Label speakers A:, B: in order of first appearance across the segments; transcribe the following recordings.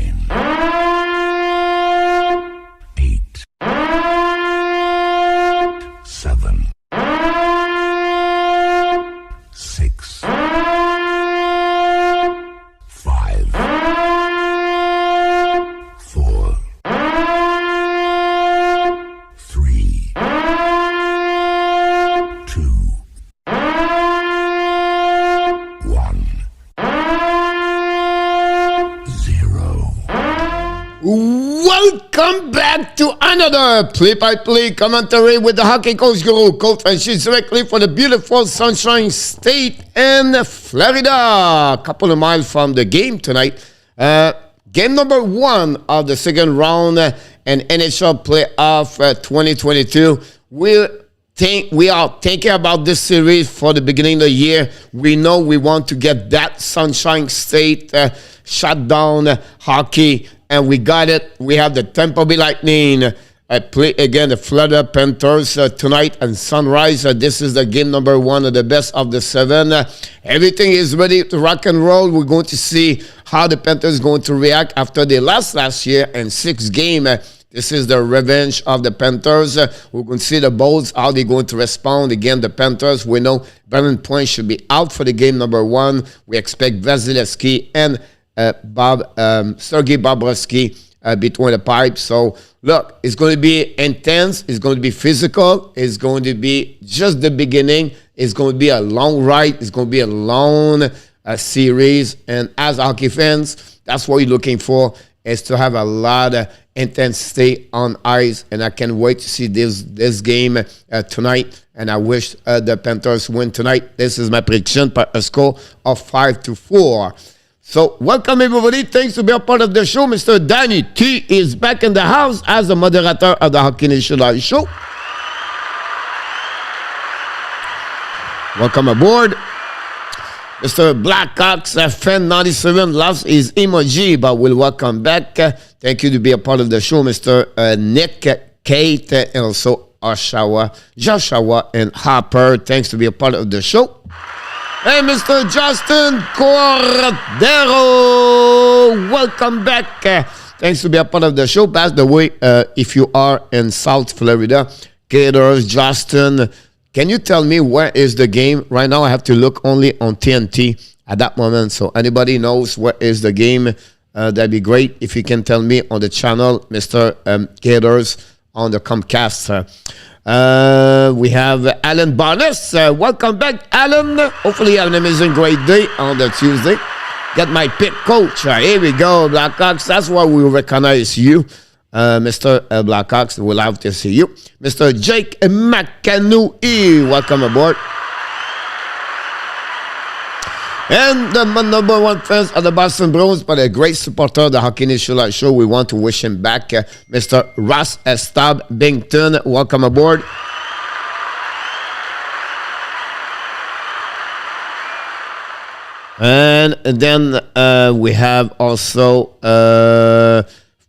A: 9, 8, 7, 6, 5, 4, 3, 2, 1, 0.
B: Welcome back to another play-by-play commentary with the hockey coach guru, Coach FRENCHY, directly for the beautiful Sunshine State in Florida. A couple of miles from the game tonight. Game number 1 of the second round and NHL playoff 2022. We are thinking about this series for the beginning of the year. We know we want to get that Sunshine State shutdown hockey, and we got it. We have the Tampa Bay Lightning play again the Florida Panthers tonight and sunrise. This is the game number 1 of the best of the 7. Everything is ready to rock and roll. We're going to see how the Panthers are going to react after they lost last year in 6 games. This is the revenge of the Panthers. We're going to see the Bulls, how they're going to respond. Again, the Panthers, we know Brandon Point should be out for the game number 1. We expect Vasilevskiy and Sergei Bobrovsky between the pipes. So, look, it's going to be intense. It's going to be physical. It's going to be just the beginning. It's going to be a long ride. It's going to be a long series. And as hockey fans, that's what you're looking for, is to have a lot of intensity on ice. And I can't wait to see this game tonight. And I wish the Panthers win tonight. This is my prediction by a score of 5-4. So, welcome everybody. Thanks to be a part of the show. Mr. Danny T is back in the house as the moderator of the Hockey Nation Live show. Welcome aboard. Mr. Blackhawks fan 97 loves his emoji, but will welcome back. Thank you to be a part of the show, Mr. Nick, Kate, and also Joshua, and Harper. Thanks to be a part of the show. Hey, Mr. Justin Cordero, welcome back. Thanks to be a part of the show. By the way, if you are in South Florida, Gators, Justin, can you tell me where is the game? Right now, I have to look only on TNT at that moment. So anybody knows where is the game, that'd be great if you can tell me on the channel, Mr. Gators, on the Comcast. We have Alan Barnes. Welcome back, Alan. Hopefully you have an amazing great day on the Tuesday. Get my pick, coach. Here we go, Blackhawks. That's why we recognize you, Mr. Blackhawks. We'll have to see you. Mr. Jake McCanoe. Welcome aboard. And the number 1 fans of the Boston Bruins, but a great supporter of the Hockey Nation Live show. We want to wish him back, Mr. Ross Bington. Welcome aboard. And then we have also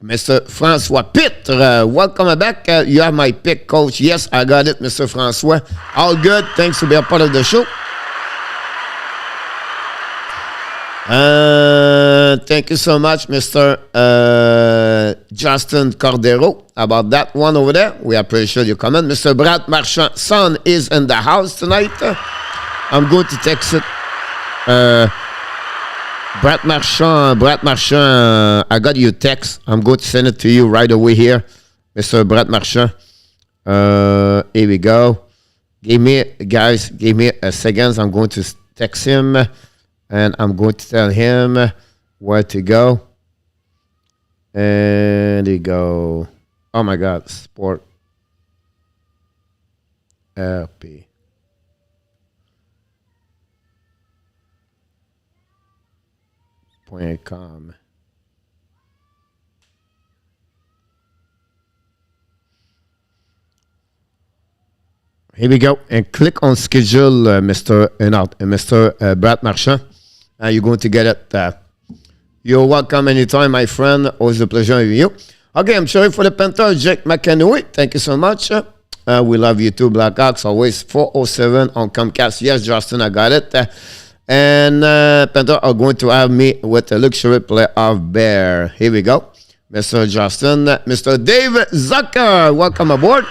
B: Mr. Francois Pitre. Welcome back. You have my pick, coach. Yes, I got it, Mr. Francois. All good. Thanks for being a part of the show. Thank you so much, Mr. Justin Cordero, about that one over there. We appreciate your comment. Mr. Brad Marchand, son, is in the house tonight. I'm going to text it. Brad Marchand, I got your text. I'm going to send it to you right away here, Mr. Brad Marchand. Here we go. Give me a second. I'm going to text him. And I'm going to tell him where to go. And he go. Oh my God, Sport RP. .com. Here we go. And click on schedule, Mr. Brad Marchand. You're going to get it. You're welcome anytime, my friend. Always a pleasure with you. Okay, I'm sorry for the Panthers, Jake McCanoe. Thank you so much. We love you too, Blackhawks. Always 407 on Comcast. Yes, Justin, I got it. And Panthers are going to have me with the luxury play of Bear. Here we go. Mr. Justin, Mr. Dave Zucker, welcome aboard.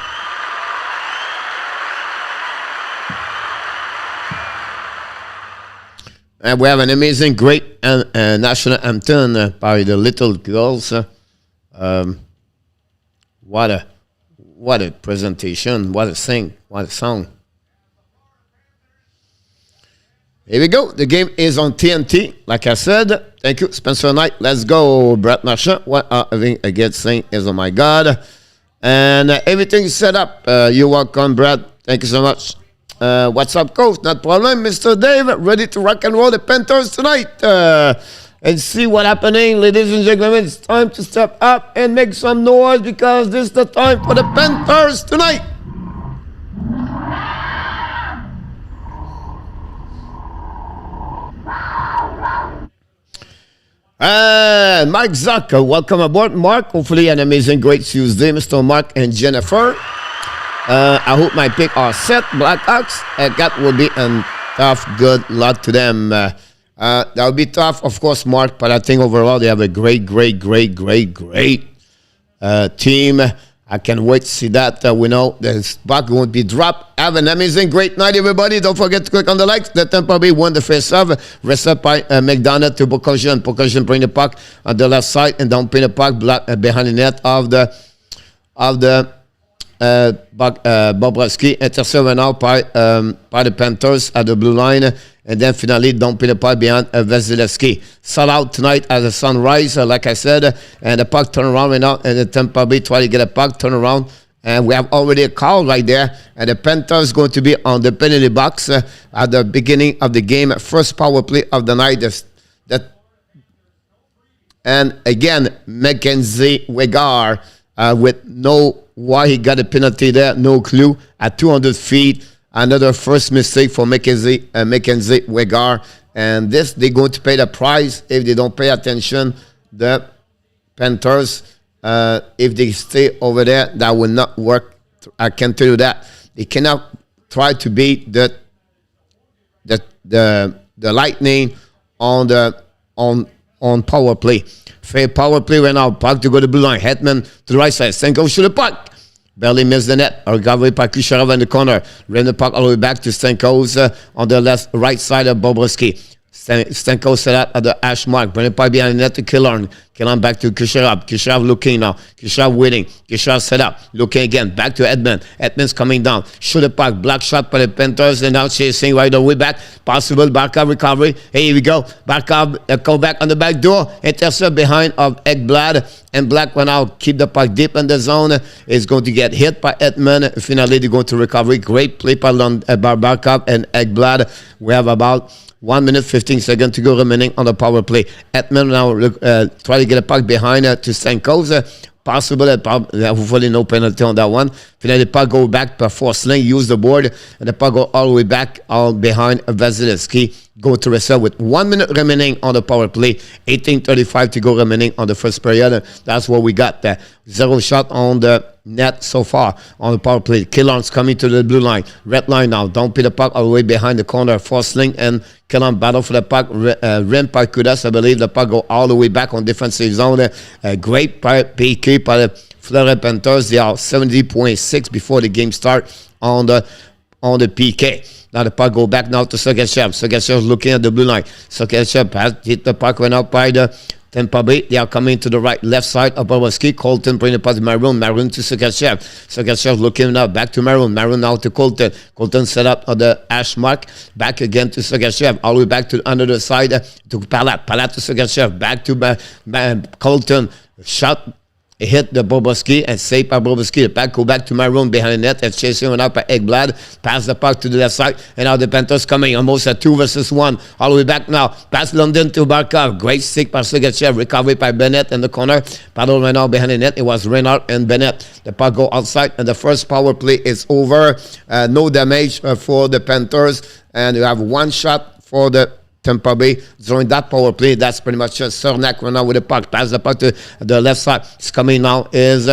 B: And we have an amazing, great national anthem by the little girls. What a presentation! What a sing! What a song! Here we go. The game is on TNT. Like I said, thank you, Spencer Knight. Let's go, Brett Marchand. What I get saying is, oh my God, and everything is set up. You're welcome, Brett. Thank you so much. What's up, coach? Not problem, Mr. Dave. Ready to rock and roll the Panthers tonight. And see what's happening, ladies and gentlemen. It's time to step up and make some noise because this is the time for the Panthers tonight. Mark Zucker, welcome aboard, Mark. Hopefully an amazing, great Tuesday, Mr. Mark and Jennifer. I hope my pick are set. Blackhawks, that will be a tough, good luck to them. That will be tough, of course, Mark, but I think overall they have a great team. I can't wait to see that. We know the puck won't be dropped. Have an amazing, great night, everybody. Don't forget to click on the likes. The Tampa Bay won the face-off. Rest by McDonough to Bokosian. Bokosian bring the puck on the left side and don't pin the puck behind the net of the Bobrovsky. Intercepted now by the Panthers at the blue line. And then finally, don't pin the puck behind Vasilevskiy. Sell out tonight at the sunrise, like I said. And the puck turn around right now. And the Tampa Bay try to get a puck, turn around. And we have already a call right there. And the Panthers going to be on the penalty box at the beginning of the game. First power play of the night. And again, Mackenzie Wegar with no why he got a penalty there. No clue. At 200 feet. Another first mistake for Mackenzie Wegar. And this, they're going to pay the price if they don't pay attention. The Panthers, if they stay over there, that will not work. I can tell you that. They cannot try to beat the Lightning on power play. Fair power play right now. Puck to go to the blue line. Hetman to the right side. Stenko shoot the puck. Barely missed the net. Recovery by Kucherov in the corner. Ran the puck all the way back to Stenko's on the right side of Bobrovsky. Stenko set out at the hash mark. Bring the puck behind the net to Killorn. Killorn back to Kucherov. Kucherov looking now. Kucherov waiting. Kucherov set up. Looking again. Back to Edmund. Edmund's coming down. Shoot the puck. Block shot by the Panthers. And now chasing right away back. Possible Barkov recovery. Hey, here we go. Barkov go back on the back door. Intercept behind of Ekblad. And Black went out. Keep the puck deep in the zone. Is going to get hit by Edmund. Finally, they're going to recovery. Great play by Barkov and Ekblad. We have about 1 minute, 15 seconds to go remaining on the power play. Edmund now try to get a puck behind to Stanko's. Possible, hopefully no penalty on that one. Finally, the puck go back before Sling, use the board, and the puck go all the way back all behind Vasilevskiy. Go to reserve with 1 minute remaining on the power play. 18:35 to go remaining on the first period. That's what we got there. 0 shot on the net so far on the power play. Killorn's coming to the blue line. Red line now. Don't put the puck all the way behind the corner for Sling and Killorn battle for the puck. Rim by Kudas. I believe the puck go all the way back on defensive zone. Great PK by the Florida Panthers. They are 70.6 before the game start on the PK. Now the puck go back now to Sergachev. Sergachev looking at the blue line. Sergachev has hit the puck, went out by the Tampa Bay. They are coming to the right, left side of Bobrovsky. Colton bring the puck to Maroon. Maroon to Sergachev. Sergachev looking now back to Maroon. Maroon now to Colton. Colton set up on the hash mark. Back again to Sergachev. All the way back to under the side to Palat. Palat to Sergachev. Back to Colton. Shot. Hit the Bobrovsky and saved by Bobrovsky. The puck go back to Maroon behind the net and chasing one out by Ekblad. Pass the puck to the left side. And now the Panthers coming almost at 2 versus 1. All the way back now. Pass London to Barkov. Great stick by Sergachev. Recovery by Bennett in the corner. Paddle right now behind the net. It was Reinhardt and Bennett. The puck go outside and the first power play is over. No damage for the Panthers. And you have 1 shot for the Tampa Bay during that power play. That's pretty much Cernak right now with the puck. Pass the puck to the left side. It's coming now is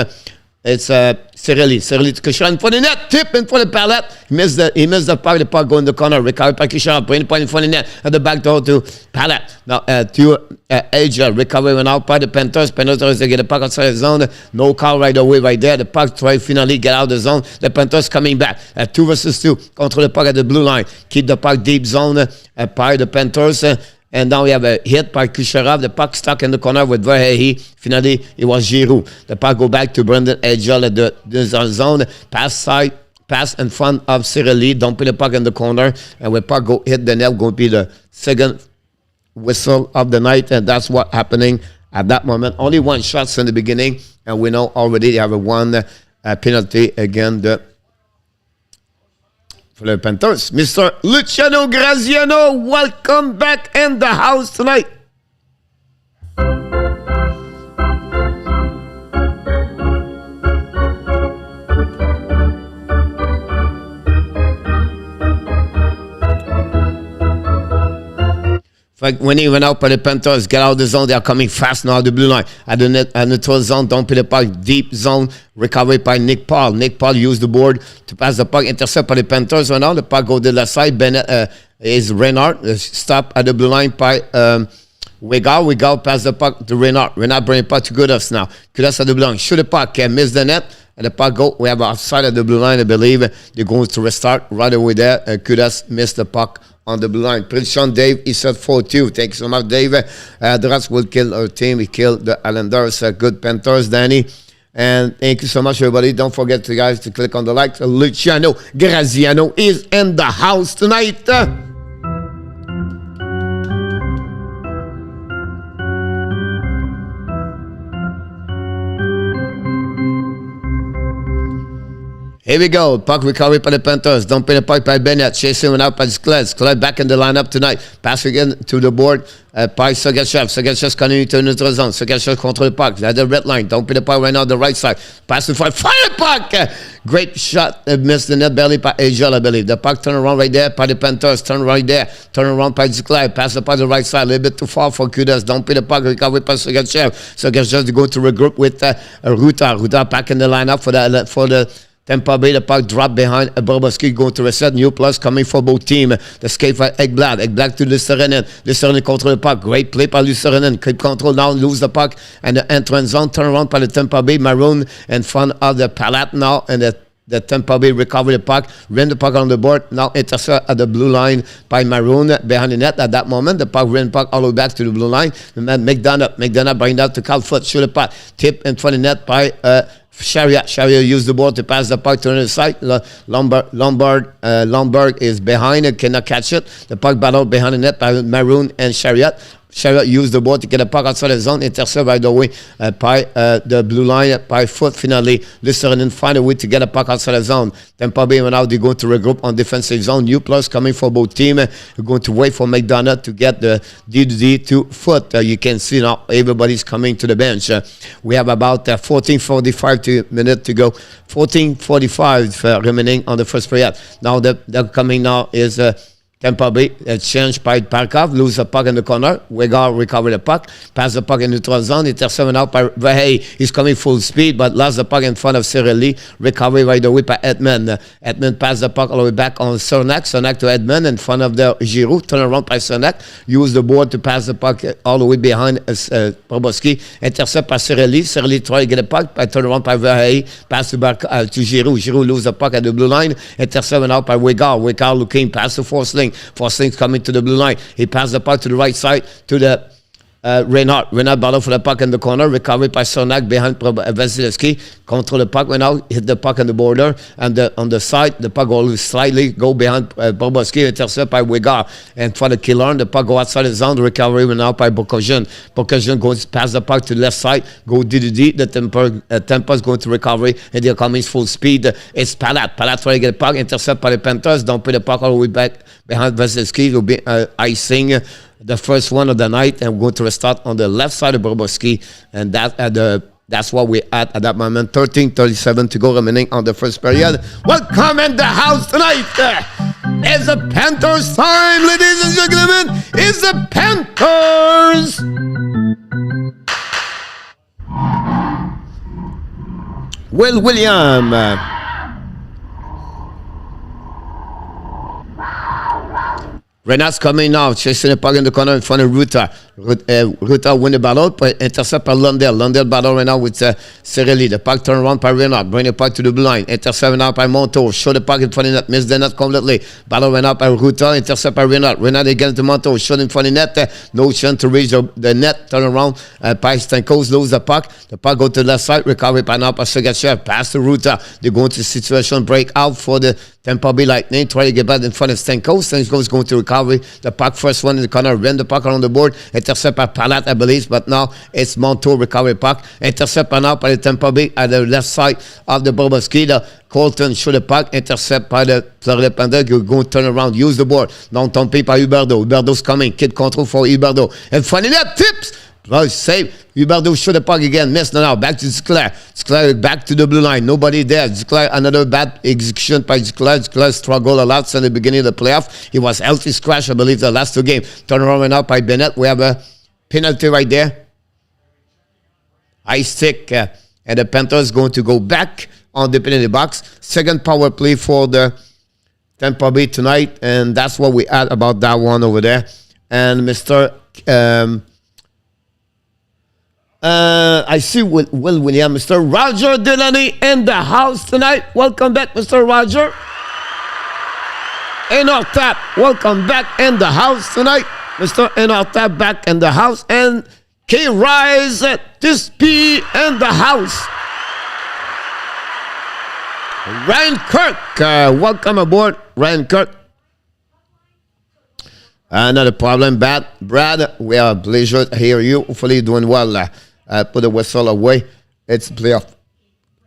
B: it's Cirelli. Cirelli to Kucherov in front of the net. Tip in front of the pallet. He missed the puck. The puck going in the corner. Recovered by Kucherov. Bring the point in front of the net. At the back door to pallet. Now to Angel. Recovery went out by the Panthers. Panthers tries to get the puck outside the zone. No call right away right there. The puck tries finally get out of the zone. The Panthers coming back. 2 versus 2. Control the puck at the blue line. Keep the puck deep zone by the Panthers. And now we have a hit by Kucherov. The puck stuck in the corner with Verhey. Finally, it was Giroux. The puck go back to Brendan Edgell at the zone. Pass in front of Cirelli. Don't put the puck in the corner. And when puck go hit the net, going to be the second whistle of the night. And that's what happening at that moment. Only 1 shot in the beginning. And we know already they have a 1 penalty again. For the Panthers, Mr. Luciano Graziano, welcome back in the house tonight. In fact, when he went out by the Panthers, get out of the zone, they are coming fast now, the blue line. At the neutral zone, don't put the puck, deep zone, recovery by Nick Paul. Nick Paul used the board to pass the puck, intercept by the Panthers. Right now, the puck go to the left side. Bennett is Renard, stop at the blue line by Wigao pass the puck to Renard. Renard bring the puck to Kudas now. Kudas at the blue line, shoot the puck, miss the net. And the puck go, we have offside at the blue line, I believe. They're going to restart right away there. Kudas missed the puck on the blue line. Prediction, Dave, he said 4-2. Thank you so much, Dave. The rest will kill our team. He killed the Islanders. Good Panthers, Danny. And thank you so much, everybody. Don't forget, to guys, to click on the like. Luciano Graziano is in the house tonight. Here we go. Puck recovery by the Panthers. Dumping the puck by Bennett. Chasing one out by Skles. Skles back in the lineup tonight. Pass again to the board by Sergachev. Sergachev continue to neutral zone. Sergachev control the puck. At the red line. Dumping the puck right now on the right side. Pass in front. Fire puck! Great shot. Missed the net belly by Angel, I believe. The puck turn around right there by the Panthers. Turn right there. Turn around by Duclair. Pass the puck to the right side. A little bit too far for Kudas. Dumping the puck. Recovery by Sergachev. Sergachev to go to regroup with Ruta. Ruta back in the lineup for the Tampa Bay, the puck drop behind Bobrovsky, going to reset. New plus coming for both teams. The skate by Ekblad. Ekblad to Lucerinen. Lucerinen control the puck. Great play by Lucerinen. Keep control now, lose the puck. And the entrance zone, turn around by the Tampa Bay. Maroon in front of the palette now. And the Tampa Bay recover the puck. Ran the puck on the board. Now intercept at the blue line by Maroon behind the net. At that moment, the puck ran the puck all the way back to the blue line. And then McDonough bring that to Calfoot. Shoot the puck. Tip in front of the net by Chariot used the ball to pass the puck to the other side. Lombard is behind and cannot catch it. The puck battled behind the net by Maroon and Chariot. Chariot used the ball to get the puck outside the zone. Intercept right away by the blue line by Foot. Finally, Lucerinen find a way to get the puck outside the zone. Tampa Bay went out. They're going to regroup on defensive zone. New plus coming for both teams. We're going to wait for McDonough to get the D to Foot. You can see now everybody's coming to the bench. We have about 14:45 minutes to go. 14:45 remaining on the first period. Now the coming now is Tampa Bay, change by Parkov, lose the puck in the corner. Wegar recover the puck, pass the puck in the neutral zone, intercept out by Verhey. He's coming full speed, but lost the puck in front of Cirelli. Recovery right away by Edmond. Edmond passed the puck all the way back on Cernak. Cernak to Edmond in front of the Giroux. Turn around by Cernak. Use the board to pass the puck all the way behind Bobrovsky. Intercept by Cirelli. Cirelli try to get the puck, by turn around by Verhey. Pass to Giroux. Giroux lose the puck at the blue line. Intercept out by Wegar. Wegar looking past the Forsling. Forsling's coming to the blue line. He passed the puck to the right side to the Renard. Renard battle for the puck in the corner. Recovered by Cernak behind Vasilevskiy. Control the puck right now. Hit the puck on the border. And on the side, the puck will slightly go behind Bobrovsky. Intercept by Wegar. And for the killer, the puck go outside the zone. The recovery went out by Bokosian. Bokosian goes past the puck to the left side. Go DDD. The Tampa's going to recovery. And they're coming full speed. It's Palat. Palat trying to get the puck. Intercept by the Panthers. Don't put the puck all the way back behind Vasilevskiy. Will be icing the first one of the night, and we're going to restart on the left side of Bobrovsky, and that's what we're at that moment. 13:37 to go remaining on the first period. Welcome in the house tonight. It's the Panthers time, ladies and gentlemen. It's the Panthers. Will William. Renat's coming now, chasing the puck in the corner in front of Ruta. Ruta win the battle, but intercept by Lundell. Lundell battle right now with Cirelli. The puck turn around by Renat. Bring the puck to the blue line. Intercept now by Monto. Show the puck in front of net. Miss the net completely. Battle right now by Ruta. Intercept by Renat. Renat against the Monto. Shot in front of net. No chance to reach the net. Turn around. By Stankos lose the puck. The puck go to the left side. Recovery by now by Sergachev. Pass to Ruta. They go into situation. Break out for the Tampa Bay Lightning. Try to get back in front of Stankos. Stankos going to recover the puck. First one in the corner. Ran the puck around the board. Intercept by Palat, I believe. But now it's Monto recovery puck. Intercept by now by the Tampa Bay at the left side of the Bobrovsky. The Colton shoot the puck. Intercept by the Florida Panthers. You're going to turn around. Use the board. Now Tompé by Huberdeau. Huberdeau's coming. Kid control for Huberdeau. And funny net tips. Plus save. Huberdeau shoot the puck again. Miss now. Back to Duclair. Duclair back to the blue line. Nobody there. Duclair, another bad execution by Duclair. Duclair struggled a lot since the beginning of the playoff. He was healthy scratch, I believe, the last two games. Turn around right now by Bennett. We have a penalty right there. High stick. And the Panthers going to go back on the penalty box. Second power play for the Tampa Bay tonight. And that's what we had about that one over there. And Mr. I see Will William, Mr. Roger Delaney in the house tonight. Welcome back, Mr. Roger. Enartap, welcome back in the house tonight. Mr. Enartap back in the house. And K-Rise Tispi in the house. Ryan Kirk, welcome aboard, Ryan Kirk. Another problem, Brad. We are pleasure to hear you. Hopefully you're doing well. Put the whistle away. It's playoff.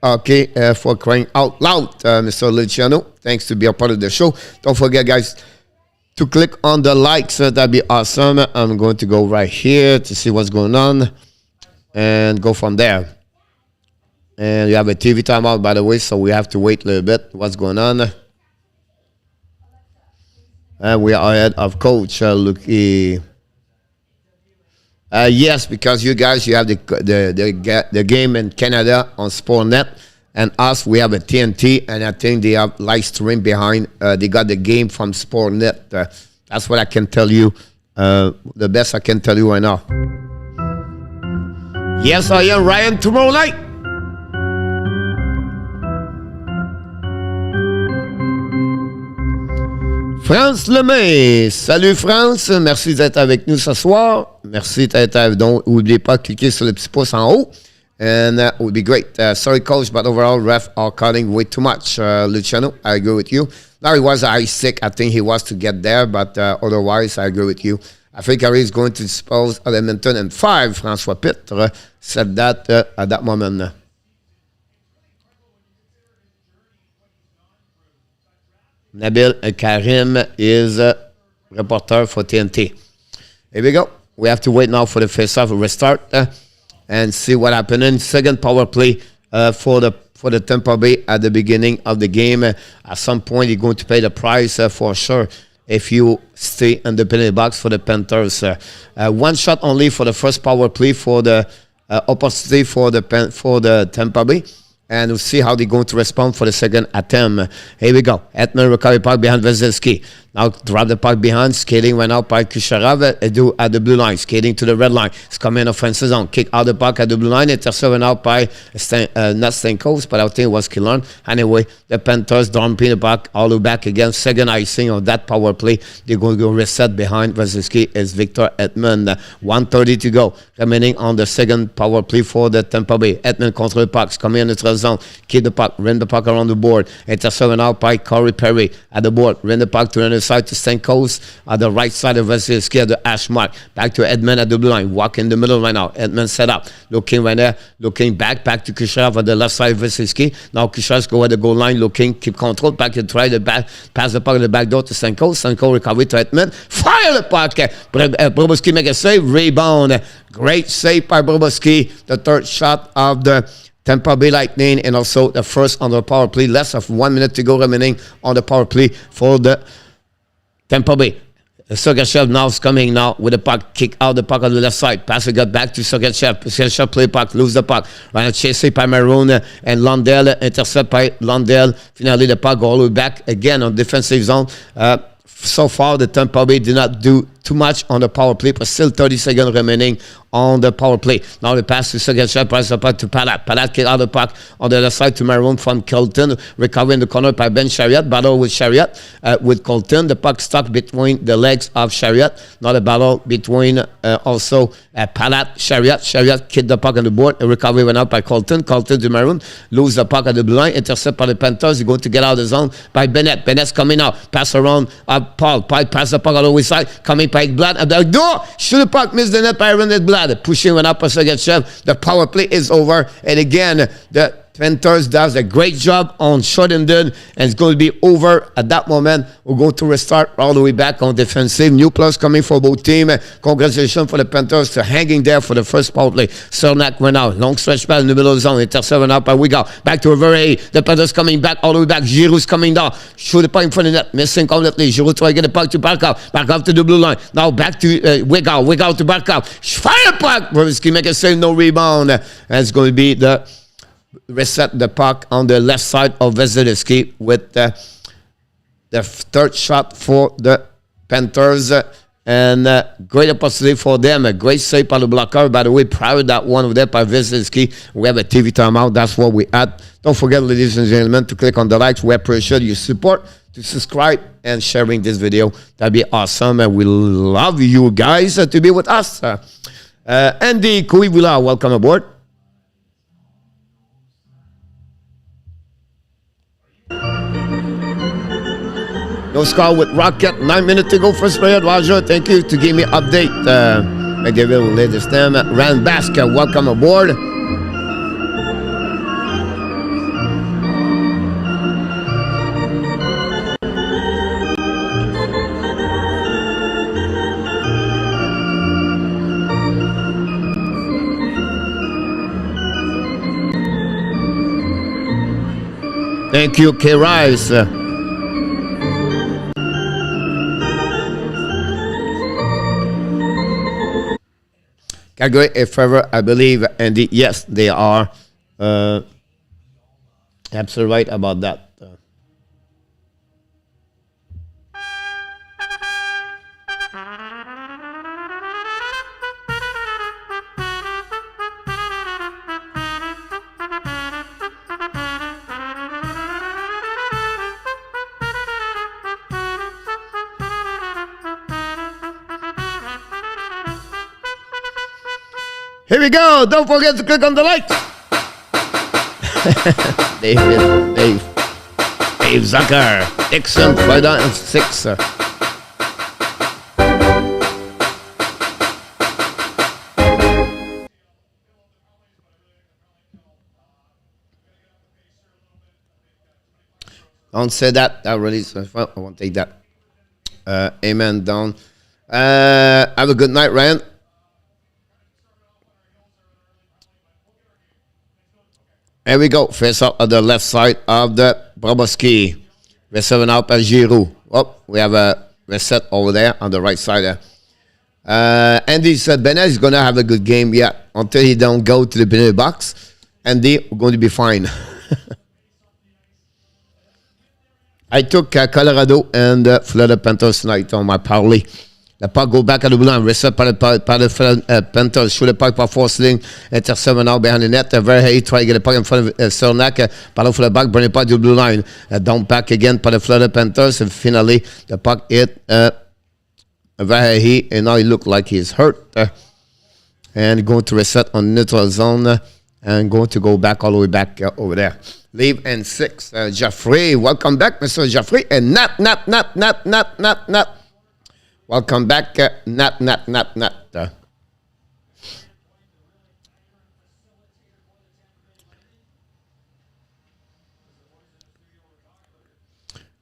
B: Okay, for crying out loud, Mr. Luciano. Thanks to be a part of the show. Don't forget, guys, to click on the likes. That'd be awesome. I'm going to go right here to see what's going on and go from there. And you have a TV timeout, by the way, so we have to wait a little bit. What's going on? And we are ahead of Coach Lucky. Yes, because you guys, you have the game in Canada on Sportnet, and us, we have a TNT, and I think they have live stream behind. They got the game from Sportnet. That's what I can tell you. The best I can tell you right now. Yes, I am Ryan tomorrow night. France Lemay. Salut France, merci d'être avec nous ce soir. Merci d'être avec nous. Donc, n'oubliez pas de cliquer sur le petit pouce en haut. And that would be great. Sorry, coach, but overall, ref are cutting way too much. Luciano, I agree with you. Now, he was eye sick. I think he was to get there, but otherwise, I agree with you. I think Harry is going to dispose of Edmonton in 5. François Pitre said that at that moment. Nabil Karim is reporter for TNT. Here we go. We have to wait now for the face-off restart and see what happened. Second power play for the Tampa Bay at the beginning of the game. At some point, you're going to pay the price for sure if you stay in the penalty box for the Panthers. One shot only for the first power play for the opportunity for the Tampa Bay. And we'll see how they're going to respond for the second attempt. Here we go. Edmund recovery puck behind Vasilevskiy. Now drop the puck behind. Skating went out by Kucherov at the blue line. Skating to the red line. It's coming in offensive zone. Kick out the puck at the blue line. Intercept went out by not Stankos, but I think it was Killorn. Anyway, the Panthers dumping the puck all the way back again. Second icing of that power play. They're going to go reset behind Vasilevskiy is Victor Edmund. 1:30 to go. Remaining on the second power play for the Tampa Bay. Edmund control the puck. Coming in the neutral zone. Keep the puck. Run the puck around the board. Intercept went out by Corey Perry at the board. Run the puck to the other side to Stankos at the right side of Vasilevskiy at the hash mark. Back to Edmund at the blue line. Walk in the middle right now. Edmund set up. Looking right there. Looking back to Kucherov at the left side of Vasilevskiy. Now Kucherov go at the goal line. Looking. Keep control. Back to try the back. Pass the puck at the back door to Stankos. Stankos recovery to Edmund. Fire the puck. Bobrovsky make a save. Rebound. Great save by Bobrovsky. The third shot of the Tampa Bay Lightning, and also the first on the power play. Less of 1 minute to go remaining on the power play for the Tampa Bay. Sergachev now is coming now with the puck, kick out the puck on the left side. Pass it got back to Sergachev. Sergachev play puck, lose the puck. Right, chased by Maroon and Lundell, intercept by Lundell. Finally, the puck all the way back again on defensive zone. So far, the Tampa Bay did not do too much on the power play, but still 30 seconds remaining on the power play. Now the pass to Sergachev, pass the puck to Palat. Palat kick out the puck on the other side to Maroon from Colton. Recover in the corner by Ben Chariot. Battle with Chariot with Colton. The puck stuck between the legs of Chariot. Now the battle between also Palat, Chariot. Chariot kicked the puck on the board. A recovery went out by Colton. Colton to Maroon. Lose the puck at the blue line. Intercept by the Panthers. He's going to get out of the zone by Bennett. Bennett's coming out. Pass around Paul. Paul pass the puck on the way side. Coming by Blad at the door. Shoot the puck. Miss the net by Rennet Blad. Pushing went up by Sergachev. The power play is over. And again, the Panthers does a great job on Shortendon, and it's going to be over at that moment. We're going to restart all the way back on defensive. New plus coming for both teams. Congratulations for the Panthers to hanging there for the first power play. Cernak went out. Long stretch pass in the middle of the zone. Intercept went out by Wigal. Back to Overay. The Panthers coming back all the way back. Giroux's coming down. Shoot the puck in front of the net. Missing completely. Giroux try to get the puck to Barkov. Barkov to the blue line. Now back to Wigal. Wigal to Barkov. Fire puck. Bobrovsky make a save. No rebound. And it's going to be the reset the puck on the left side of Vasilevskiy with the third shot for the Panthers, and great opportunity for them. A great save by the blocker. By the way, prior to that one of that by Vasilevskiy, we have a TV timeout. That's what we at. Don't forget, ladies and gentlemen, to click on the likes. We appreciate your support, to subscribe and sharing this video. That'd be awesome, and we love you guys to be with us. Andy Kuivula, welcome aboard. No score with Rocket. 9 minutes to go first period. Roger, thank you to give me update. McGill, latest time. Rand Basker, welcome aboard. Thank you, K. Rice. Calgary a favor, I believe, and yes, they are absolutely right about that. Here we go. Don't forget to click on the like. Dave Zucker. Dixon, 5-6. Don't say that. That really, I won't take that. Amen. Down. Have a good night, Ryan. Here we go. Face up on the left side of the Bobrovsky. Resetting out by Giroux. Oh, we have a reset over there on the right side. Andy said Bennett is going to have a good game yet until he don't go to the penalty box. Andy, we're going to be fine. I took Colorado and Florida Panthers tonight on my parlay. The puck go back at the blue line. Reset par the Panthers. Shoot the puck par forcing. Intercept now behind the net. Very high. Try to get the puck in front of Cernak. Battle for the back. Bring the puck to the blue line. Down back again by the Florida Panthers. And finally, the puck hit very high. And now he look like he's hurt. And going to reset on neutral zone. And going to go back all the way back over there. Leave and 6. Jeffrey. Welcome back, Mr. Jeffrey. And not. Welcome back, not.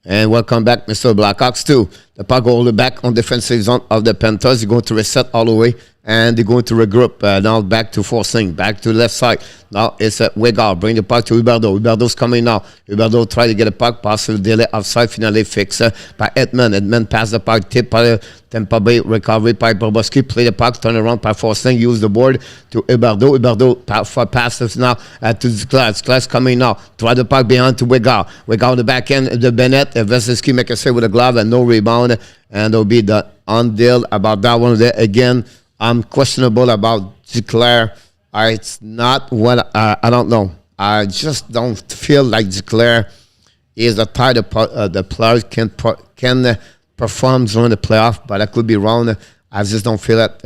B: And welcome back, Mr. Blackhawks, too. The puck all the back on defensive zone of the Panthers. You're going to reset all the way. And they're going to regroup. Now back to forcing, back to the left side. Now it's Wegar. Bring the puck to Huberdeau. Huberdeau's coming now. Huberdeau try to get a puck. Possible delay outside. Finally fixed by Edmond. Edmond pass the puck. Tip by Tampa Bay. Recovery by Bobrovsky. Play the puck. Turn around by forcing. Use the board to Huberdeau. Huberdeau passes now to Duclair. Duclair's coming now. Try the puck behind to Wegar. Wegar on the back end. The Bennett. Vasilevskiy make a save with a glove and no rebound. And there'll be the on-deal about that one there again. I'm questionable about Duclair. It's not what I don't know. I just don't feel like Duclair is the type of the players can perform during the playoff, but I could be wrong. I just don't feel it.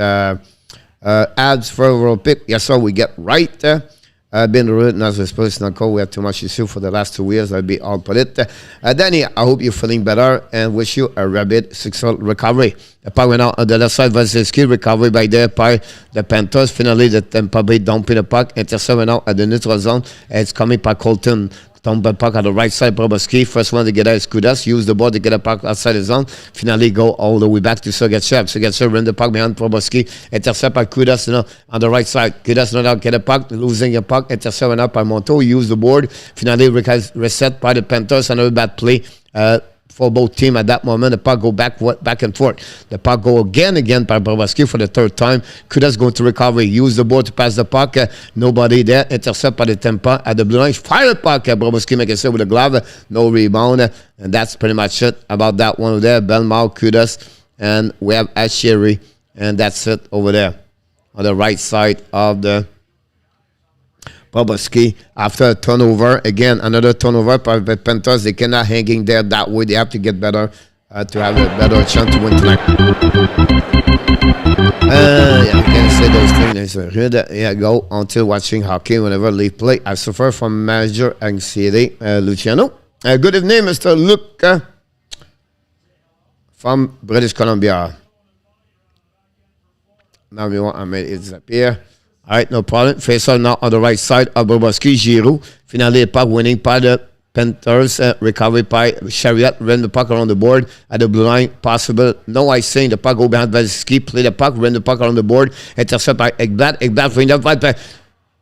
B: Ads for overall pick. Yes, sir. We get right there. Been written as a person. We have too much issue for the last 2 years. I'll be all put it. Danny, I hope you're feeling better and wish you a rapid successful recovery. The puck went out on the left side. Vasilevskiy recovery by the Panthers. Finally, the Tampa Bay dumping the puck. Intercept went out at the neutral zone. It's coming by Colton. Dump puck on the right side. Bobrovsky. First one to get out is Kucherov. Use the ball to get a puck outside the zone. Finally, go all the way back to Sergei. Sergei run the puck behind Bobrovsky. Intercept by Kucherov on the right side. Kucherov not out, get a puck. Losing a puck. Intercept went out by Monteau. Use the board. Finally, reset by the Panthers. Another bad play. For both teams at that moment. The puck go back and forth. The puck go again by Bobrovsky for the third time. Kudas going to recovery. Use the board to pass the puck. Nobody there. Intercept by the Tampa at the blue line. Fire the puck. Bobrovsky make a save with a glove. No rebound. And that's pretty much it about that one there. Bellemare, Kudas. And we have Asheri. And that's it over there. On the right side of the Bobrovsky after a turnover. Again, another turnover by the Panthers. They cannot hanging there that way. They have to get better to have a better chance to win tonight. Yeah, we can say those things. Yeah, go until watching hockey whenever leave play. I suffer from major anxiety. Luciano. Good evening, Mr. Luke from British Columbia. Now we want to make it disappear. All right, no problem. Face on now on the right side of Bobrovsky. Giroux. Finally, the puck winning by the Panthers. Recovery by Chariot. Run the puck around the board at the blue line. Possible. No icing. The puck go behind Vasilevskiy. Play the puck. Run the puck around the board. Intercept by Ekblad. Ekblad bring the puck.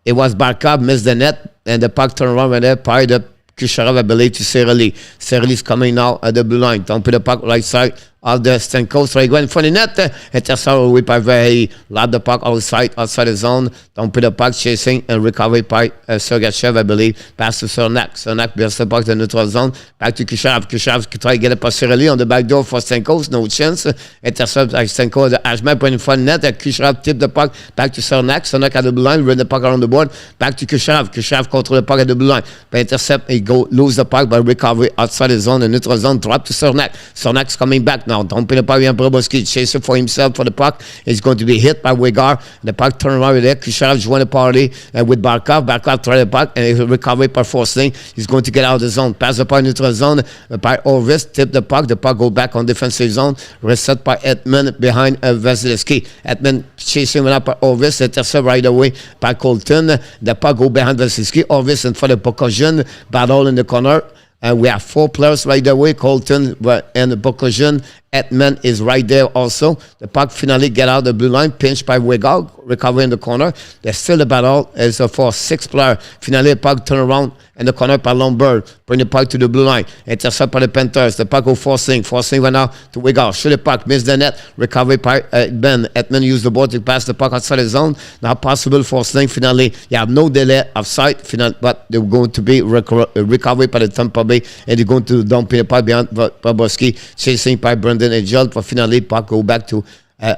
B: It was Barkov. Missed the net. And the puck turned around right there by the Kucherov, I believe, to Sergei. Sergei's coming now at the blue line. Don't put the puck right side of the Stanko. So he went for the net. Intercept away by very loud the puck outside the zone. Don't put the puck chasing and recovery by Sergachev, I believe. Pass to Cernak. Cernak bears the puck to the neutral zone. Back to Kucherov. Kucherov try to get it past Sergei on the back door for Stanko. No chance. Intercept by Stanko. The Ashman put in front net. Kucherov tipped the puck back to Cernak. Cernak at the blue line. Run the puck around the board. Back to Kucherov. Kucherov control the puck at the blue line. By intercept, he go lose the puck by recovery outside the zone. The neutral zone drop to Cernak. Cernak's coming back now. Don't put the puck behind Bobrovsky. Chase it for himself for the puck. He's going to be hit by Wegar. The puck turn around there. Kucherov join the party with Barkov. Barkov try the puck and he recovery by forcing. He's going to get out of the zone. Pass the puck neutral zone by Orvis. Tip the puck. The puck go back on defensive zone. Reset by Edmond behind Vasilevskiy. Edmond chasing up by Orvis. Intercept right away by Colton. The puck go behind Vasilevskiy. Orvis and for the Bokosian. Battle in the corner. And we have 4 players right away. Colton and Bokosian. Edmond is right there also. The puck finally get out the blue line. Pinched by Wegar. Recovery in the corner. There's still a battle. It's for 6 players. Finally, the puck turn around in the corner by Lombard. Bring the puck to the blue line. Intercept by the Panthers. The puck go forcing. Forcing went out to Wegar. Shoot the puck. Miss the net. Recovery by Ben. Edmond used the ball to pass the puck outside the zone. Now possible forcing. Finally, you have no delay of sight. But they're going to be recovery by the Tampa Bay. And they're going to dump the puck behind Bobrovsky. Chasing by Brendan Edgell. For finally, puck go back to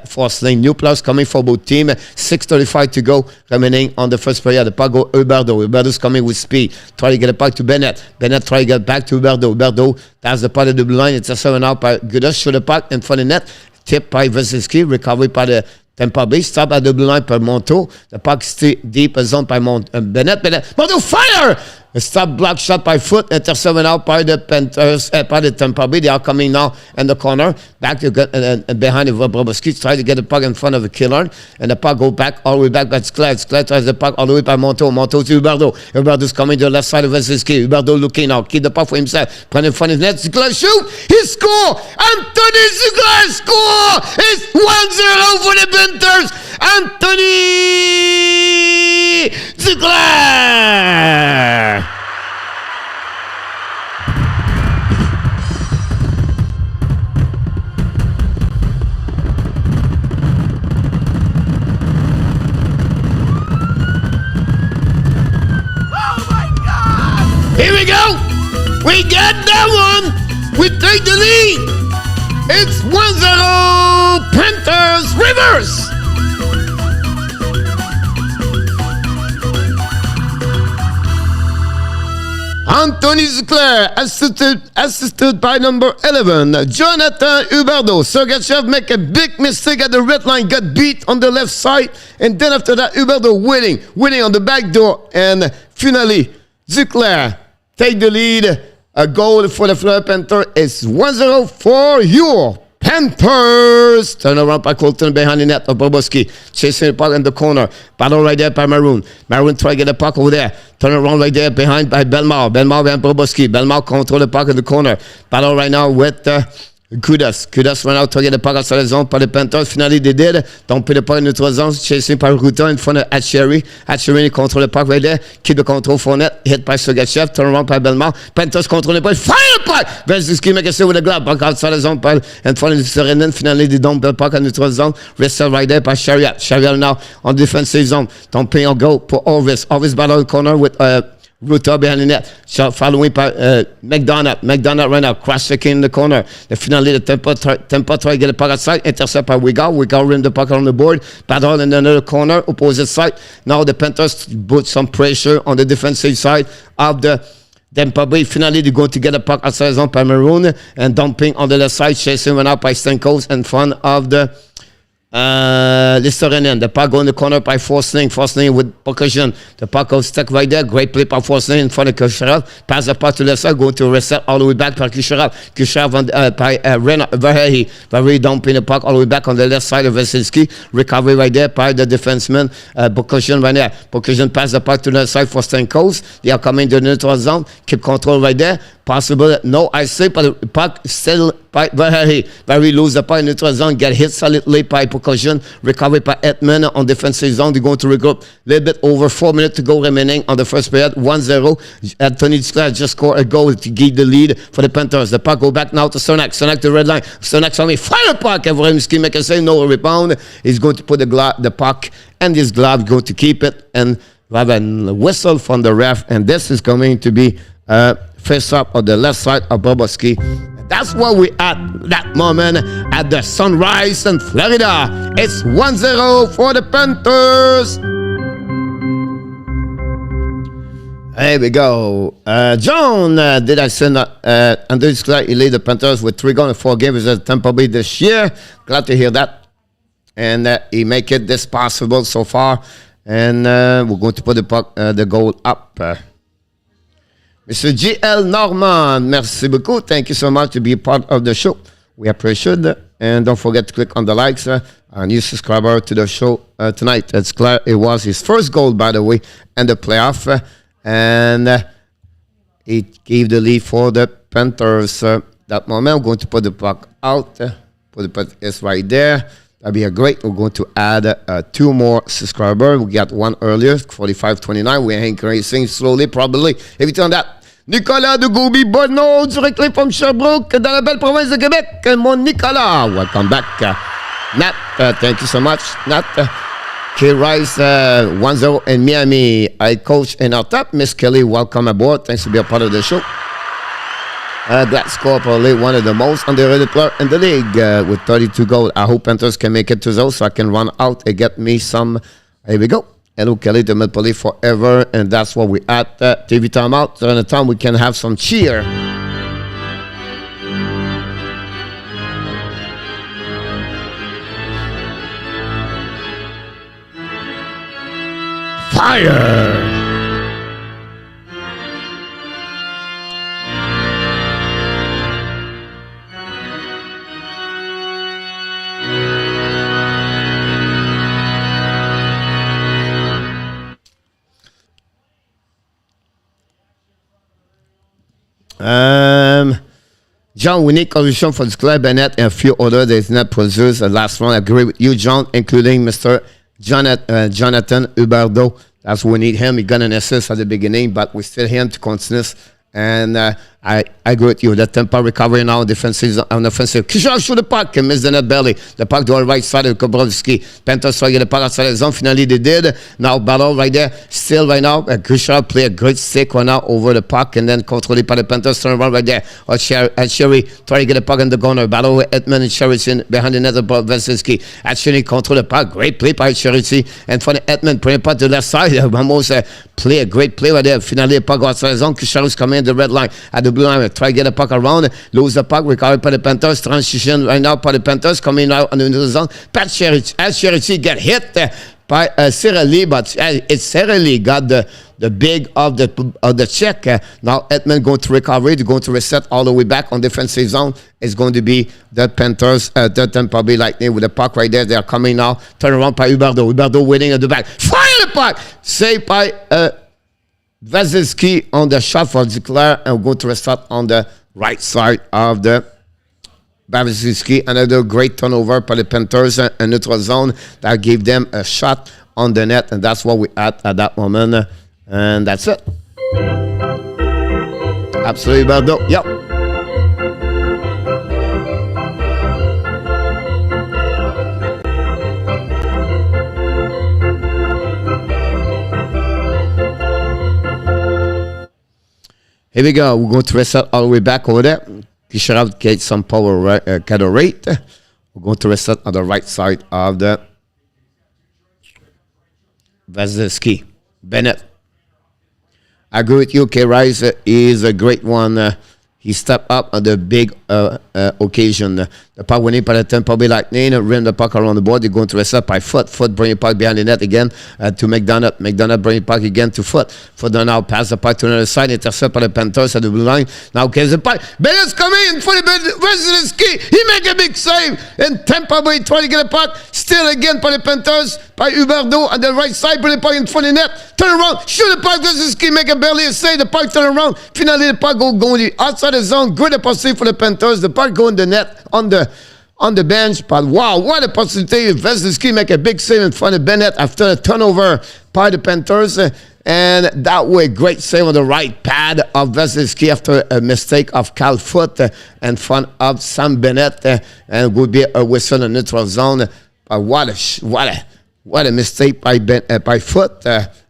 B: force lane. New plus coming for both teams. 6:35 to go remaining on the first period. The puck go Huberdeau. Huberdeau's coming with speed. Try to get it back to Bennett. Bennett try to get back to Huberdeau. Huberdeau pass the puck at the blue line. It's a 7 out by Goodus. Shoot the puck in front of the net. Tip by Vasilevskiy. Recovery by the Tampa Bay. Stop at the blue line by Monteau. The puck still deep zone by Bennett. Monteau fire! A stop block shot by foot, intercepted out by the Panthers, by the Tampa Bay. They are coming now in the corner, back to behind Bobrovsky, try to get the puck in front of the killer, and the puck go back all the way back by Duclair. Duclair tries the puck all the way by Monteau to Huberdeau. Huberdeau's coming to the left side of Vasilevskiy. Huberdeau looking now, keep the puck for himself, put in front of his net. Duclair shoot, he score! Anthony Duclair score! It's 1-0 for the Panthers. Anthony Duclair! Here we go. We get that one. We take the lead. It's 1-0 Panthers reverse. Anthony Duclair, assisted by number 11, Jonathan Huberdeau. Sergachev make a big mistake at the red line, got beat on the left side, and then after that, Huberdeau winning on the back door, and finally, Duclair take the lead. A goal for the Florida Panthers. It's 1-0 for your Panthers. Turn around by Colton behind the net of Bobrovsky. Chasing the puck in the corner. Battle right there by Maroon. Maroon try to get the puck over there. Turn around right there behind by Bellemare. Bellemare behind Bobrovsky. Bellemare control the puck in the corner. Battle right now with Kucherov ran out to get the puck outside the zone par les Panthers. Finally, they did. Don't put the puck in the zone. Chasing by Ruta in front of Hatchery. Hatchery control the puck right there. Keep the control for net. Hit by Sergachev. Turn around by Bellemare. Panthers control the puck. Fire the puck! Vasilevskiy make a save with the glove. Puck outside the zone in front of the Serenen. Finally, they dump the puck in the zone. Wrestle right there by Chariot. Chariot now on defensive zone. Don't pay or go for Orvis. Orvis battle the corner with Ruta behind the net. Shot following by McDonald. McDonald right now. Cross-checking in the corner. Then finally, the Tampa try to get the puck outside. Intercept by Wigao. Wigao rim the puck on the board. Battle in another corner. Opposite side. Now the Panthers put some pressure on the defensive side of the Tampa Bay. Finally, they're going to get the puck outside zone by Maroon. And dumping on the left side. Chasing went out by Stamkos in front of the Listerinen. The puck go in the corner by Forsling with percussion. The puck goes stuck right there. Great play by Forsling in front of Kucherov. Pass the puck to the left side. Go to reset all the way back by Kucherov. Kucherov by Verhey. Verhey dumping the puck all the way back on the left side of Vasilevskiy. Recovery right there by the defenseman. Percussion right there. Percussion pass the puck to the left side for Stamkos. They are coming to the neutral zone. Keep control right there. Possible. No, I say, but the puck still by Verhey. Verhey lose the puck in the neutral zone. Get hit solidly by percussion. Recovery by Edmund on defensive zone. They're going to regroup. A little bit over 4 minutes to go remaining on the first period. 1-0. Anthony Duclair just scored a goal to give the lead for the Panthers. The puck go back now to Sonak. Sonak to red line. Sonak on me. Fire the puck. Vasilevskiy make a save. No rebound. He's going to put the puck and his glove going to keep it and have a whistle from the ref. And this is going to be face up on the left side of Bobrovsky. That's where we at that moment at the Sunrise in Florida. It's 1-0 for the Panthers. There we go. John, did I send Andrei Vasilevskiy? He led the Panthers with 3 goals in 4 games at Tampa Bay this year. Glad to hear that. And he make it this possible so far. And we're going to put the goal up. Mr. G.L. Norman, merci beaucoup. Thank you so much to be a part of the show. We appreciate it. And don't forget to click on the likes. A new subscriber to the show tonight. It's clear it was his first goal, by the way, in the playoff. And it gave the lead for the Panthers. That moment, I'm going to put the puck out. Put the puck is right there. That'd be a great. We're going to add 2 more subscribers. We got one earlier, 45-29. We're increasing slowly, probably. Every time that. Nicolas de Gouby-Bonneau, directly from Sherbrooke, dans la belle province de Québec. Mon Nicolas, welcome back. Nat, thank you so much. Nat, K-Rice, 1-0 in Miami. I coach in our top. Miss Kelly, welcome aboard. Thanks for being a part of the show. That score probably one of the most underrated players in the league with 32 goals. I hope Panthers can make it to those so I can run out and get me some. Here we go. Hello, Kelly, the Maple Leaf forever. And that's what we at. TV timeout. During the time we can have some cheer. Fire! John, we need correction for Duclair, Bennett, and a few others. There's not produced. The last one, I agree with you, John, including Mr. Jonathan Huberdeau. That's what we need him. He got an assist at the beginning, but we still him to continue. And I agree with you. The Tampa recovery now on offensive. Kucherov shoot the puck and miss the net belly. The puck to the right side of Bobrovsky. Panthers try to get the puck outside the zone. Finally, they did. Now, battle right there. Still right now. Kucherov play a great stick right now over the puck and then controlled by the Panthers. Turn around right there. Sherry try to get the puck in the corner. Battle with Edmund and Sherry behind the net of Vasilevskiy. Actually control the puck. Great play by Sherry. And for the Edmund, bring the puck to the left side. Almost play a great play right there. Finally, the puck outside the zone. Kucherov's coming in the red line. At the blue line, try to get the puck around, lose the puck, recovered by the Panthers, transition right now by the Panthers, coming out on the zone. Pat Cherity get hit by Cirelli, but it's Cirelli got the big of the check. Now Edmund going to recover, they're going to reset all the way back on defensive zone. It's going to be the Panthers, the Tampa Bay Lightning with the puck right there. They are coming now. Turn around by Huberdeau waiting at the back. Fire the puck! Saved by Vasilevskiy on the shot for Duclair, and we're going to restart on the right side of the Vasilevskiy. Another great turnover by the Panthers in neutral zone that gave them a shot on the net, and that's what we had at that moment. And that's it. Absolutely, Huberdeau. Yep. Here we go. We're going to reset all the way back over there. Kucherov gets some power rate. We're going to reset on the right side of the Vasilevskiy. Bennett. I agree with you. K-Rice is a great one. He stepped up on the big occasion. The puck winning by the Tampa Bay Lightning. Rim the puck around the board. They're going to reset by Foot. Foot bring the puck behind the net again to McDonough. McDonough bring the puck again to Foot. Foot now pass the puck to another side. Intercept by the Panthers at the blue line. Now gives the puck. Bennett's coming in for the Vasilevskiy. He make a big save. And Tampa Bay trying to get the puck. Still again by the Panthers. By Huberdeau on the right side. Bring the puck in front of the net. Turn around. Shoot the puck. Vasilevskiy make a barely a save. The puck turn around. Finally the puck going outside the zone. Good opportunity for the Panthers. The puck go in the net on the bench. But wow, what a possibility. Vasilevskiy make a big save in front of Bennett after a turnover by the Panthers. And that way, great save on the right pad of Vasilevskiy after a mistake of Cal Foot in front of Sam Bennett. And would be a whistle in neutral zone. But what a mistake by Foot.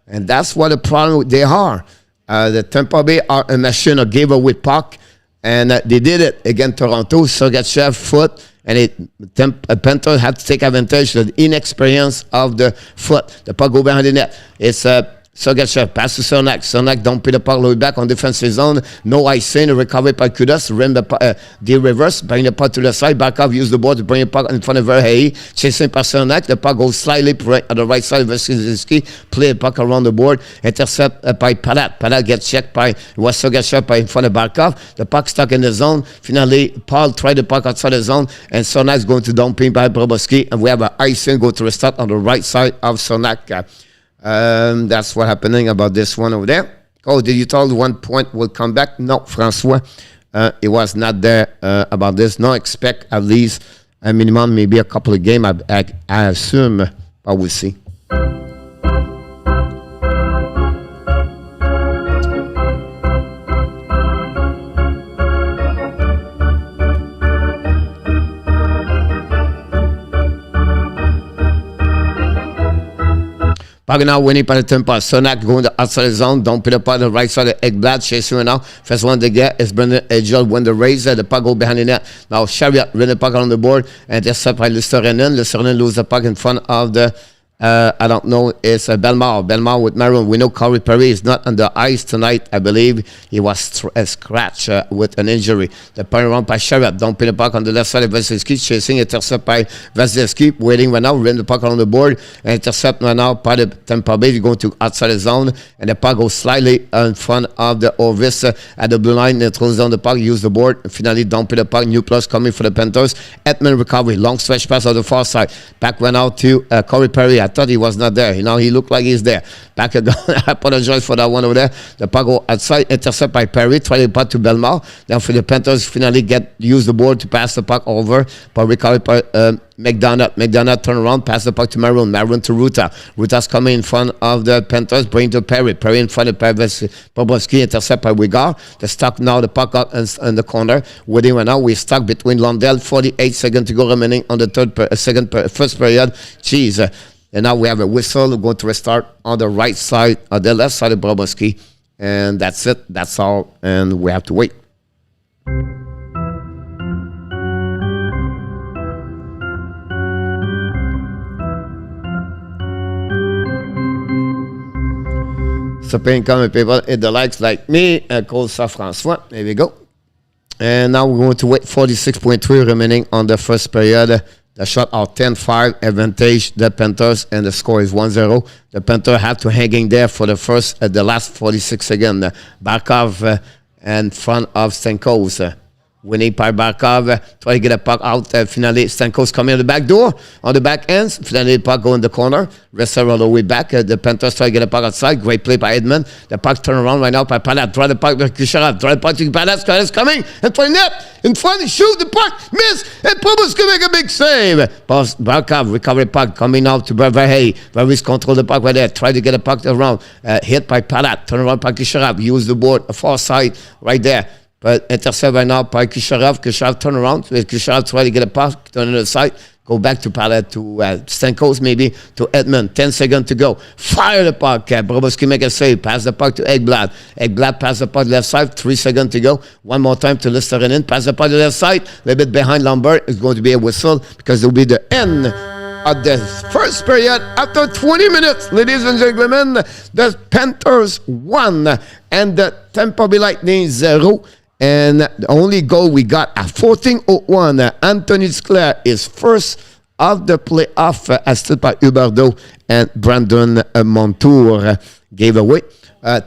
B: And that's what the problem they are. The Tampa Bay are a machine of give away puck. And they did it against Toronto. Sergachev, Foot, and Panthers had to take advantage of the inexperience of the Foot. The puck go behind the net. It's Sergachev pass to Cernak. Cernak don't put the puck low back on defensive zone. No icing. Recovery by Kudas. Rim the reverse. Bring the puck to the side. Back up. Use the board to bring the puck in front of Verhey. Chasing by Cernak. The puck goes slightly right at the right side of Vasilevskiy. Play the puck around the board. Intercept by Palat. Palat gets checked by Sergachev in front of Barkov. The puck stuck in the zone. Finally, Paul tried the puck outside the zone. And Cernak's going to dumping by Bobrovsky. And we have an icing go to restart on the right side of Cernak. That's what happening about this one over there. Oh, did you tell 1 point will come back? No, Francois. It was not there about this. No, expect at least a minimum, maybe a couple of games. I assume, but we'll see. Puck now winning by the Tampa. Cernak going to outside the zone. Don't put the puck on the right side of Ekblad. Chasing now. First one to get is Brendan Edgel. Win the race. The puck go behind the net. Now Chariot win the puck on the board. And intercept by Lusterinen. Lusterinen lose the puck in front of the I don't know, it's Bellemare. Bellemare with Maroon. We know Corey Perry is not on the ice tonight. I believe he was scratched with an injury. The point around by Chariot. Don't pin the puck on the left side of Vasilevskiy. Chasing, intercept by Vasilevskiy. Waiting right now. Rim the puck on the board. Intercept right now by the Tampa Bay. Going to outside the zone. And the puck goes slightly in front of the Orvis at the blue line. It throws down the puck. Use the board. And finally, don't pin the puck. New plus coming for the Panthers. Edmund recovery. Long stretch pass on the far side. Back went out to Corey Perry at thought he was not there. He looked like he's there. Back again. I apologize for that one over there. The puck go outside, intercept by Perry, try to puck to Bellemare. Then for the Panthers, finally use the board to pass the puck over. But recovered by McDonough. McDonough turn around, pass the puck to Maroon. Maroon to Ruta. Ruta's coming in front of the Panthers, bring to Perry. Perry in front of Bobrovsky, intercept by Wigard. They're stuck now, the puck out in the corner. Waiting right now, we're stuck between Lundell. 48 seconds to go remaining on the first period. Jeez. And now we have a whistle. We're going to restart on the right side, on the left side of Bobrovsky. And that's it. That's all. And we have to wait. So, coming people, hit the likes like me, call François. There we go. And now we're going to wait 46.3 remaining on the first period. The shot out 10-5, advantage the Panthers, and the score is 1-0. The Panthers have to hang in there for the last 46 seconds. Barkov in front of Stamkos. Winning by Barkov, try to get a puck out. Finally, Stamkos coming on the back door, on the back ends. Finally, the puck go in the corner. Wrestler all the way back. The Panthers try to get a puck outside. Great play by Edmund. The puck turn around right now by Palat. Draw the puck by Kucherov. Draw the puck to Palat. Palat's coming. And for the net. In front, shoot the puck. Miss. And Probos can make a big save. Barkov recovery puck coming out to Verhey. Verhey's control the puck right there. Try to get a puck around. Hit by Palat. Turn around by Kucherov. Use the board. Far side right there. But intercept right now by Kucherov. Kucherov turn around. Kucherov try to get a pass, turn on the side, go back to Palat, to Stamkos maybe, to Edmund. 10 seconds to go. Fire the puck. Bobrovsky make a save. Pass the puck to Ekblad. Ekblad pass the puck left side. 3 seconds to go. One more time to Listerinen. Pass the puck to the left side. A little bit behind Lambert. It's going to be a whistle because it will be the end of the first period. After 20 minutes, ladies and gentlemen, the Panthers 1 and the Tampa Bay Lightning 0. And the only goal we got at 14:01, Anthony Duclair is first of the playoff, assisted by Huberdeau and Brandon Montour. Gave away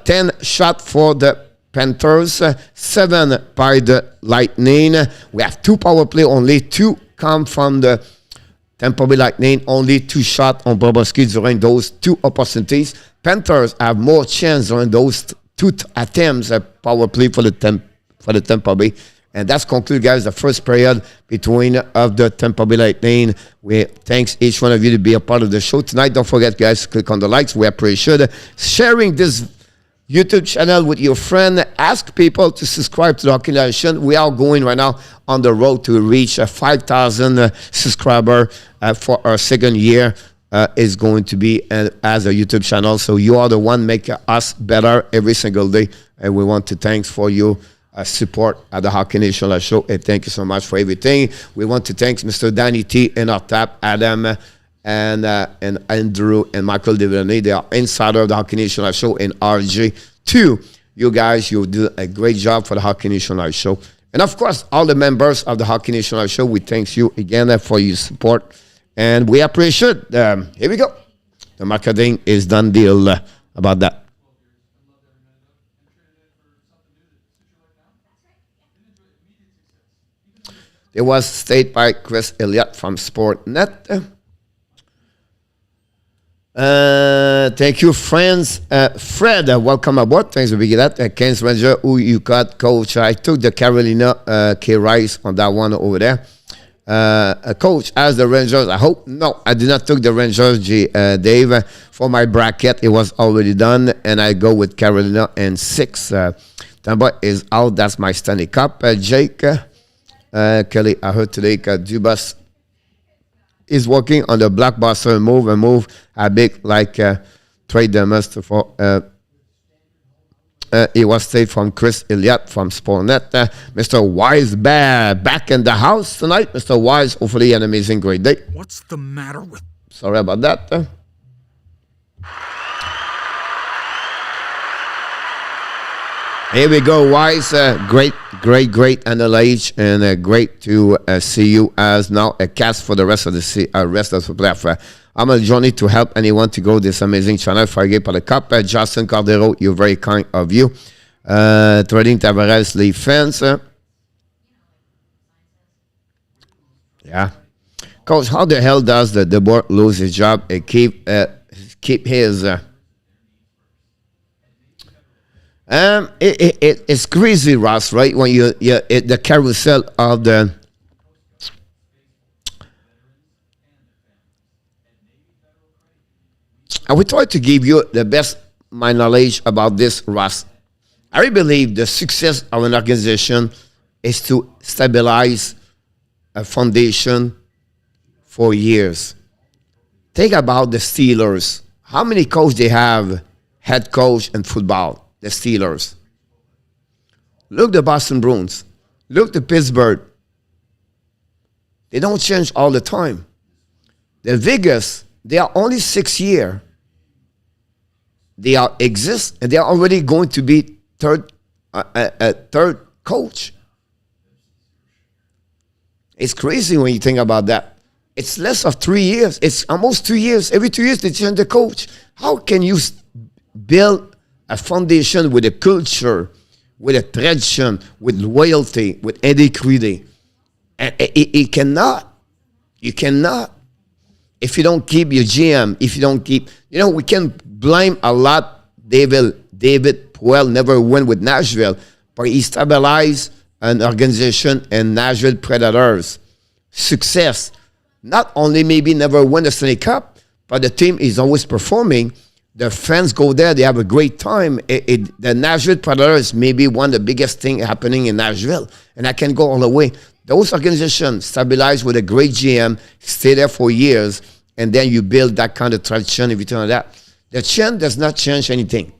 B: 10 shots for the Panthers, 7 by the Lightning. We have 2 power play, only 2 come from the Tampa Bay Lightning, only 2 shots on Bobrovsky during those 2 opportunities. Panthers have more chance during those 2 attempts at power play for the Tampa Bay. And that's conclude, guys, the first period between of the Tampa Bay Lightning. We thanks each one of you to be a part of the show tonight. Don't forget, guys, click on the likes. We appreciate it. Sharing this YouTube channel with your friend. Ask people to subscribe to the Hockey Nation. We are going right now on the road to reach 5,000 subscribers for our second year. Is going to be as a YouTube channel. So you are the one making us better every single day. And we want to thanks for you. Support at the Hockey Nation show, and thank you so much for everything. We want to thank Mr. Danny T in our tap, Adam and Andrew and Michael Devaney. They are insider of the Hockey Nation show, and RJ2. You guys, you do a great job for the Hockey Nation show. And of course, all the members of the Hockey Nation show, we thank you again for your support. And we appreciate here we go. The marketing is done deal about that. It was stated by Chris Elliott from Sportnet. Thank you, friends. Fred, welcome aboard. Thanks for being that. Keynes Ranger, who you got, coach. I took the Carolina K. Rice on that one over there. Coach, as the Rangers, I hope. No, I did not take the Rangers, Dave. For my bracket, it was already done, and I go with Carolina and 6. Tampa is out. That's my Stanley Cup. Jake. Kelly, I heard today Dubas is working on the blockbuster move a big like trade the master for it was stated from Chris Elliott from Sportnet. Mr. Wise back in the house tonight. Mr. Wise, hopefully an amazing great day.
C: What's the matter with?
B: Sorry about that. Here we go, Wise. Great analysis, and great to see you as now a cast for the rest of the playoff. I'm a journey to help anyone to grow this amazing channel. Forget for the cup. Justin Cordero, you're very kind of you. Trading Tavares, Leaf fans. Yeah. Coach, how the hell does the board lose his job and keep his? It's crazy, Ross. Right when the carousel of the. I will try to give you the best my knowledge about this, Ross. I really believe the success of an organization is to stabilize a foundation for years. Think about the Steelers. How many coaches they have, head coach in football, the Steelers. Look the Boston Bruins. Look the Pittsburgh. They don't change all the time. The Vegas, they are only 6 years. They exist, and they are already going to be third coach. It's crazy when you think about that. It's less of 3 years. It's almost 2 years. Every 2 years they change the coach. How can you build a foundation with a culture, with a tradition, with loyalty, with integrity? And it cannot. You cannot. If you don't keep your GM, if you don't keep, we can blame a lot. David Puel never win with Nashville, but he stabilized an organization in Nashville Predators. Success. Not only maybe never win the Stanley Cup, but the team is always performing. The fans go there. They have a great time. The Nashville Predators may be one of the biggest things happening in Nashville. And I can go all the way. Those organizations stabilize with a great GM, stay there for years, and then you build that kind of tradition, everything like that. The chain does not change anything.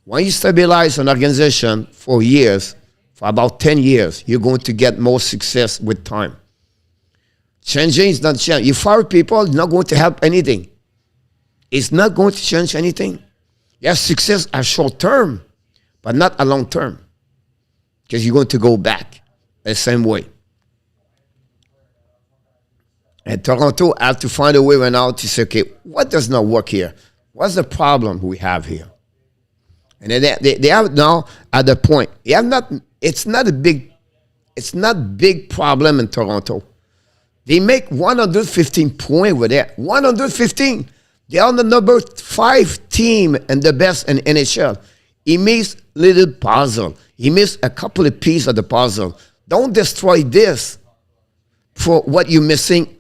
B: When you stabilize an organization for years, for about 10 years, you're going to get more success with time. Changing is not change. You fire people, it's not going to help anything. It's not going to change anything. Yes, success are short term, but not a long term. Because you're going to go back the same way. And Toronto have to find a way right now to say, okay, what does not work here? What's the problem we have here? And they have now at the point. It's not big problem in Toronto. They make 115 points over there. 115. They are the number 5 team and the best in NHL. He missed little puzzle. He missed a couple of pieces of the puzzle. Don't destroy this for what you're missing.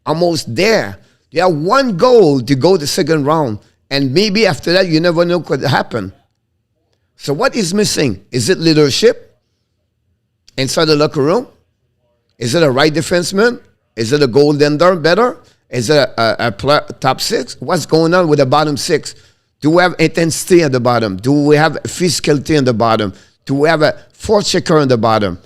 B: Almost there. You have 1 goal to go the second round. And maybe after that, you never know what could happen. So what is missing? Is it leadership inside the locker room? Is it a right defenseman? Is it a goaltender better? Is it a top 6? What's going on with the bottom 6? Do we have intensity at the bottom? Do we have physicality at the bottom? Do we have a forechecker at the bottom?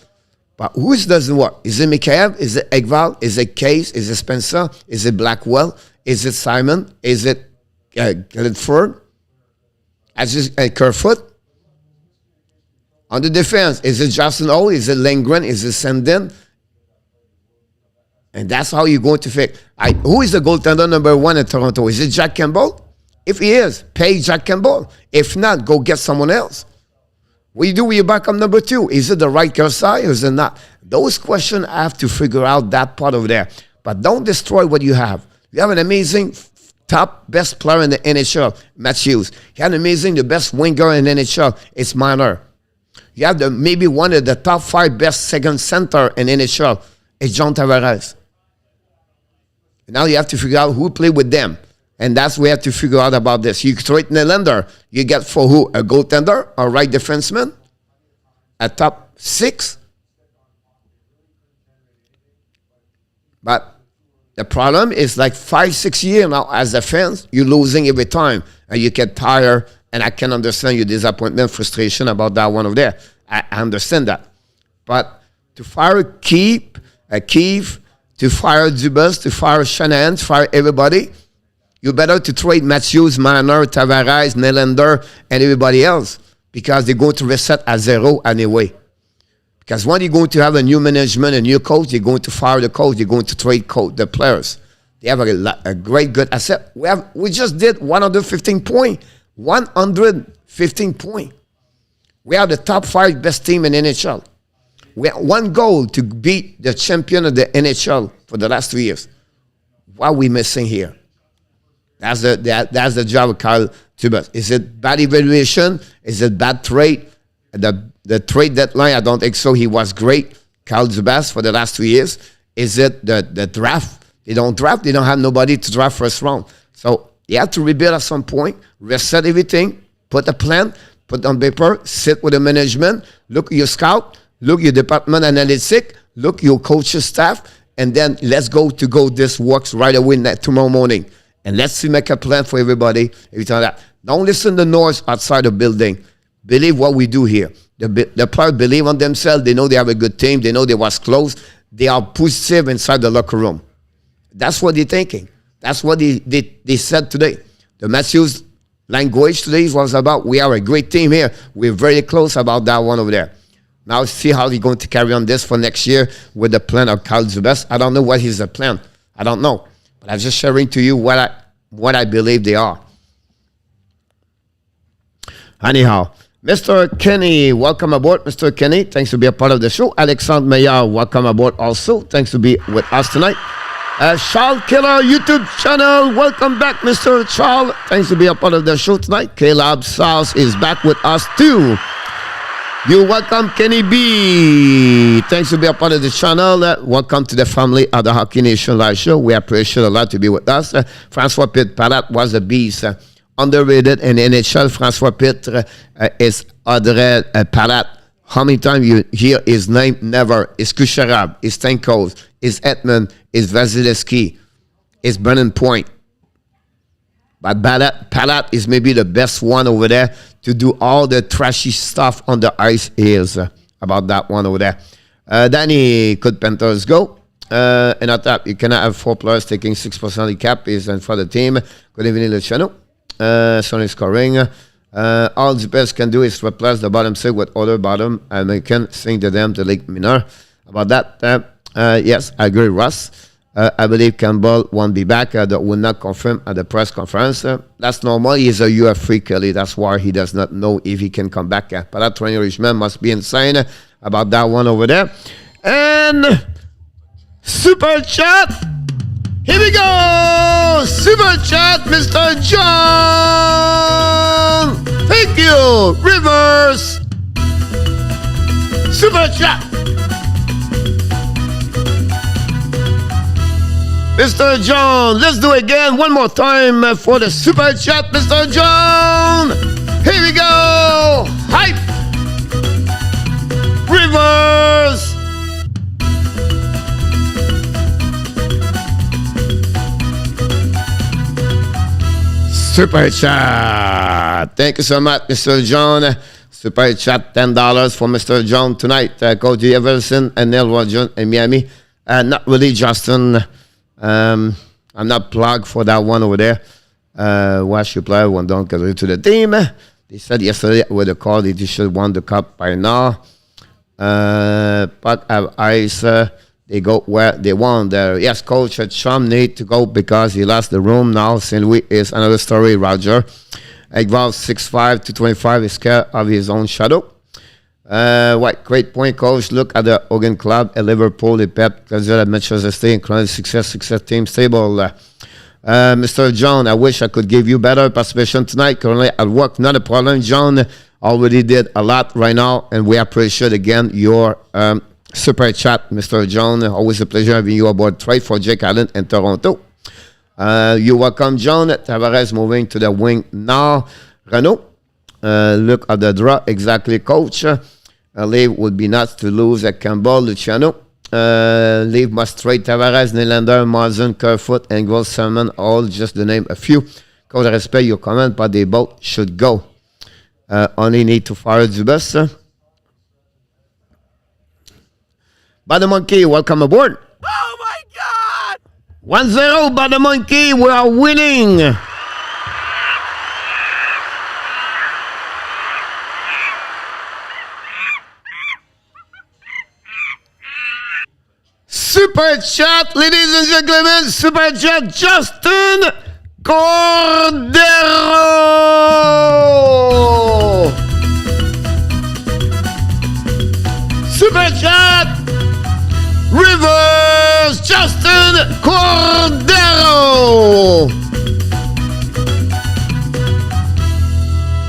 B: But whose doesn't work? Is it Mikheyev? Is it Ekval? Is it Case? Is it Spencer? Is it Blackwell? Is it Simon? Is it Glenford? Is it Kerfoot? On the defense, is it Justin O? Is it Lindgren? Is it Sandin? And that's how you're going to fix. Who is the goaltender number 1 in Toronto? Is it Jack Campbell? If he is, pay Jack Campbell. If not, go get someone else. What do you do with your backup number 2? Is it the right guy or is it not? Those questions I have to figure out that part over there. But don't destroy what you have. You have an amazing top best player in the NHL, Matthews. You have the best winger in the NHL, it's Marner. You have maybe one of the top 5 best second center in NHL, it's John Tavares. Now you have to figure out who play with them. And that's what we have to figure out about this. You trade Nylander, you get for who? A goaltender, a right defenseman, a top 6. But the problem is like 5-6 years now as a fan, you're losing every time. And you get tired, and I can understand your disappointment, frustration about that one over there. I understand that. But to fire Keith, to fire Dubas, to fire Shanahan, to fire everybody, you better to trade Matthews, Marner, Tavares, Nylander, and everybody else because they're going to reset at 0 anyway. Because when you're going to have a new management, a new coach, you're going to fire the coach, you're going to trade the players. They have a great, good asset. We just did 115 points. 115 points. We are the top 5 best team in NHL. We have one goal to beat the champion of the NHL for the last 3 years. What are we missing here? That's the job of Kyle Dubas. Is it bad evaluation? Is it bad trade? The trade deadline, I don't think so. He was great, Kyle Dubas, for the last 2 years. Is it the draft? They don't draft. They don't have nobody to draft first round. So you have to rebuild at some point, reset everything, put a plan, put on paper, sit with the management, look at your scout, look at your department analytic, look at your coach's staff, and then let's go this works right away tomorrow morning. And let's make a plan for everybody. Everything like that. Don't listen to noise outside the building. Believe what we do here. The players believe on themselves. They know they have a good team. They know they was close. They are positive inside the locker room. That's what they're thinking. That's what they said today. The Matthews language today was about, we are a great team here. We're very close about that one over there. Now see how he's going to carry on this for next year with the plan of Kyle Dubas. I don't know what is the plan. I don't know. But I'm just sharing to you what I believe they are. Anyhow, Mr. Kenny, welcome aboard. Mr. Kenny, thanks to be a part of the show. Alexandre Meillard, welcome aboard also. Thanks to be with us tonight. Charles Killer, YouTube channel, welcome back, Mr. Charles. Thanks to be a part of the show tonight. Caleb South is back with us too. You're welcome, Kenny B. Thanks to be a part of the channel. Welcome to the family of the Hockey Nation Live Show. We appreciate a lot to be with us. Francois Pitt-Palat was a beast. Underrated in NHL. Francois Pitre is Andrei Palat. How many times you hear his name? Never. Is Kucherov, is Stamkos, is Edmund, is Vasilevskiy, is Brennan Point. But Palat is maybe the best one over there to do all the trashy stuff on the ice is about that one over there. Danny, could Panthers go? And at that, you cannot have 4 players taking 6% of the cap is for the team. Good evening, Luciano. Sonny scoring. All the best can do is replace the bottom 6 with other bottom American, sing to them to League Minor. About that, yes, I agree, Russ. I believe Campbell won't be back. That will not confirm at the press conference. That's normal. He's a UF freak, Kelly. That's why he does not know if he can come back. But that 20-year-old man must be insane about that one over there. And Super Chat. Here we go. Super Chat, Mr. John. Thank you. Reverse. Super Chat. Mr. John, let's do it again one more time for the Super Chat, Mr. John. Here we go. Hype. Reverse. Super Chat. Thank you so much, Mr. John. Super Chat, $10 for Mr. John tonight. Cody Everson and Neil Roger in Miami. Not really, Justin. I'm not plugged for that one over there. Watch you play one don't get to the team. They said yesterday with the call that they should won the cup by now. Puck have ice. They go where they want. Yes, coach Chum need to go because he lost the room now. St. Louis is another story, Roger. Egval 6'5" to 25 is scared of his own shadow. What great point, coach. Look at the Hogan Club at Liverpool, the Pep, at Manchester State, including success team stable. Mr. John, I wish I could give you better participation tonight. Currently at work, not a problem. John already did a lot right now, and we appreciate again your super chat, Mr. John. Always a pleasure having you aboard. Trade for Jake Allen in Toronto. You're welcome, John. Tavares moving to the wing now. Renault, look at the draw. Exactly, coach. Leave would be nuts to lose at Campbell, Luciano. Leave must trade Tavares, Nylander, Marsden, Kerfoot, Engel, Salmon, all just to name a few. Coach, I respect your comment, but they both should go. Only need to fire Dubas. Bada Monkey, welcome aboard.
C: Oh my God!
B: 1-0, Bada Monkey, we are winning. Super chat, ladies and gentlemen, super chat, Justin Cordero. Super Super chat. Reverse Justin Cordero.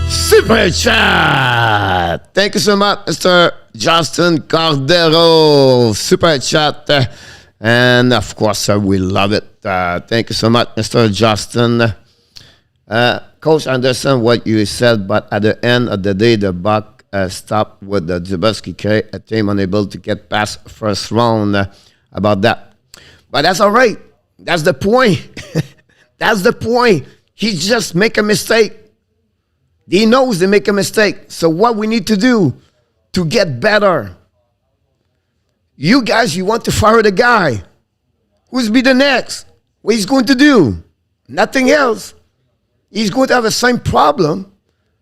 B: Super chat. Thank you so much, Mr. Justin Cordero. Super chat. And of course, we love it. Thank you so much, Mr. Justin. Coach, I understand what you said, but at the end of the day, the buck stopped with the Vasilevskiy, a team unable to get past first round about that. But that's all right. That's the point. That's the point. He just make a mistake. He knows they make a mistake. So what we need to do to get better? You guys, you want to fire the guy. Who's be the next? What he's going to do? Nothing else. He's going to have the same problem.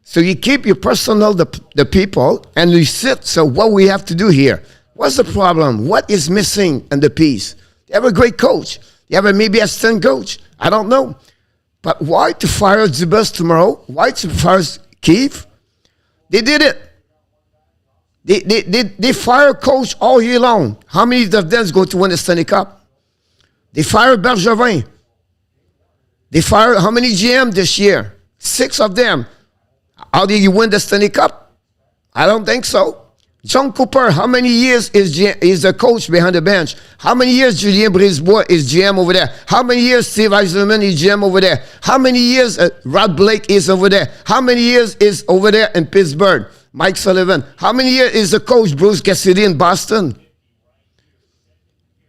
B: So you keep your personnel, the people, and you sit. So what we have to do here? What's the problem? What is missing in the piece? They have a great coach. They have maybe a assistant coach. I don't know. But why to fire Zubas tomorrow? Why to fire Keith? They did it. They fire coach all year long. How many of them is going to win the Stanley Cup? They fire Bergevin. They fired how many GM this year? 6 of them. How did you win the Stanley Cup? I don't think so. John Cooper, how many years is the coach behind the bench? How many years Julien Brisebois is GM over there? How many years Steve Eisenman is GM over there? How many years Rod Blake is over there? How many years is over there in Pittsburgh? Mike Sullivan. How many years is the coach Bruce Cassidy in Boston?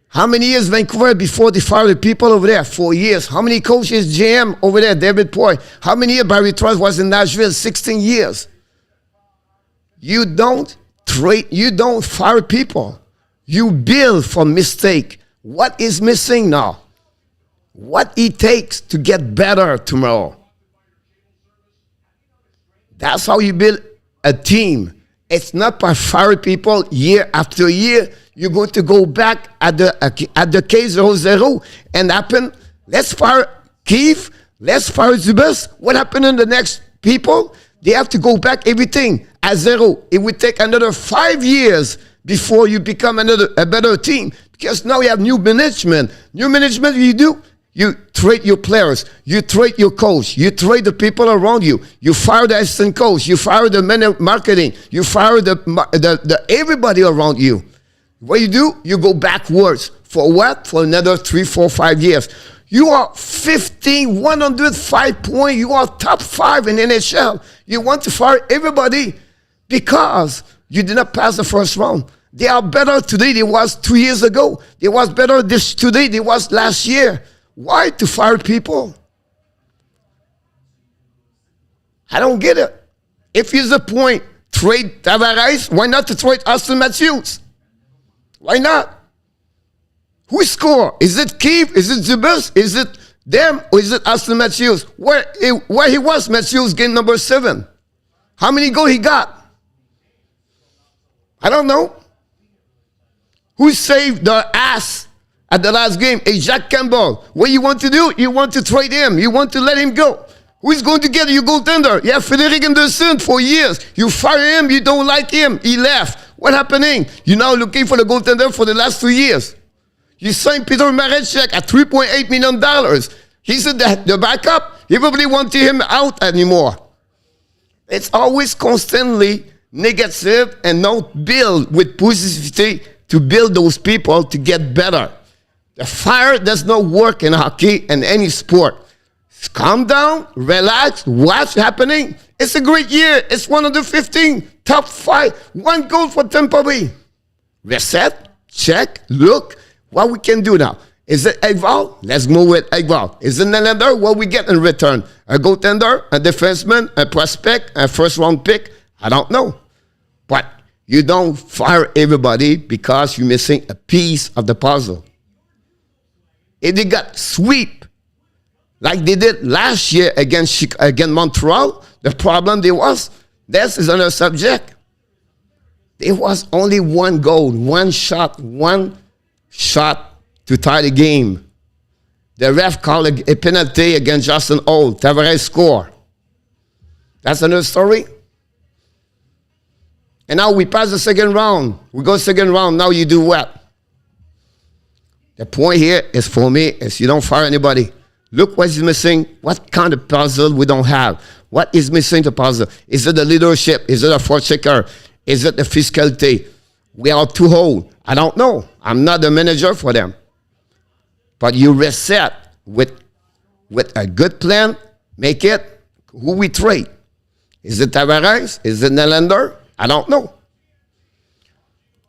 B: How many years Vancouver before they fired the people over there? 4 years. How many coaches GM over there? David Poy. How many years Barry Trotz was in Nashville? 16 years. You don't trade. You don't fire people. You build from mistake. What is missing now? What it takes to get better tomorrow. That's how you build a team. It's not by firing people year after year. You're going to go back at the case 0-0 and happen. Let's fire Keith. Let's fire Zubas. What happened in the next people? They have to go back everything at 0. It will take another 5 years before you become a better team, because now you have new management. New management, you do? You trade your players. You trade your coach. You trade the people around you. You fire the assistant coach. You fire the marketing. You fire the everybody around you. What you do? You go backwards. For what? For another 3, 4, 5 years. You are 105 points. You are top 5 in NHL. You want to fire everybody because you did not pass the first round. They are better today than they was 2 years ago. They was better today than they was last year. Why to fire people? I don't get it. If it's a point, trade Tavares, why not to trade Austin Matthews? Why not? Who score? Is it Keith? Is it Zubas? Is it them? Or is it Austin Matthews? Where he was, Matthews, game number 7. How many goals he got? I don't know. Who saved the ass at the last game? Hey, Jack Campbell. What you want to do? You want to trade him. You want to let him go. Who's going to get you goaltender? Yeah, Frederic Anderson for years. You fire him. You don't like him. He left. What happening? You're now looking for the goaltender for the last 2 years. You signed Peter Marechek at $3.8 million. He said that the backup, he probably won't see him out anymore. It's always constantly negative and not build with positivity to build those people to get better. The fire does not work in hockey and any sport. Calm down, relax, what's happening? It's a great year. It's one of the 15 top 5. 1 goal for Tampa Bay. Reset, check, look. What we can do now? Is it Ekval? Let's move with Ekval. Is it Nylander? What we get in return? A goaltender, a defenseman, a prospect, a first-round pick? I don't know. But you don't fire everybody because you're missing a piece of the puzzle. If they got sweep, like they did last year against Montreal, the problem there was, this is another subject. There was only 1 goal, 1 shot to tie the game. The ref called a penalty against Justin Holl. Tavares score. That's another story. And now we pass the second round. We go second round. Now you do what? The point here is for me is you don't fire anybody. Look what is missing. What kind of puzzle we don't have? What is missing the puzzle? Is it the leadership? Is it a forechecker? Is it the physicality? We are too old. I don't know. I'm not the manager for them. But you reset with a good plan. Make it who we trade. Is it Tavares? Is it Nylander? I don't know.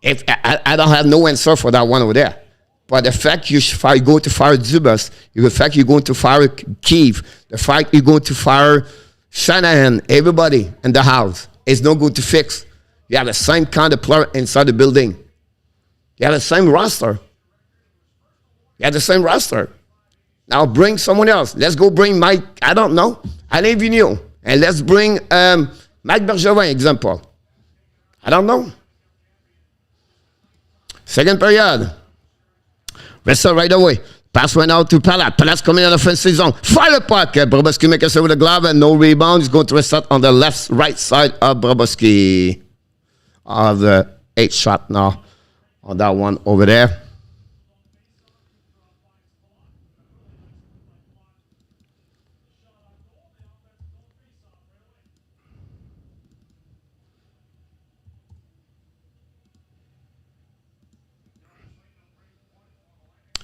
B: If I don't have no answer for that one over there. But the fact you go to fire Dubas, the fact you're going to fire Keefe, the fact you're going to fire Shanahan, everybody in the house, is no good to fix. You have the same kind of player inside the building. You have the same roster. You have the same roster. Now bring someone else. Let's go bring Mike, I don't know, Alain Vigneault. And let's bring Mike Bergevin, example. I don't know. Second period. Wrestle right away. Pass went out to Palat. Palat's coming in the offensive zone. Fire the puck. Bobrovsky makes it with a glove and no rebound. He's going to reset on the right side of Bobrovsky. The 8th shot now on that one over there.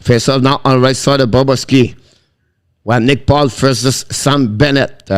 B: Face off now on the right side of Bobrovsky. While Nick Paul versus Sam Bennett.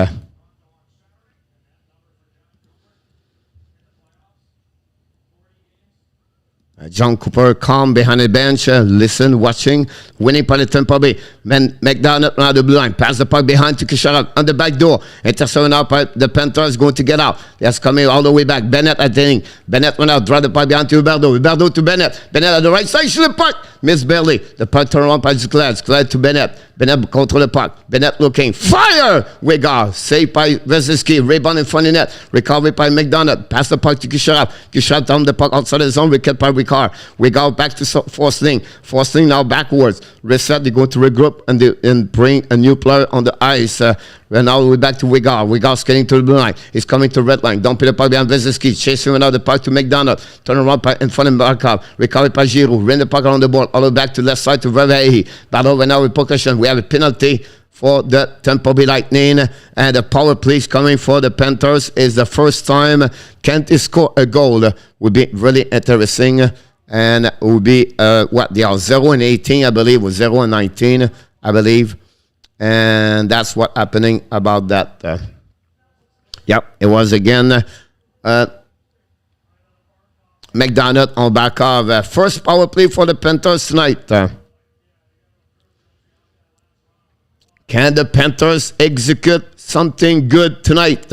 B: John Cooper calm behind the bench, listen, watching, winning by the Tampa Bay. McDonald on the blue line, pass the puck behind to Kucherov on the back door. Intercepted out by the Panthers, going to get out. That's coming all the way back. Bennett at the inning. Bennett went out, drive the puck behind to Huberdeau. Huberdeau to Bennett. Bennett at the right side, shoot the puck. Miss barely. The puck turned around by Duclair. Duclair to Bennett. Bennett control the puck. Bennett looking. Fire! Wiggar. Saved by Vasilevskiy. Rebound in front of net. Recovery by McDonald. Pass the puck to Kucherov. Kucherov down the puck outside the zone. Wicket by Ricard. We go back to Forsling. Forsling now backwards. Reset. They're going to regroup and bring a new player on the ice. And now we're back to Wiggar. Wiggar skating to the blue line. He's coming to red line. Dumping the puck behind Vasilevskiy. Chasing another puck to McDonald. Turn around in front of Barkov. Recovery by Giroux. Ran the puck around the board. All the way back to left side to Vervehi. Battle right now with percussion. We have a penalty for the Tampa Bay Lightning. And the power play coming for the Panthers is the first time Kent score a goal. Would be really interesting. And it would be, they are 0-18, I believe, or 0-19, I believe. And that's what happening about that. Yep, it was again McDonald on back of first power play for the Panthers tonight. Can the Panthers execute something good tonight?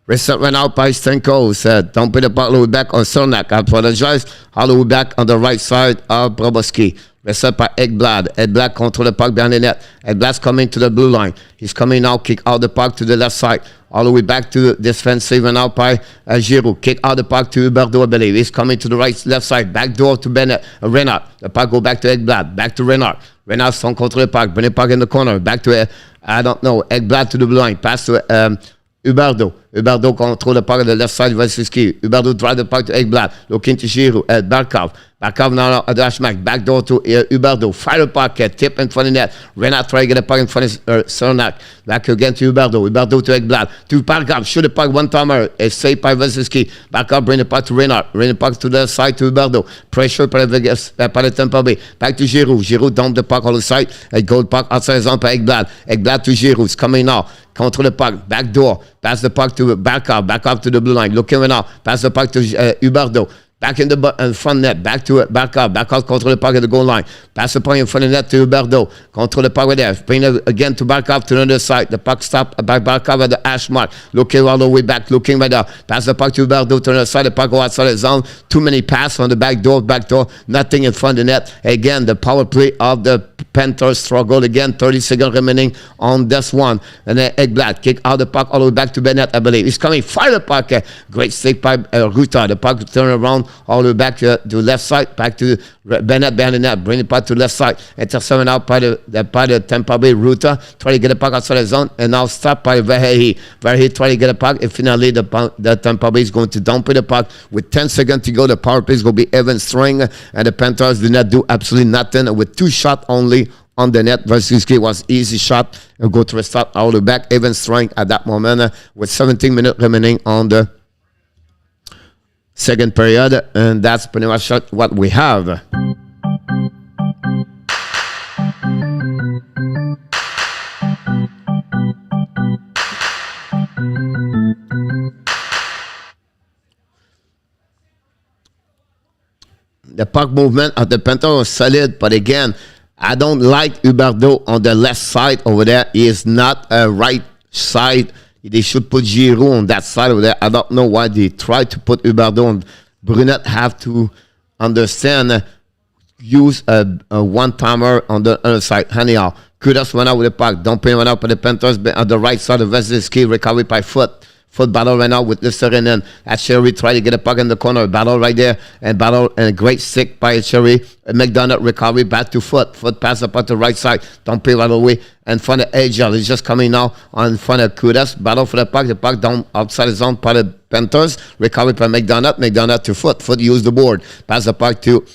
B: Reset went out by Stanko. Don't put the puck all the way back on Cernak. I apologize. All the way back on the right side of Bobrovsky. Reset by Ekblad. Ekblad control the puck behind the net. Ekblad's coming to the blue line. He's coming now. Kick out the puck to the left side. All the way back to defensive and out by Giroux. Kick out the puck to Huberdeau, I believe. He's coming to the left side. Back door to Bennett. Renard. The puck go back to Ekblad. Back to Renard. Renard strong control the puck. Bring the puck in the corner. Back to, Ekblad to the blue line. Pass to Huberdeau. Huberdeau control the puck on the left side of Vasilevskiy. Huberdeau drive the puck to Ekblad. Looking to Giroux. Barkov. Barkov now at the Ashmack. Back door to Huberdeau. Fire the puck. Tip in front of net. Renard try to get the puck in front of Cernak. Back again to Huberdeau. Huberdeau to Ekblad. To Barkov. Shoot the puck one timer. Saved by Vasilevskiy. Barkov bring the puck to Renard. Bring the puck to the side to Huberdeau. Pressure by the Tampa Bay. Back to Giroux. Giroux dump the puck on the side. A goal puck outside the zone by Ekblad. Ekblad to Giroux. It's coming now. Control the puck. Back door. Pass the puck to Barkov. Back up to the blue line. Looking now. Pass the puck to Huberdeau. Back in the front net. Back to Barkov. Barkov control the puck at the goal line. Pass the puck in front of net to Huberdeau. Control the puck right there. Bring it again to Barkov to the other side. The puck stopped by Barkov at the hash mark. Looking all the way back. Looking right there. Pass the puck to Huberdeau to the other side. The puck go outside the zone. Too many passes on the back door. Nothing in front of the net. Again, the power play of the Panthers struggle again. 30 seconds remaining on this one. And then Ekblad kick out the puck all the way back to Bennett, I believe. He's coming. Fire the puck. Great stick by Ruta. The puck turn around all the way back to left side, back to Bennett behind the net, bring the puck to left side, intercepted out by the Tampa Bay router, try to get the puck outside the zone, and now stopped by Verhey. Verhey try to get the puck, and finally the Tampa Bay is going to dump the puck with 10 seconds to go. The power play is going to be even string, and the Panthers did not do absolutely nothing with 2 shots only on the net. Vasilevskiy was easy shot and go to restart all the back, even strength at that moment with 17 minutes remaining on the second period, and that's pretty much what we have. The puck movement of the Panthers was solid, but again, I don't like Huberdeau on the left side over there. He is not a right side. They should put Giroux on that side over there. I don't know why they try to put Huberdeau on. Brunette have to understand, use a one-timer on the other side. Anyhow, Kucherov went out with the puck. Dumping went out for the Panthers on the right side of Vasilevskiy, recovered by foot. Foot battle right now with Listerinen. Sherry tried to get a puck in the corner. Battle right there. And battle and a great stick by Sherry. McDonough recovery back to foot. Foot pass up on the right side. Don't pay right away. In front of Agel. He's just coming now on front of Kudas. Battle for the puck. The puck down outside the zone by the Panthers. Recovery by McDonough. McDonough to foot. Foot use the board. Pass the puck to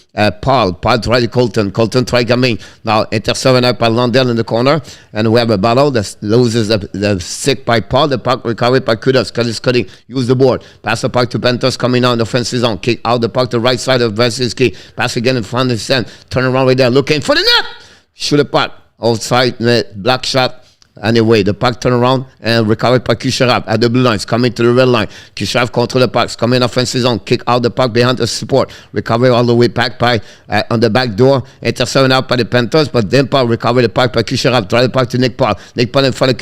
B: Paul. Paul tried to Colton. Colton tried coming. Now intercepted out by Lundell in the corner. And we have a battle that loses the stick by Paul. The puck recovered by Kudas. Kudas cutting. Use the board. Pass the puck to Panthers coming out in the offensive zone. Kick out the puck to the right side of Vasilevskiy. Pass again in front of the stand. Turn around right there. Looking for the net. Shoot the puck. Outside net, black shot. Anyway, the puck turn around and recovered by Kucherov at the blue line. It's coming to the red line. Kucherov control the puck. Coming offensive zone. Kick out the puck behind the support. Recovery all the way back by on the back door. Intercepted out by the Panthers, but then Paul recovered the puck by Kucherov. Drive the puck to Nick Paul. Nick Paul in front of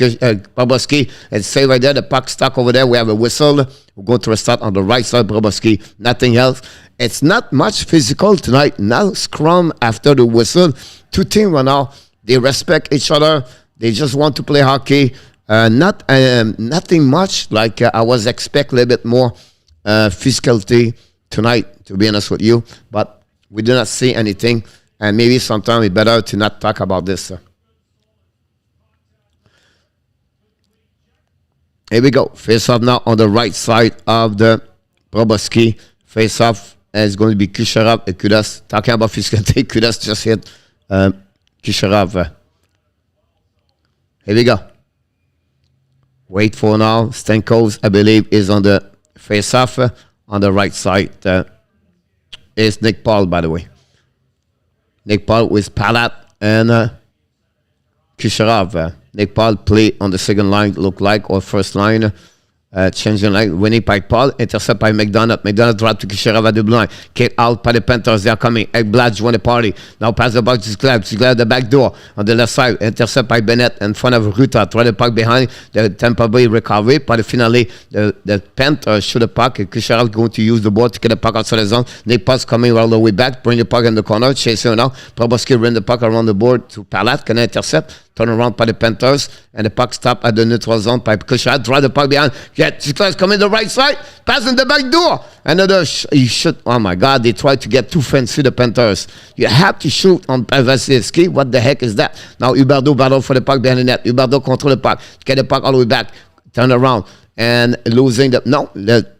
B: Bobrovsky. And stay right there. The puck stuck over there. We have a whistle. We're going to restart on the right side. Bobrovsky. Nothing else. It's not much physical tonight. Now scrum after the whistle. 2 teams right now. They respect each other. They just want to play hockey. Nothing much. Like I was expecting a little bit more physicality tonight, to be honest with you. But we do not see anything. And maybe sometimes it's better to not talk about this. Here we go. Face off now on the right side of the Bobrovsky. Face off. And it's going to be Kucherov and Kudas. Talking about physicality, Kudas just hit Kucherov. Here we go. Wait for now. Stamkos, I believe, is on the face-off. On the right side is Nick Paul, by the way. Nick Paul with Palat and Kucherov. Nick Paul play on the second line, look like, or first line. Changing line, winning by Paul, intercept by McDonough. McDonough dropped to Kucherov at the blue line. Kick out by the Panthers, they are coming. Ekblad join the party. Now pass the puck to Duclair. Duclair at the back door on the left side. Intercept by Bennett in front of Ruta. Try the puck behind the Tampa Bay recovery. But finally, the Panthers shoot the puck. Kucherov going to use the board to get the puck outside the zone. Nick Paul's coming all the way back. Bring the puck in the corner. Chasing now. Bobrovsky ran the puck around the board to Palat. Can intercept. Turn around by the Panthers, and the puck stop at the neutral zone by Kucherov. Drive the puck behind. Duclair's coming the right side. Pass in the back door. Another he shoot. Oh my God! They tried to get too fancy, the Panthers. You have to shoot on Vasilevskiy. What the heck is that? Now Huberdeau battle for the puck behind the net. Huberdeau control the puck. Get the puck all the way back. Turn around. And losing the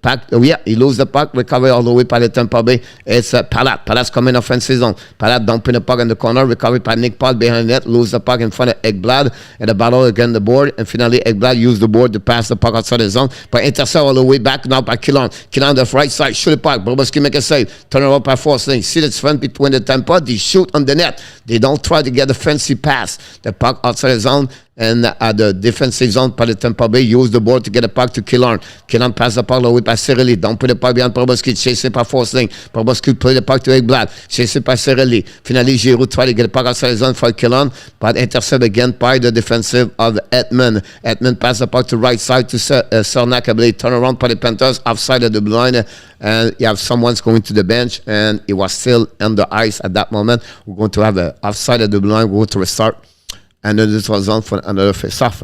B: puck. Oh yeah, he loses the puck. Recovery all the way by the Tampa Bay. It's Palat. Palat's coming offensive zone. Palat dumping the puck in the corner. Recovery by Nick Paul behind the net. Lose the puck in front of Ekblad. And the battle against the board. And finally, Ekblad used the board to pass the puck outside the zone. But intercept all the way back now by Killon. Killon the right side. Shoot the puck. Bobrovsky make a save. Turn around by Forsling. See the front between the Tampa. They shoot on the net. They don't try to get a fancy pass. The puck outside the zone. And at the defensive zone by the Tampa Bay, use the board to get the puck to Killorn. Killorn pass the puck all the way by Cirelli. Don't put the puck behind Bobrovsky. Chasing by Forsling. Bobrovsky play the puck to Ekblad. Chasing by Cirelli. Finally, Giroux try to get the puck outside the zone for Killorn, but intercept again by the defensive of Edmund. Edmund pass the puck to right side to Cernak. I believe turn around by the Panthers offside of the blue line. And you have someone's going to the bench, and it was still on the ice at that moment. We're going to have a offside of the blue line. We're going to restart. And then this was on for another face-off.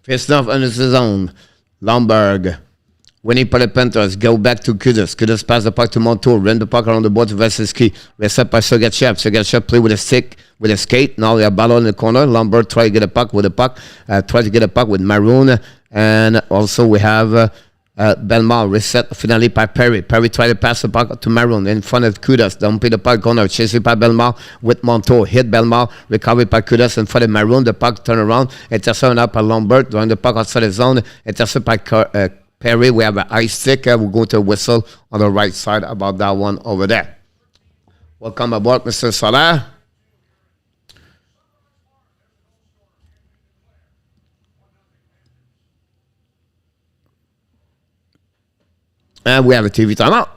B: Face off in the zone. Lomberg. Winning for the Panthers. Go back to Kudas. Kudas pass the puck to Montour. Run the puck around the board to Vasilevskiy. Reset by Sergachev. Sergachev play with a stick, with a skate. Now they have ball in the corner. Lomberg try to get a puck with a puck. Try to get a puck with Maroon. And also we have Bellemare. Reset finally by Perry. Perry try to pass the puck to Maroon in front of Kudas. Don't pay the puck corner. Chasing by Bellemare with Montour. Hit Bellemare. Recovered by Kudas in front of Maroon. The puck turn around. Intercepted up by Lomberg. Drawing the puck outside the zone. Intercepted by Perry. We have an ice stick. We're going to whistle on the right side about that one over there. Welcome aboard, Mr. Salah. And we have a TV timeout.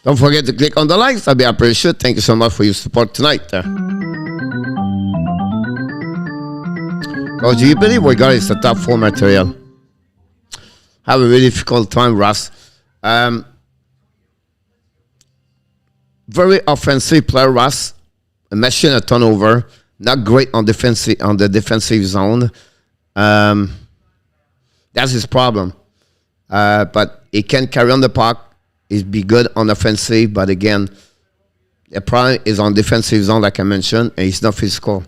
B: Don't forget to click on the likes. I'll be appreciated. Thank you so much for your support tonight. Do you believe we got is the top 4 material? Have a really difficult time, Ross. Very offensive player, Ross. A machine, a turnover. Not great on the defensive zone. That's his problem. But he can carry on the puck. He'd be good on offensive, but again, the problem is on defensive zone, like I mentioned, and he's not physical.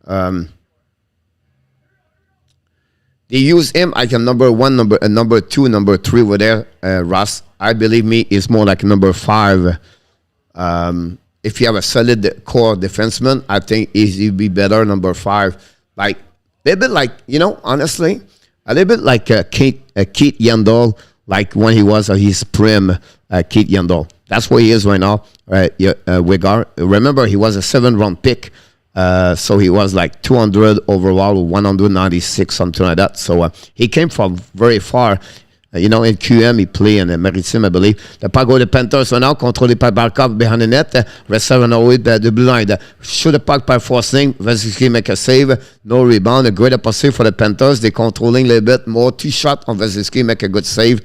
B: They use him like a number 1, number 2, number 3 over there, Ross. I believe me is more like number 5. If you have a solid core defenseman, I think he'd be better number 5. Like a little bit like, honestly, a little bit like Keith Yandel. Like when he was his prime, Keith Yandel. That's where he is right now. Wigar. Remember, he was a 7th-round pick. So he was like 200 overall, 196, something like that. So he came from very far. In QM, he played in the Maritime, I believe. The puck go to Panthers so now, controlé par Barkov behind the net. Receiver now with the blue line. Shoot the puck by forcing. Vasilevskiy make a save. No rebound. A great opportunity for the Panthers. They're controlling a little bit more. 2 shots on Vasilevskiy. Make a good save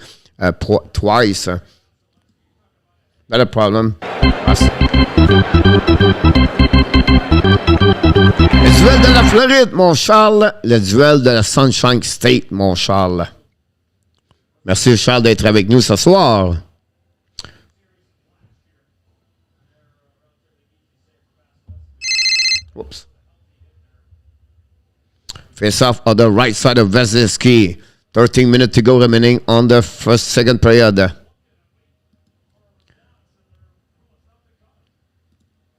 B: twice. Not a problem. Le duel de la Floride, mon Charles. Le duel de la Sunshine State, mon Charles. Merci, Charles, d'être avec nous ce soir. Whoops. Face off on the right side of Vasilevskiy. 13 minutes to go remaining on the second period.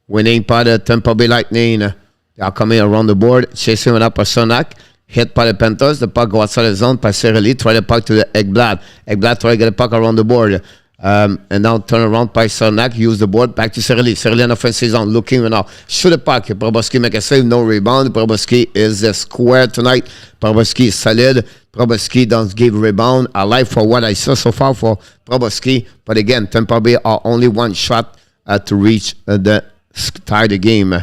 B: Winning by the Tampa Bay Lightning. They are coming around the board. Chasing it up by Sonak. Hit by the Panthers. The puck go outside the zone by Sereli. Try the puck to the Ekblad. Ekblad try to get the puck around the board. And now turn around by Sonak. Use the board back to Sereli. Sereli on offensive zone. Looking now. Shoot the puck. Bobrovsky make a save. No rebound. Bobrovsky is square tonight. Bobrovsky is solid. Bobrovsky don't give rebound. I like for what I saw so far for Bobrovsky. But again, Tampa Bay are only 1 shot to reach tie the game.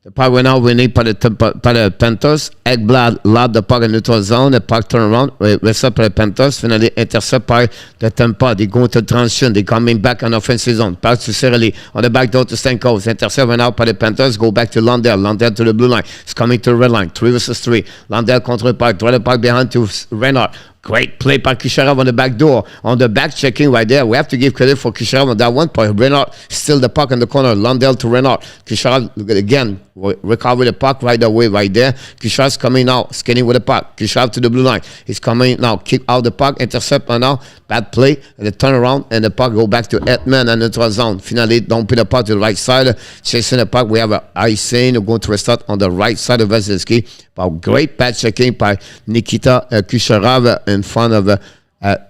B: The puck right now winning par le Panthers. Ekblad lob the puck in neutral zone. The puck turn around. Reset par le Panthers. Finally intercept by the Tampa. They go into transition. They coming back on offensive zone. Pass to Cirelli on the back door to Stamkos. Intercept right now by the Panthers. Go back to Lundell. Lundell to the blue line. It's coming to the red line. 3 versus 3. Lundell control the puck. Draw the puck behind to Reinhardt. Great play by Kucherov on the back door. On the back checking right there. We have to give credit for Kucherov on that one point. Reinhardt still the puck in the corner. Lundell to Reinhardt. Kucherov again recover the puck right away right there. Kucherov's coming now. Skating with the puck. Kucherov to the blue line. He's coming now. Kick out the puck. Intercept now. Bad play. And the turnaround. And the puck go back to Edman and neutral zone. Finally, don't put the puck to the right side. Chasing the puck. We have an icing. We're going to restart on the right side of Vasilevskiy. Great patch checking by Nikita Kucherov in front of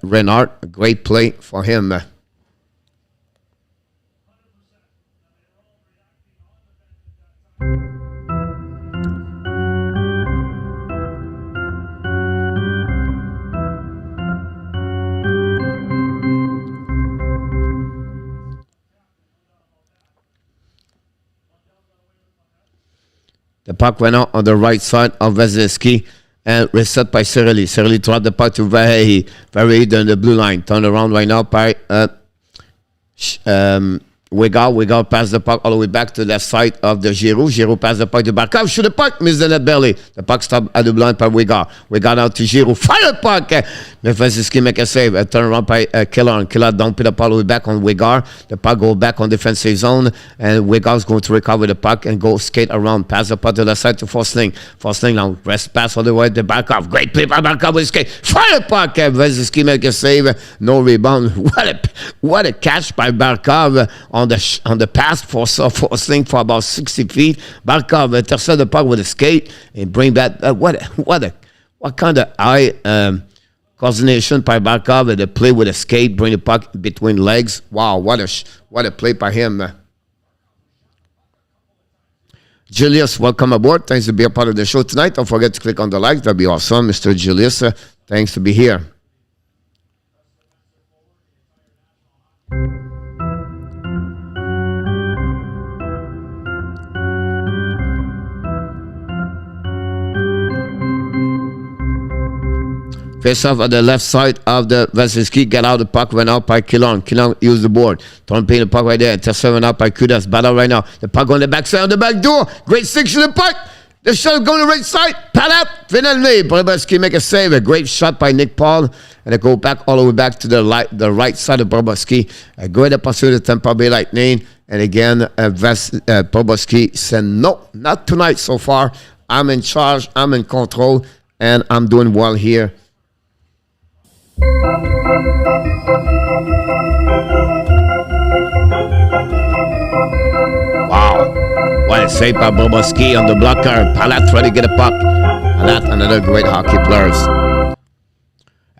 B: Reinhardt. A great play for him. The puck went out on the right side of Vasilevskiy and reset by Cirelli. Cirelli dropped the puck to Vasilevskiy. Vasilevskiy on the blue line. Turn around right now by Wigard passed the puck all the way back to the left side of the Giroux. Giroux passed the puck to Barkov. Shoot the puck. Miss the net belly. The puck stopped at the blind by Wigard. Wigard out to Giroux. Fire the puck. Vasilevskiy make a save. Turn around by Killer. Killer don't put the puck all the way back on Wigard. The puck go back on defensive zone. And Wigard's going to recover the puck and go skate around. Pass the puck to the side to Forsling. Forsling now rest pass all the way to Barkov. Great play by Barkov with skate. Fire the puck. Vasilevskiy make a save. No rebound. What a catch by Barkov on the pass for Forsling for about 60 feet. Barkov intercept the puck with a skate and bring back what kind of eye coordination by Barkov and the play with a skate, bring the puck between legs. Wow, what a play by him. Julius, welcome aboard. Thanks to be a part of the show tonight. Don't forget to click on the like. That'd be awesome, Mr. Julius. Thanks to be here. Face off at the left side of the Vasilevskiy. Get out the puck, went out by Killon. Killon used the board. Don't pay the puck right there. Intercept went out by Kudas. Battle right now. The puck on the backside of the back door. Great section of the puck. The shot going to the right side. Pad up. Finally, Bobrovsky make a save. A great shot by Nick Paul. And they go back all the way back to the right side of Bobrovsky. A great pursuit of Tampa Bay Lightning. And again, Bobrovsky said, no, not tonight so far. I'm in charge. I'm in control. And I'm doing well here. Wow. What a save by Bobrovsky on the blocker. Palat trying to get a puck. Palat, another great hockey players.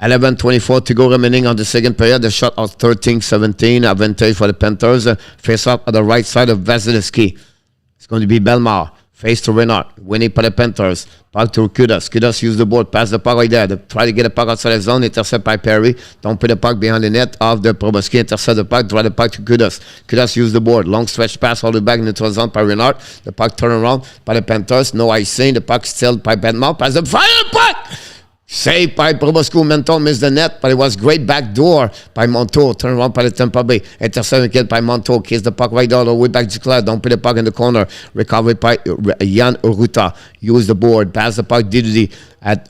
B: 11:24 to go remaining on the second period. The shot of 13-17. Advantage for the Panthers. Face up at the right side of Vasilevskiy. It's going to be Bellemare. Face to Reinhardt. Winning for the Panthers. Puck to Kudas. Kudas use the board. Pass the puck right there. Try to get the puck outside the zone. Intercept by Perry. Don't put the puck behind the net of the Bobrovsky. Intercept the puck. Draw the puck to Kudas. Kudas use the board. Long stretch pass all the way back in the zone by Reinhardt. The puck turn around by the Panthers. No icing. The puck still by Bellemare. Pass the fire the puck. Saved by Bobrovsky. Menton missed the net, but it was great back door by Montour. Turn around by the Tampa Bay. Intercepted by Montour. Kiss the puck right down all the way back to Duclair. Don't put the puck in the corner. Recovered by Jan Ruta. Use the board. Pass the puck. Diddy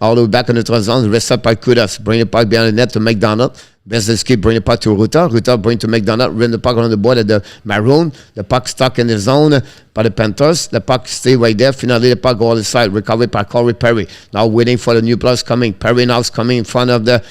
B: all the way back in the zone. Reset by Kudas. Bring the puck behind the net to McDonald. Vasilevskiy bring the puck to Ruta. Ruta bring to McDonald. Run the puck on the board at the Maroon. The puck stuck in the zone by the Panthers. The puck stay right there. Finally, the puck go on the side. Recovered by Corey Perry. Now waiting for the new players coming. Perry now is coming in front of the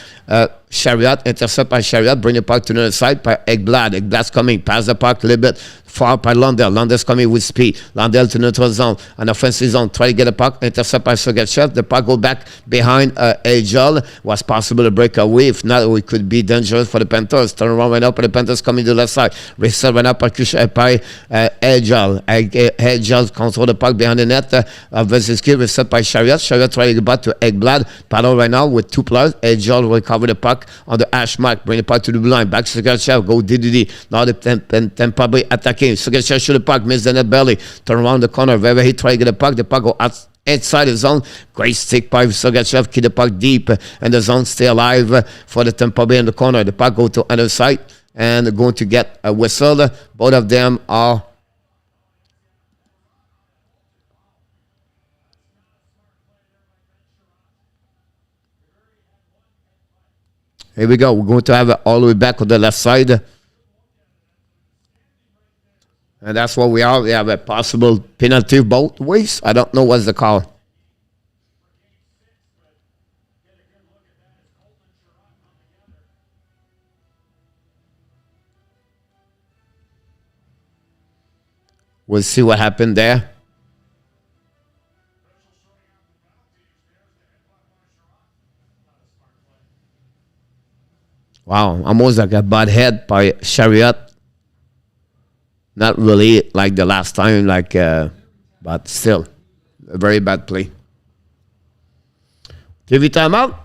B: Chariot. Intercept by Chariot. Bring the puck to the other side by Ekblad. Ekblad's coming. Pass the puck a little bit far by Lundell. Lundell's coming with speed. Lundell to neutral zone. An offensive zone. Try to get the puck. Intercept by Sergachev. The puck go back behind Agel. Was possible to break away. If not, it could be dangerous for the Panthers. Turn around right up. The Panthers coming to the left side. Reset right up by Agel. Agel control the puck behind the net. Vasilevskiy reset by Chariot. Chariot try to get back to Ekblad. Paddle right now with two players. Agel recover the puck. puck on the hash mark. Bring the puck to the blue line. Back to Sergachev. Go DDD. Now the Tampa Bay attacking. Sergachev shoot the puck. Miss the net belly. Turn around the corner. Wherever he try to get the puck. The puck go outside the zone. Great stick by Sergachev. Keep the puck deep. And the zone stay alive for the Tampa Bay in the corner. The puck go to other side. And going to get a whistle. Both of them are... Here we go. We're going to have it all the way back on the left side. And that's what we are. We have a possible penalty both ways. I don't know what's the call. We'll see what happened there. Wow, almost like a bad head by Chariot. Not really like the last time, but still, a very bad play. TV timeout.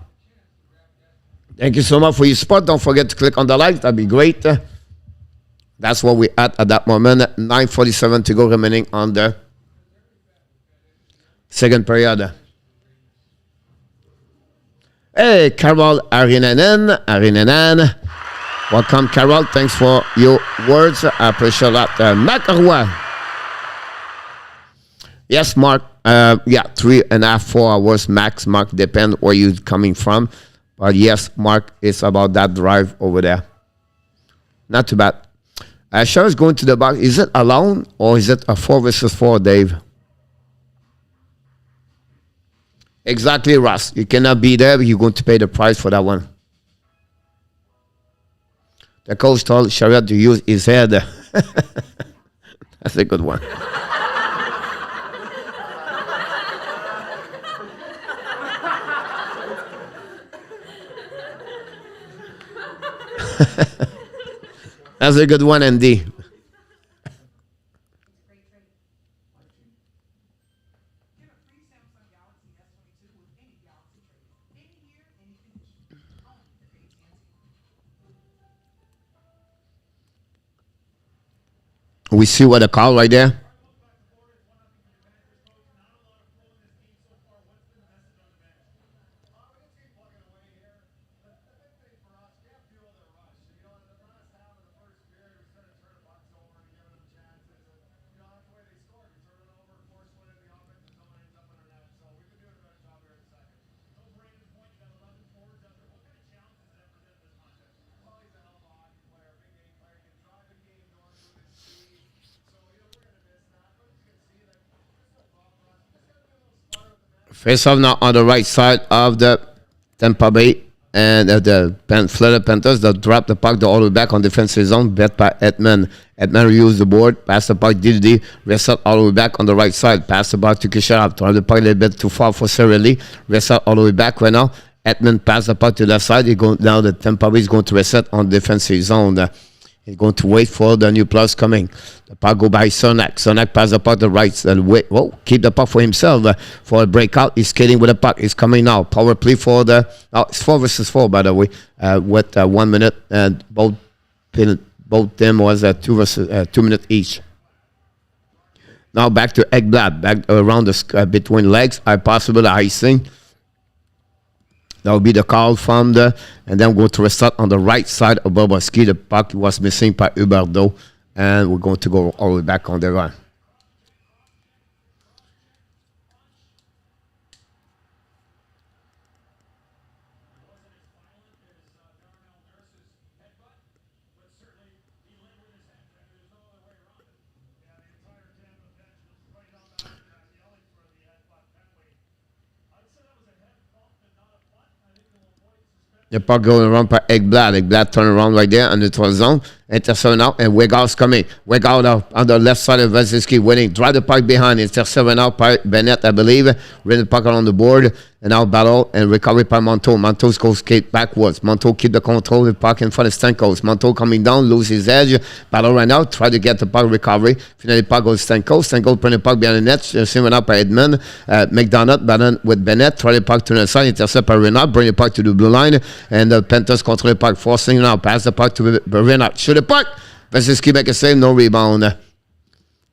B: Thank you so much for your support. Don't forget to click on the like. That'd be great. That's what we're at that moment. 9:47 to go remaining on the second period. Hey, Carol Arinanen. Welcome, Carol. Thanks for your words. I appreciate that. Macarois. Yes, Mark. 3.5, 4 hours max. Mark, depend where you're coming from. But yes, Mark, it's about that drive over there. Not too bad. Shaw is going to the box. Is it alone or is it a 4 versus 4, Dave? Exactly, Ross. You cannot be there, but you're going to pay the price for that one. The coach told Chariot to use his head. That's a good one. That's a good one, Andy. We see what a call right there. Face off now on the right side of the Tampa Bay and the Florida Panthers. They'll drop the puck all the way back on defensive zone. Bet by Edmund. Edmund reused the board. Pass the puck. DD. Reset all the way back on the right side. Pass the puck to Kucherov. Drive the puck a little bit too far for Sarah Lee. Reset all the way back right now. Edmund pass the puck to the left side. Now the Tampa Bay is going to reset on defensive zone. He's going to wait for the new plus coming. The puck go by Sonak. Sonak pass the puck to the right. Wait, keep the puck for himself for a breakout. He's skating with the puck. He's coming now. Power play for the... it's 4 versus 4, by the way, with 1 minute. And both them was 2 minutes each. Now back to Ekblad. Back around the between legs. Possible icing. That will be the call from the, and then we're going to restart on the right side of Bobrovsky. The puck was missing by Huberdeau, and we're going to go all the way back on the run. The puck going around by Ekblad. Ekblad turn around right there on the 12 zone. Intercepted now, and Wegar's coming. Wegar on the left side of Vasilevskiy winning. Drive the puck behind. Intercepted now by Bennett, I believe. Ran the puck on the board. And now battle and recovery by Montour. Montour goes skate backwards. Montour keep the control of the puck in front of Stamkos. Montour coming down, lose his edge. Battle right now, try to get the puck recovery. Finally, the puck goes to Stamkos. Stamkos bring the puck behind the net. Seen up by Edmund. McDonough, battle with Bennett. Try the puck to the side. Intercept by Renard. Bring the puck to the blue line. And the Panthers control the puck. Forcing now. Pass the puck to Renard. Shoot the puck. Vasilevskiy make a save. No rebound.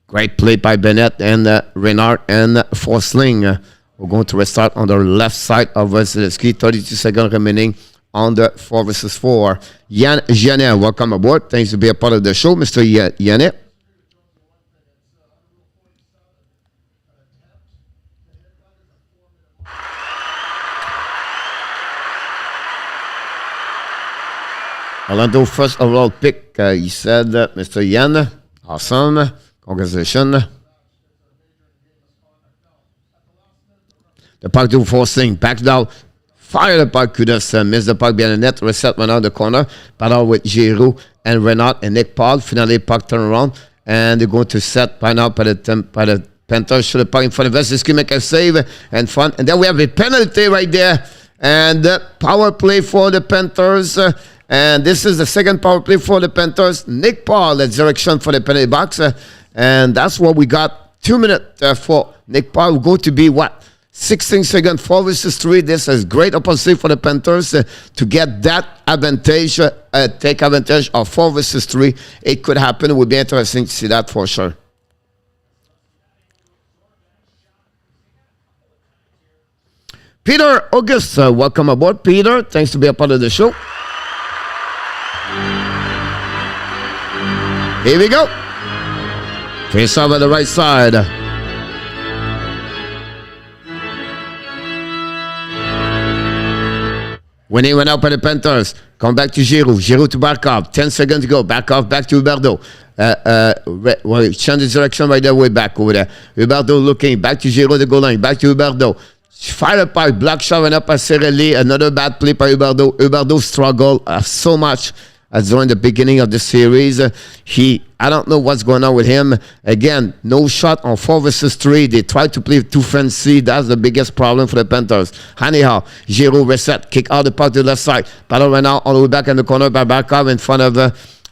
B: Great play by Bennett and Renard and Forsling. We're going to restart on the left side of Vasilevskiy. 32 seconds remaining on the 4 versus 4. Yann Janet, welcome aboard. Thanks to be a part of the show, Mr. Yannet. Orlando first overall pick, he said, Mr. Yann. Awesome. Congratulations. The puck to Forsling. Back down. Fire the puck. Kudos. Miss the puck behind the net. Reset went out the corner. Battle with Giroux and Renard and Nick Paul. Finally, puck turn around. And they're going to set by now by the Panthers. Shoot the puck in front of Vasilevskiy. Make a save and fun. And then we have a penalty right there. And power play for the Panthers. And this is the second power play for the Panthers. Nick Paul, that's direction for the penalty box. And that's what we got. 2 minutes for Nick Paul. Will go to be what? 16 seconds, 4 versus 3. This is great opportunity for the Panthers to get that advantage, take advantage of 4 versus 3. It could happen. It would be interesting to see that for sure. Peter August, welcome aboard, Peter. Thanks to be a part of the show. Here we go. Face off on the right side. When he went out by the Panthers, come back to Giroux. Giroux to Barkov. 10 seconds to go. Barkov back to Huberdeau. Change the direction right there, way back over there. Huberdeau looking. Back to Giroux, the goal line. Back to Huberdeau. Fire puck. Block shot went up by Cirelli. Another bad play by Huberdeau. Huberdeau struggled so much during the beginning of the series. I don't know what's going on with him. Again, no shot on 4 versus 3. They tried to play too fancy. That's the biggest problem for the Panthers. Anyhow, Giroux reset, kick out the puck to the left side. Battle right now all the way back in the corner by Barkov in front of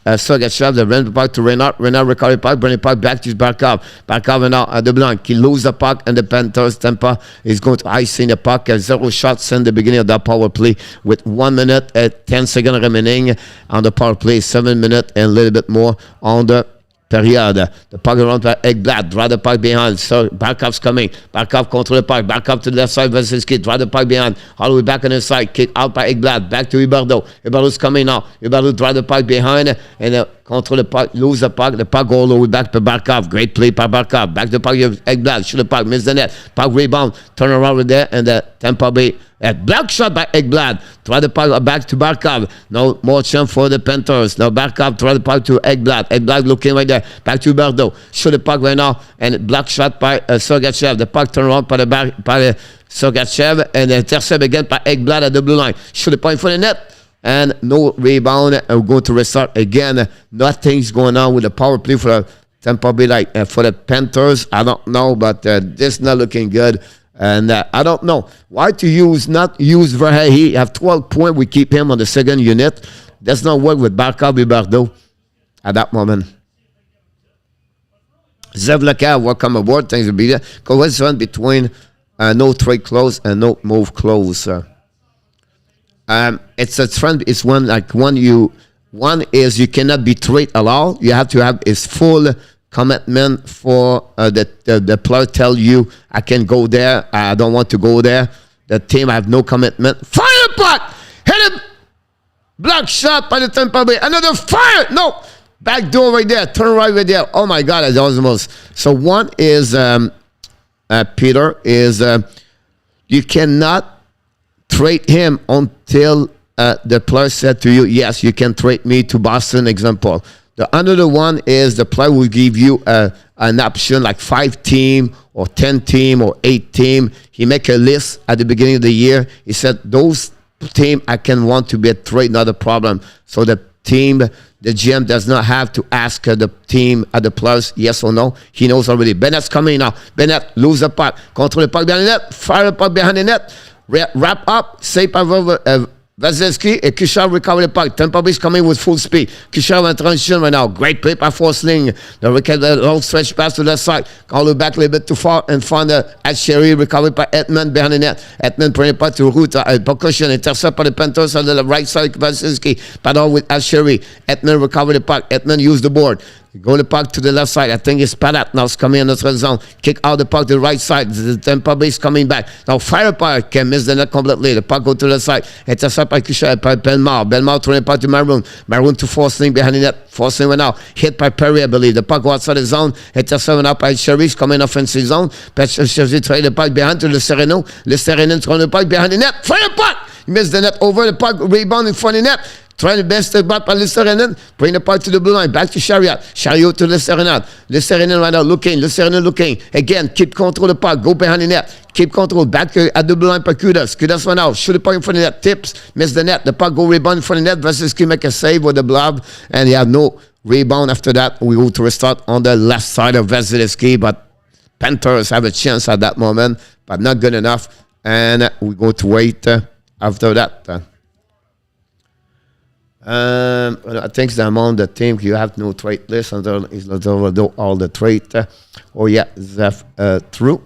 B: Sergachev. They ran the puck to Renard. Renard recovered the puck, bring the puck back to Barkov. Barkov now at the blank. He loses the puck, and the Panthers, Tampa, is going to icing the puck. 0 shots in the beginning of that power play with 1 minute and 10 seconds remaining on the power play. 7 minutes and a little bit more on the period. The puck around by Ekblad. Drive the puck behind. So Barkov's coming. Barkov control the puck. Barkov to the left side. Vasilevskiy. Drive the puck behind. All the way back on the side. Kick out by Ekblad. Back to Huberdeau. Huberdeau's coming now. Huberdeau drive the puck behind. And control the puck. Lose the puck. The puck go all the way back to Barkov. Great play by Barkov. Back to the puck. Ekblad. Shoot the puck. Miss the net. Puck rebound. Turn around with there. And the Tampa Bay. Block shot by Ekblad. Try the puck back to Barkov. No more chance for the Panthers. Now Barkov try the puck to Ekblad. Ekblad looking right there. Back to Huberdeau. Shoot the puck right now. And block shot by Sergachev. The puck turn around by Sergachev. And intercept again by Ekblad at the blue line. Shoot the puck in front of the net. And no rebound. And we're going to restart again. Nothing's going on with the power play for the Tampa Bay Lightning. For the Panthers, I don't know. But this is not looking good. And I don't know why to not use Verhey. He have 12 points. We keep him on the second unit. Does not work with Barkov Huberdeau at that moment. Zev Leclerc, welcome aboard. Thanks for being there. Coincidence between no trade clause and no move clause. It's a trend. It's one is you cannot be trade allowed. You have to have his full commitment for the player tell you I can go there, I don't want to go there. The team have no commitment. Fire the puck! Hit him! Block shot by the Tampa Bay. Another fire! No! Back door right there. Turn right there. Oh my God, that's almost. So one is Peter is you cannot trade him until the player said to you, yes, you can trade me to Boston, example. The another one is the player will give you an option like 5 team or 10 team or 8 team. He make a list at the beginning of the year. He said those team I can want to be a trade, not a problem. So the team The GM does not have to ask the team at the plus yes or no. He knows already. Bennett's coming now. Bennett lose the puck. Control the puck behind the net. Fire the puck behind the net. Wrap up. Save by Vasilevskiy et Kucherov recover the puck. Tampa Bay is coming with full speed. Kucherov in transition right now. Great play by Forsling. The long stretch pass to the side. Call it back a little bit too far and find at Sherry. Recovered by Edmund behind the net. Edmund prenait pas to route. Percussion. Intercept by the Panthers on the right side. Vasilevskiy. Pardon with at Sherry. Edmund recovered the puck. Edmund used the board. Go the puck to the left side. I think it's Palat now. It's coming in the zone. Kick out the puck to the right side. The Tampa Bay is coming back. Now fire puck can miss the net completely. The puck go to the side. Intercept by Kucherov by Bellemare. Bellemare throwing the puck to Maroon. Maroon to Forsling behind the net. Forsling went out. Hit by Perry, I believe. The puck go outside the zone. Intercept went out by Sherry's coming offensive zone. Sherry throwing the puck behind to the Sereno. The Sereno throwing the puck behind the net. Fire puck! He missed the net over the puck. Rebound in front of the net. Trying the best to back by Listerinen. Bring the puck to the blue line. Back to Chariot. Chariot to Listerinen. Listerinen right now looking. Listerinen looking. Again, keep control the puck. Go behind the net. Keep control. Back at the blue line by Kudas. Kudas right now. Shoot the puck in front of the net. Tips. Miss the net. The puck go rebound in front of the net. Vasilevskiy make a save with the glove. And he had no rebound after that. We go to restart on the left side of Vasilevskiy. But Panthers have a chance at that moment. But not good enough. And we go to wait after that. I think the amount the team you have no trade list until is not over all the trade. Zef true.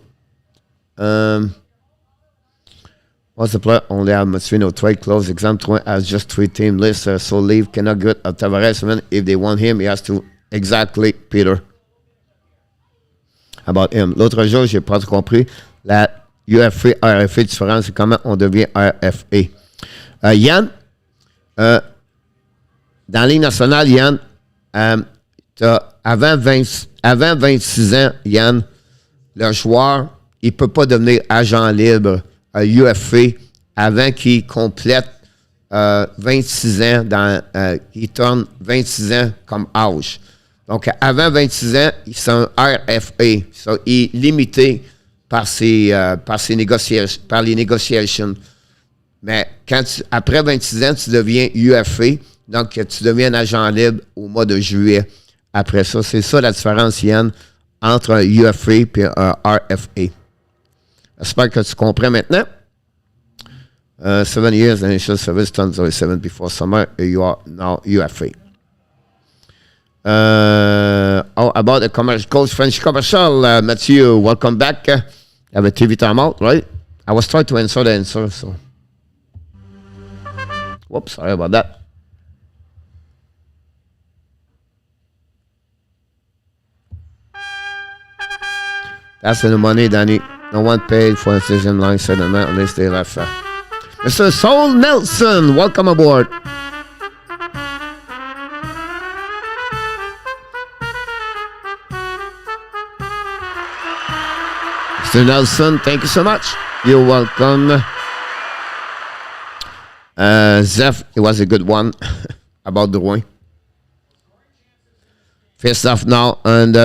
B: What's the player only have no trade close exam as just 3 team lists, so leave cannot get a Tavares if they want him, he has to exactly Peter. About him. L'autre jour, j'ai pas compris la UFA RFA différence, c'est comment on devient RFA. Yann, dans la Ligue nationale, Yann, avant 26 ans, Yann, le joueur, il ne peut pas devenir agent libre UFA avant qu'il complète 26 ans, il tourne 26 ans comme âge. Donc, avant 26 ans, c'est un RFA. So, il est limité par les négociations. Mais après 26 ans, tu deviens UFA. Donc, tu deviens un agent libre au mois de juillet. Après ça, c'est ça la différence, Yann, entre un UFA et un RFA. J'espère que tu comprends maintenant. 7 years initial service, tons of 7 before summer, you are now UFA. About the coach French commercial, Mathieu, welcome back. You have a TV timeout, right? I was trying to answer the answer, so. Whoops, sorry about that. That's the money, Danny. No one paid for a decision line settlement unless they left. Mr. Saul Nelson, welcome aboard. Mr. Nelson, thank you so much. You're welcome. Zeph, it was a good one about the win. Face off now and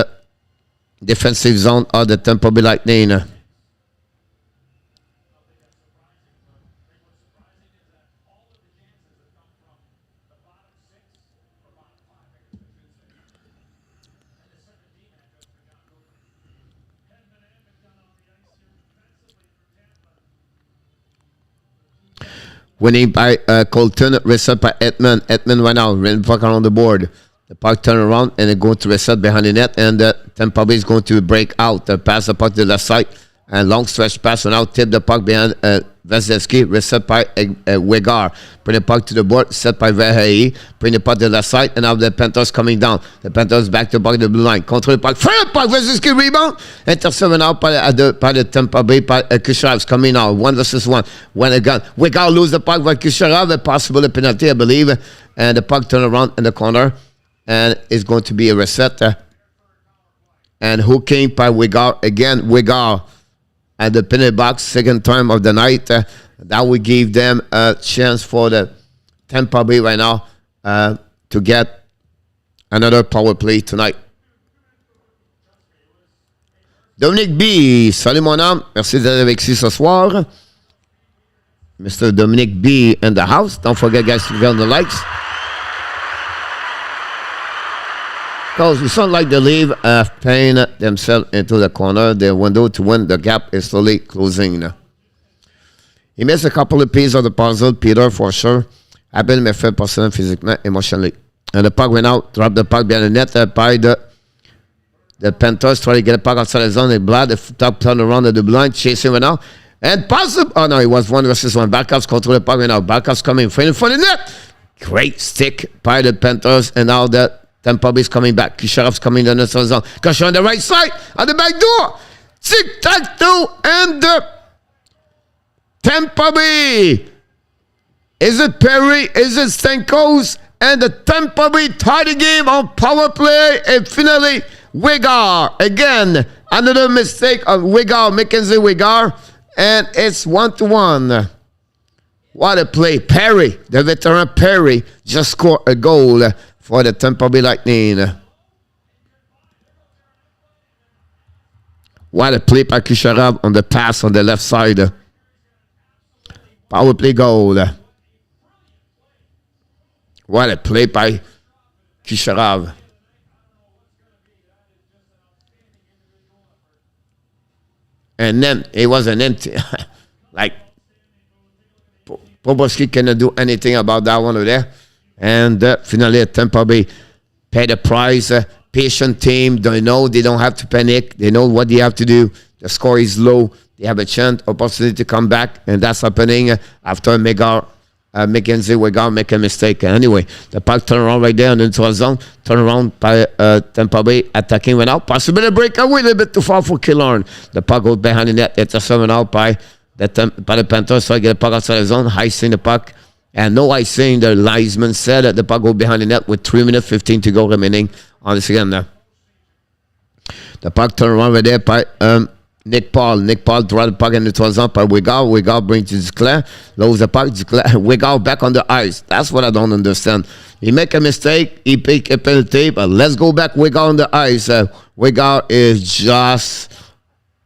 B: defensive zone of the Tampa Bay Lightning. Winning by Colton, reset by Edmund. Edmund went out, ran puck on the board. The puck turn around and then going to reset behind the net, and Tampa Bay is going to break out. Pass the puck to the left side, and long stretch pass, and now tip the puck behind Vasilevskiy, reset by Wegar. Bring the puck to the board, set by Verhey. Bring the puck to the left side, and now the Panthers coming down. The Panthers back to the puck to the blue line. Control the puck, fire the puck, Vasilevskiy rebound. Intercept out by the Tampa Bay, by Kucherov coming out. 1 versus 1. When again, Wegar lose the puck by Kucherov, a possible penalty, I believe. And the puck turn around in the corner. And it's going to be a reset. And hooking by Wegar. Again, Wegar at the penalty box, second time of the night. That will give them a chance for the Tampa Bay right now to get another power play tonight. Dominique B, salut mon homme. Merci d'être avec ici ce soir. Mr. Dominique B in the house. Don't forget, guys, to get on the likes. Because it's not like the Leaf paying themselves into the corner. The window to win the gap is slowly closing. He missed a couple of pieces of the puzzle, Peter, for sure. Happened mais fait personne physiquement, emotionally. And the puck went out, dropped the puck behind the net by the Panthers, trying to get the puck outside the zone. They blocked the top turn around the blind, chasing went out. And possible, oh no, it was 1 versus 1. Backups control the puck went out. Backups coming in front of the net. Great stick by the Panthers, and now the Tampa Bay is coming back. Kucherov's coming down the zone. Kucherov on the right side, on the back door. Tic-tac-toe, and the Tampa Bay. Is it Perry? Is it Stamkos? And the Tampa Bay tied the game on power play. And finally, Wegar. Again, another mistake of Wegar, Mackenzie Wegar. And it's 1-1. What a play. Perry, the veteran Perry, just scored a goal for the Tampa Bay Lightning. What a play by Kucherov on the pass on the left side. Power play goal. What a play by Kucherov. And then it was an empty. Like, Bobrovsky cannot do anything about that one over there. And finally, Tampa Bay paid the price. Patient team. They know they don't have to panic. They know what they have to do. The score is low. They have a chance, opportunity to come back. And that's happening after Mackenzie Wegar make a mistake. Anyway, the puck turn around right there and into a zone. Turn around by Tampa Bay attacking went out. Possibly a breakaway, a little bit too far for Killorn. The puck goes behind the net. It's a 7 out by the Panthers. So I get the puck outside the zone. Icing the puck. And no icing. The linesman said that the puck goes behind the net with 3 minutes 15 to go remaining on the second. The puck turn around right there by Nick Paul. Nick Paul draw the puck in the 12 zone by Wegar. Wegar brings to Duclair. Lowers the puck. Wegar back on the ice. That's what I don't understand. He make a mistake. He pick a penalty. But let's go back. Wegar on the ice. Wegar is just...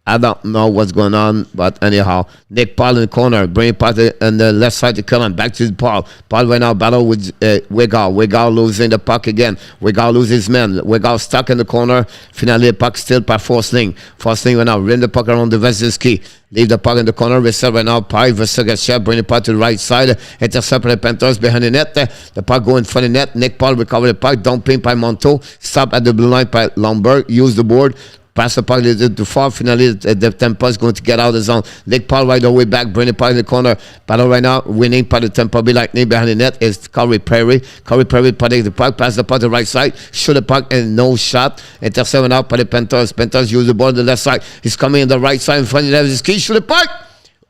B: I don't know what's going on, but anyhow, Nick Paul in the corner, bring Paul on the left side to Cullen, back to Paul. Paul right now battle with Wegar. Wegar losing the puck again. Wegar loses his man. Wegar stuck in the corner. Finally, the puck still by Forsling. Forsling right now, ring the puck around the Vasilevskiy. Leave the puck in the corner. Reset right now. Pi Vasilevskiy bring the puck to the right side. Intercept the Panthers behind the net. The puck go in front of the net. Nick Paul recover the puck. Dumping by Monto. Stop at the blue line by Lomberg. Use the board. Pass the puck a little too far. Finally, the Tampa is going to get out of the zone. Nick Paul right away back. Bring the puck in the corner. Battle right now. Winning by the Tampa Bay Lightning behind the net is Corey Perry. Corey Perry putting the puck. Pass the puck to the right side. Shoot the puck and no shot. Intercept out by the Panthers. Panthers use the ball on the left side. He's coming on the right side in front of the ski. Shoot the puck.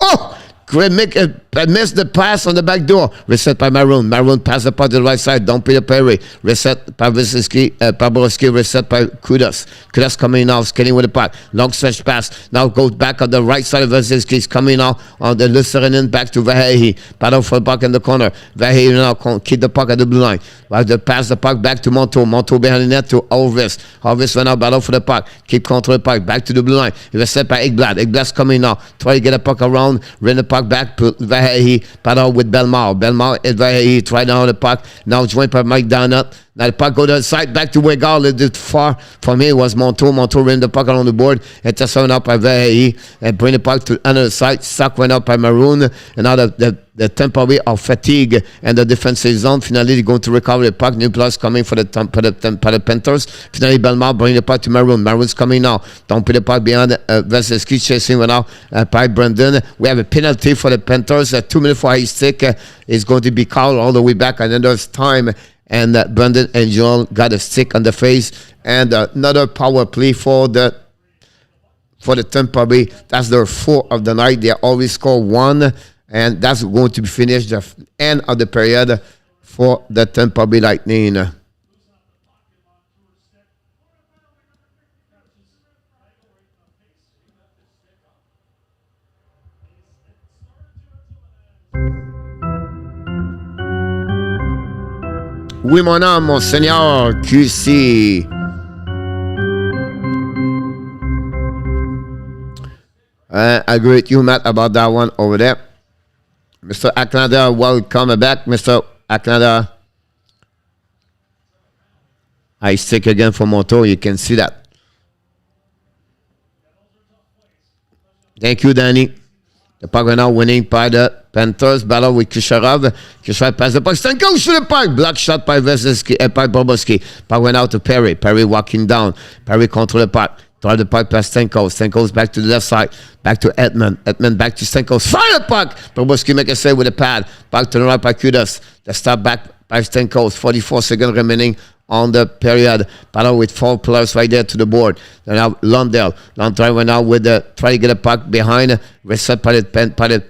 B: Oh! Great, missed the pass on the back door. Reset by Maroon. Maroon pass the puck to the right side. Don't Peter Perry. Reset by Bobrovsky. Reset by Kudas. Kudas coming now, skating with the puck. Long stretch pass. Now goes back on the right side of Vasilevskiy. He's coming now on the Lucerinen back to Vahehi. Battle for the puck in the corner. Vahehi now keep the puck at the blue line. While they pass the puck back to Monto. Monto behind the net to Orvis. Orvis right now battle for the puck. Keep control of the puck. Back to the blue line. Reset by Ekblad. Ekblad's coming now. Try to get the puck around. Ring the puck back. Vahehi battle with Bellemare. Bellemare and Vahehi try down the puck. Now joined by Mike Donut. Now the puck go to the side, back to Wegar, a little bit far from here was Monto. Monto ran the puck on the board. Intercept up by Vahehi and bring the puck to another side. Suck went up by Maroon. And now the Tampa Bay of fatigue and the defensive zone. Finally, they're going to recover the puck. New plus coming for the Panthers. Finally, Bellemare bring the puck to Maroon. Maroon's coming now. Don't put the puck behind Vasilevskiy chasing right now by Brandon. We have a penalty for the Panthers. 2 minutes for his stick is going to be called all the way back. And then there's time. And Brandon and Joel got a stick on the face. And another power play for the Tampa Bay. That's their 4th of the night. They always score 1. And that's going to be finished the end of the period for the Tampa Bay Lightning. Oui, mon âme, mon Seigneur, QC. I agree with you, Matt, about that one over there. Mr. Atlanta, welcome back, Mr. Atlanta. High stick again for Montour. You can see that. Thank you, Danny. The puck right now winning by the Panthers. Battle with Kucherov. Kucherov pass the puck. Stanko to the puck. Block shot by Vasilevskiy. By Bobrovsky. Puck went out to Perry. Perry walking down. Perry control the puck. Throw the puck past Stanko. Stanko's back to the left side. Back to Edmund. Edmund back to Stanko. Fire the puck. Bobrovsky make a save with a pad. Back to the right by Kudas. The stop back by Stanko. 44 seconds remaining on the period. Battle with 4 players right there to the board. Then now Lundell. Lundell went out with the try to get a puck behind. Reset by the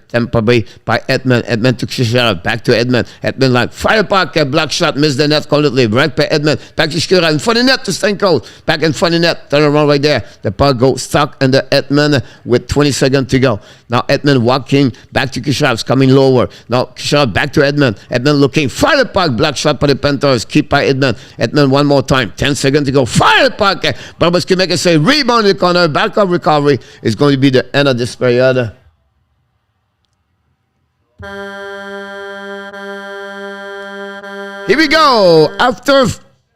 B: Tampa Bay by Edmund. Edmund to Kucherov. Back to Edmund. Edmund like fire puck. A block shot. Missed the net completely. Right by Edmund. Back to Kucherov. In front of the net to Stanko. Back in front of the net. Turn around right there. The puck goes stuck under Edmund with 20 seconds to go. Now Edmund walking back to Kucherov. Coming lower. Now Kucherov back to Edmund. Edmund looking. Fire the puck. Block shot by the Panthers. Keep by Edmund. Edmund one more time. 10 seconds to go. Fire the puck. Bobrovsky make a save. Rebound in the corner. Back up recovery is going to be the end of this period. Here we go. After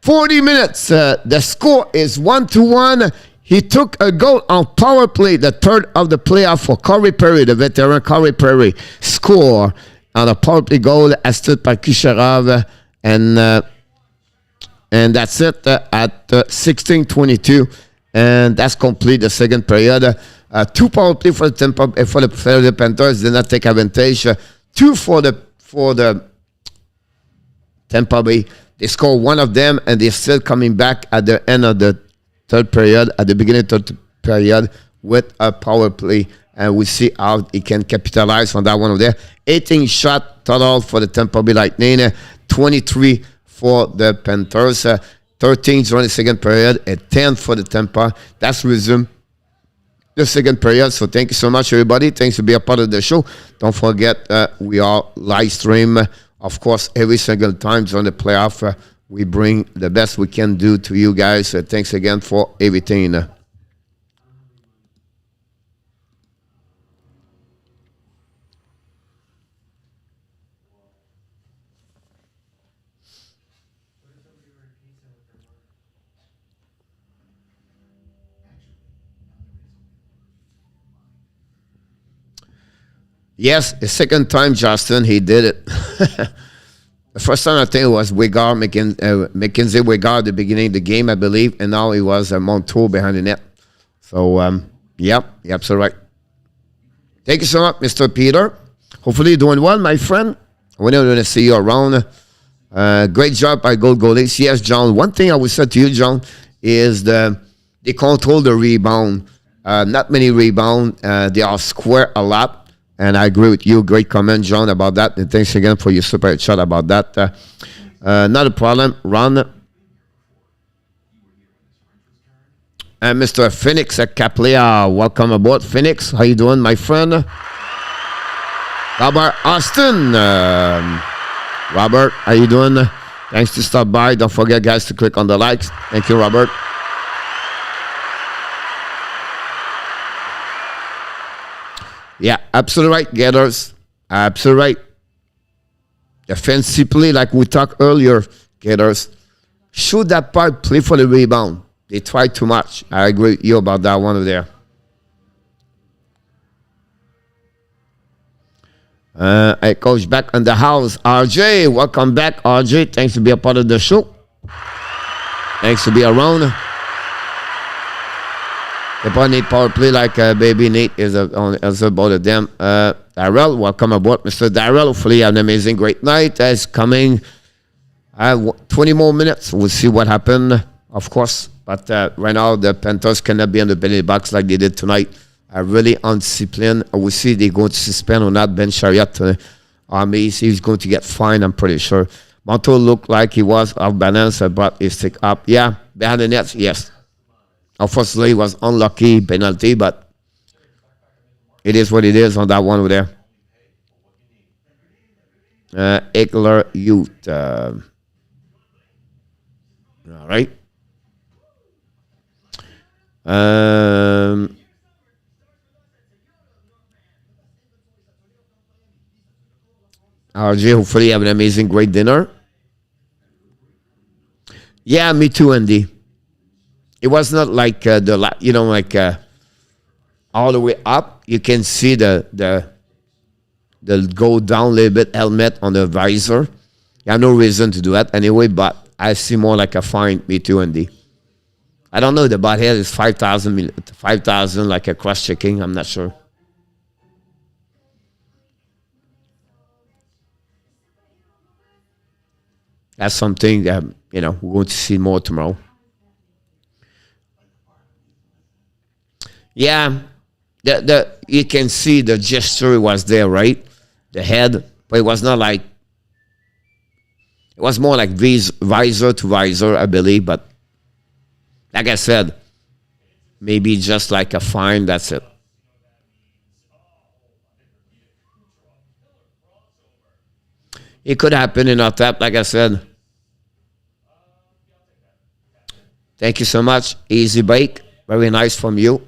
B: 40 minutes, the score is 1-1. He took a goal on power play, the third of the playoff for Corey Perry, the veteran Corey Perry. Score on a power play goal assisted by Kucherov, and that's it at 16:22, and that's complete the second period. 2 power play for the Florida Panthers did not take advantage. 2 for the Tampa Bay. They scored 1 of them, and they're still coming back at the end of the third period, at the beginning of the third period, with a power play. And we see how he can capitalize on that one over there. 18 shot total for the Tampa Bay Lightning, 23 for the Panthers, 13 during the second period, and 10 for the Tampa. That's resumed the second period. So thank you so much, everybody. Thanks for being a part of the show. Don't forget, we are live stream, of course, every single time during the playoff. We bring the best we can do to you guys. Thanks again for everything. Yes, the second time, Justin, he did it. The first time I think it was Wigard, Mackenzie Wigard at the beginning of the game, I believe, and now it was Montour behind the net. So, yep, so right. Thank you so much, Mr. Peter. Hopefully you're doing well, my friend. We're going to see you around. Great job by goalies. Yes, John, one thing I would say to you, John, is they control the rebound. Not many rebound. They are square a lot. And I agree with you. Great comment, John, about that. And thanks again for your super chat about that. Not a problem. Ron. And Mr. Phoenix at Caplia. Welcome aboard, Phoenix. How you doing, my friend? Robert Austin. Robert, how you doing? Thanks to stop by. Don't forget, guys, to click on the likes. Thank you, Robert. Yeah, absolutely right, Gators. Absolutely right. Defensively, like we talked earlier, Gators, should that part play for the rebound? They try too much. I agree with you about that one over there. Hey, Coach, back on the house. RJ, welcome back, RJ. Thanks for being a part of the show. Thanks for being around. The part Nate power play like baby Nate is about of them. Darrell, welcome aboard, Mr. Darrell. Hopefully you have an amazing, great night. It's coming 20 more minutes. We'll see what happened, of course. But right now, the Panthers cannot be on the penalty box like they did tonight. Really undisciplined. We'll see they're going to suspend or not Ben Chariot. He's going to get fined, I'm pretty sure. Montour looked like he was off balance, but he stick up. Yeah, behind the nets, yes. Unfortunately, it was unlucky penalty, but it is what it is on that one over there. Eckler Youth. All right. RJ, hopefully you have an amazing, great dinner. Yeah, me too, Andy. It was not like like all the way up. You can see the go down a little bit helmet on the visor. You have no reason to do that anyway, but I see more like a fine. Me too, Andy. I don't know. The bot head is 5,000 like a cross checking. I'm not sure. That's something that we're going to see more tomorrow. Yeah, you can see the gesture was there, right? The head, but it was not like it was more like visor to visor, I believe. But like I said, maybe just like a fine. That's it. It could happen in our tap, like I said. Thank you so much. Easy bake. Very nice from you.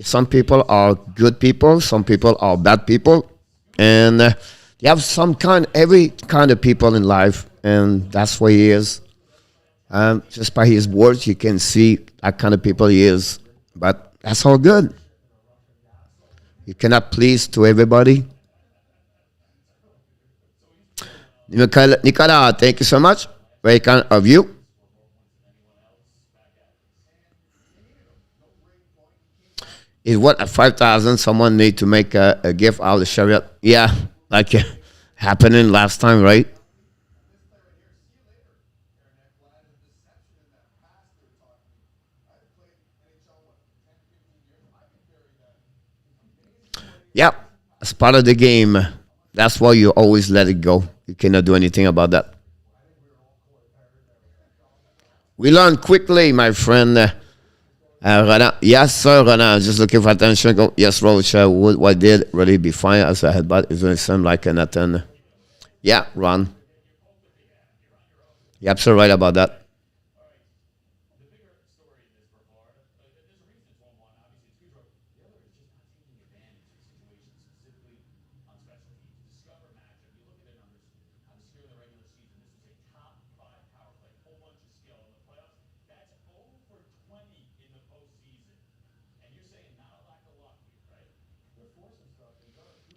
B: Some people are good people. Some people are bad people. And you have every kind of people in life. And that's what he is. Just by his words, you can see that kind of people he is. But that's all good. You cannot please to everybody. Nikita, thank you so much. Very kind of you. Is what at 5,000 someone need to make a gift out of the chariot? Yeah, like happening last time, right? Yep, as part of the game. That's why you always let it go. You cannot do anything about that. We learn quickly, my friend. Ronan. Yes, sir, Ronan. Just looking for attention. Go. Yes, Roach. What did really be fine as a headbutt? It's going to sound like an attend. Yeah, Ron. You're absolutely right about that.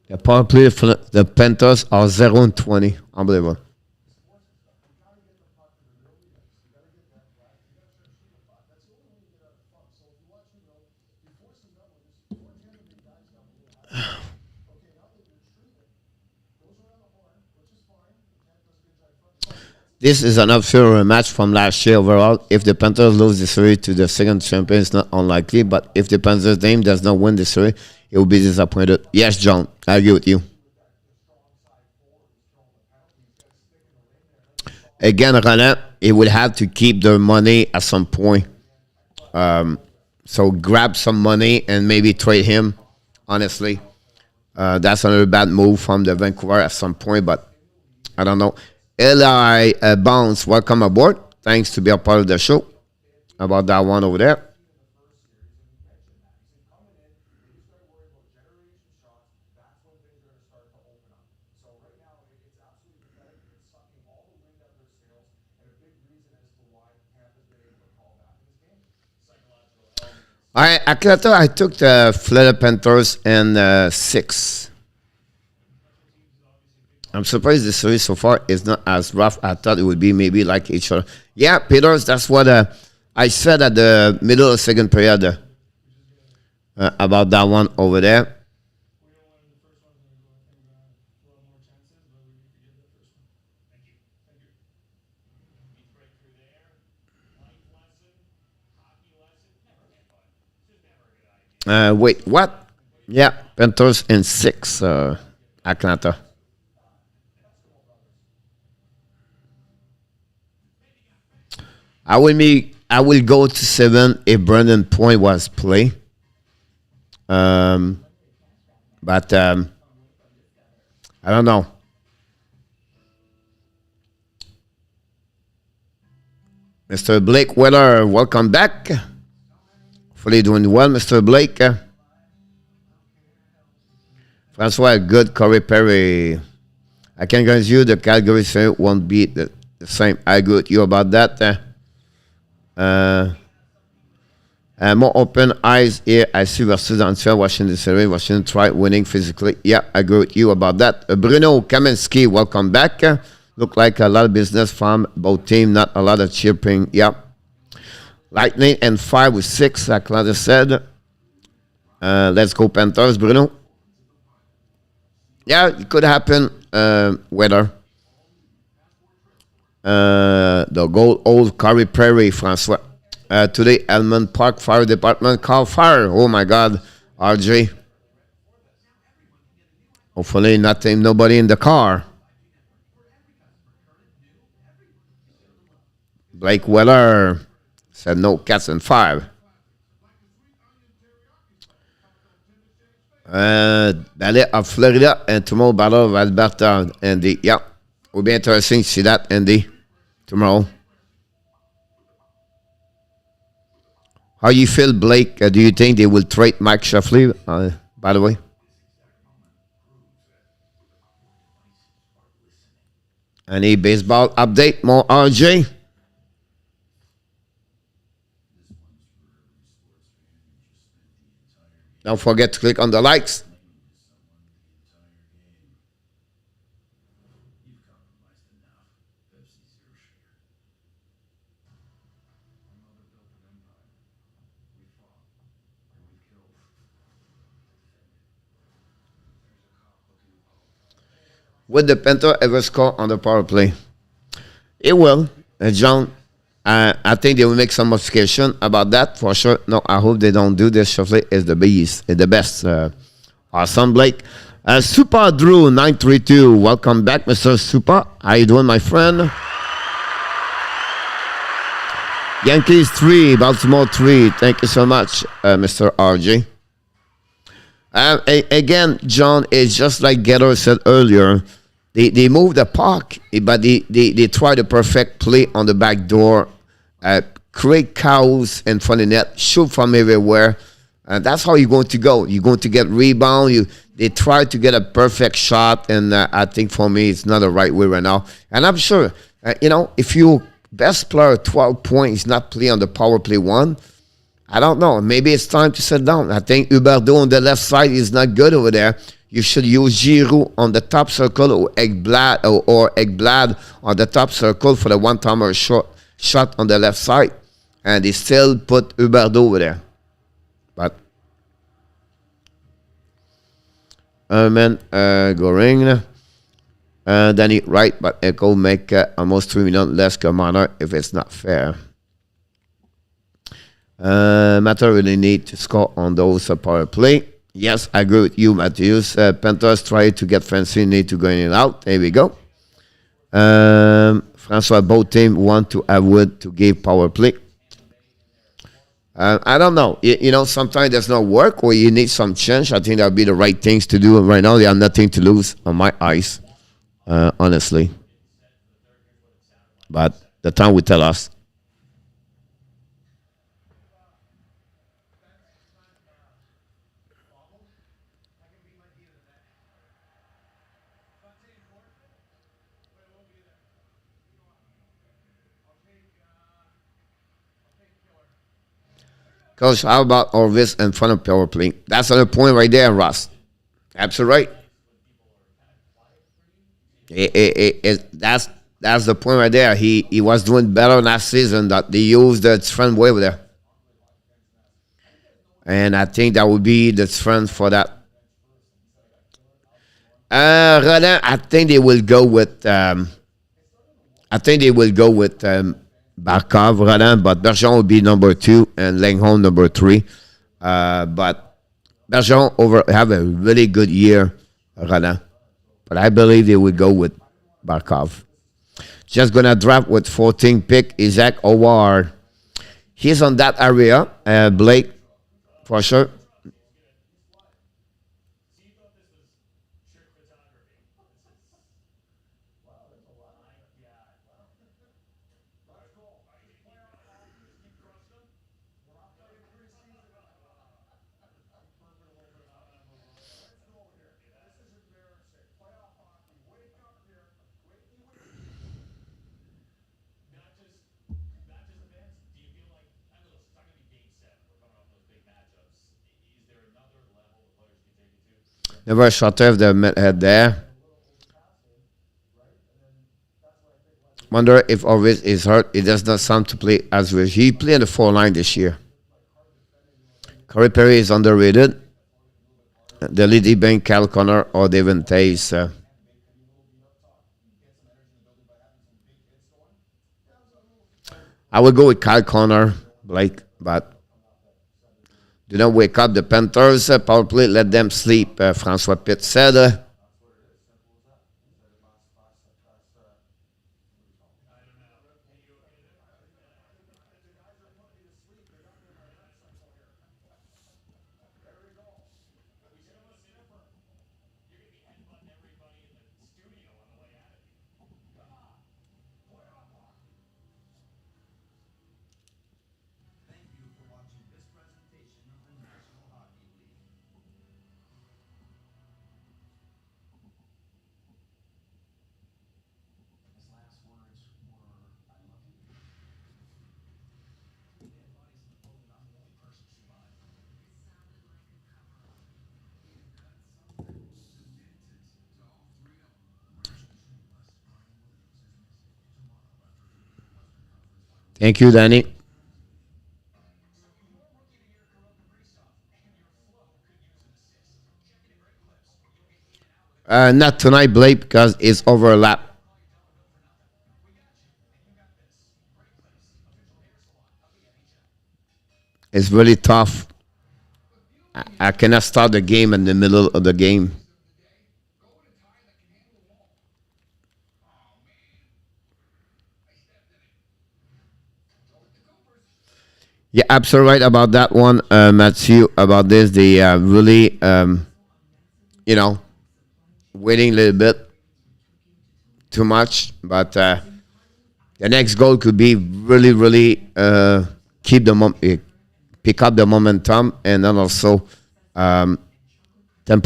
B: The power play for the Panthers are 0-20. Unbelievable. This is an upset match from last year overall. If the Panthers lose the series to the second champion, it's not unlikely. But if the Panthers team does not win the series, it will be disappointed. Yes, John, I agree with you. Again, Renan, it would have to keep their money at some point. So grab some money and maybe trade him, honestly. That's another bad move from the Vancouver at some point, but I don't know. Eli Bounce, welcome aboard. Thanks to be a part of the show. About that one over there. All right, I took the Florida Panthers and 6. I'm surprised the series so far is not as rough. I thought it would be maybe like each other. Yeah, Peters, that's what I said at the middle of the second period about that one over there. Wait, what? Yeah, Panthers and 6, Atlanta. I will go to 7 if Brandon Point was play. But I don't know. Mr. Blake Weller, welcome back. Hopefully doing well, Mr. Blake. Francois, good. Corey Perry. I can guarantee you the Calgary Flames won't be the same. I agree with you about that. More open eyes here. I see versus Untitled Washington Series. Washington tried winning physically. Yeah, I agree with you about that. Bruno Kaminsky, welcome back. Look like a lot of business from both teams, not a lot of chirping. Yeah. Lightning and 5 with 6, like Claudia said. Let's go Panthers, Bruno. Yeah, it could happen. Weather. The goal old Corey Prairie, Francois. Today, Elmont Park Fire Department call fire. Oh my God, RJ. Hopefully, nobody in the car. Blake Weller said no cats and 5. Ballet of Florida and tomorrow Battle of Alberta, Andy. Yeah, will be interesting to see that, Andy, tomorrow. How you feel, Blake? Do you think they will trade Mike Sheffley, by the way? Any baseball update? More RJ? Don't forget to click on the likes. Will the Panther ever score on the power play? It will. John, I think they will make some modification about that for sure. No, I hope they don't do this. Sheffley is the beast, is the best. Awesome, Blake. Super Drew 932. Welcome back, Mr. Super. How you doing, my friend? Yankees 3, Baltimore 3. Thank you so much, Mr. RJ. Again, John, it's just like Getter said earlier. They move the puck, but they try the perfect play on the back door, create chaos in front of the net, shoot from everywhere. That's how you're going to go. You're going to get rebound. They try to get a perfect shot, and I think for me, it's not the right way right now. And I'm sure, if your best player, 12 points, not play on the power play 1, I don't know. Maybe it's time to sit down. I think Huberdeau on the left side is not good over there. You should use Giroux on the top circle or Ekblad on the top circle for the one-timer shot on the left side. And they still put Huberdeau over there. But Goring. Danny right, but Echo make almost 3 million less commander if it's not fair. Matter really need to score on those power play. Yes, I agree with you, Matthews. Panthers try to get fancy, need to go in and out. There we go. Francois, both teams want to have wood to give power play. I don't know. Sometimes there's no work or you need some change. I think that would be the right things to do. Right now, they have nothing to lose on my eyes, honestly. But the time will tell us. Coach, how about Orvis in front of power play? That's another point right there, Ross. Absolutely right. That's the point right there. He was doing better last season that they used the strength way over there. And I think that would be the strength for that. Roland, I think they will go with Barkov, Roland, but Bergeron will be number 2 and Langholm number 3. But Bergeron have a really good year, Roland. But I believe they will go with Barkov. Just gonna draft with 14 pick Isaac Howard. He's on that area, Blake, for sure. Never a shorter of the head there. Wonder if Orvis is hurt. It does not sound to play as well. He played in the 4-line this year. Corey Perry is underrated. The leading being Kyle Connor or Devin Tays. I would go with Kyle Connor, Blake, but do not wake up the Panthers. Power play, let them sleep, Francois Pitt said. Thank you, Danny. Not tonight, Blake, because it's overlap. It's really tough. I cannot start the game in the middle of the game. Yeah, absolutely right about that one, Matthew. About this, they really, waiting a little bit too much. But the next goal could be really, really pick up the momentum, and then also Tampa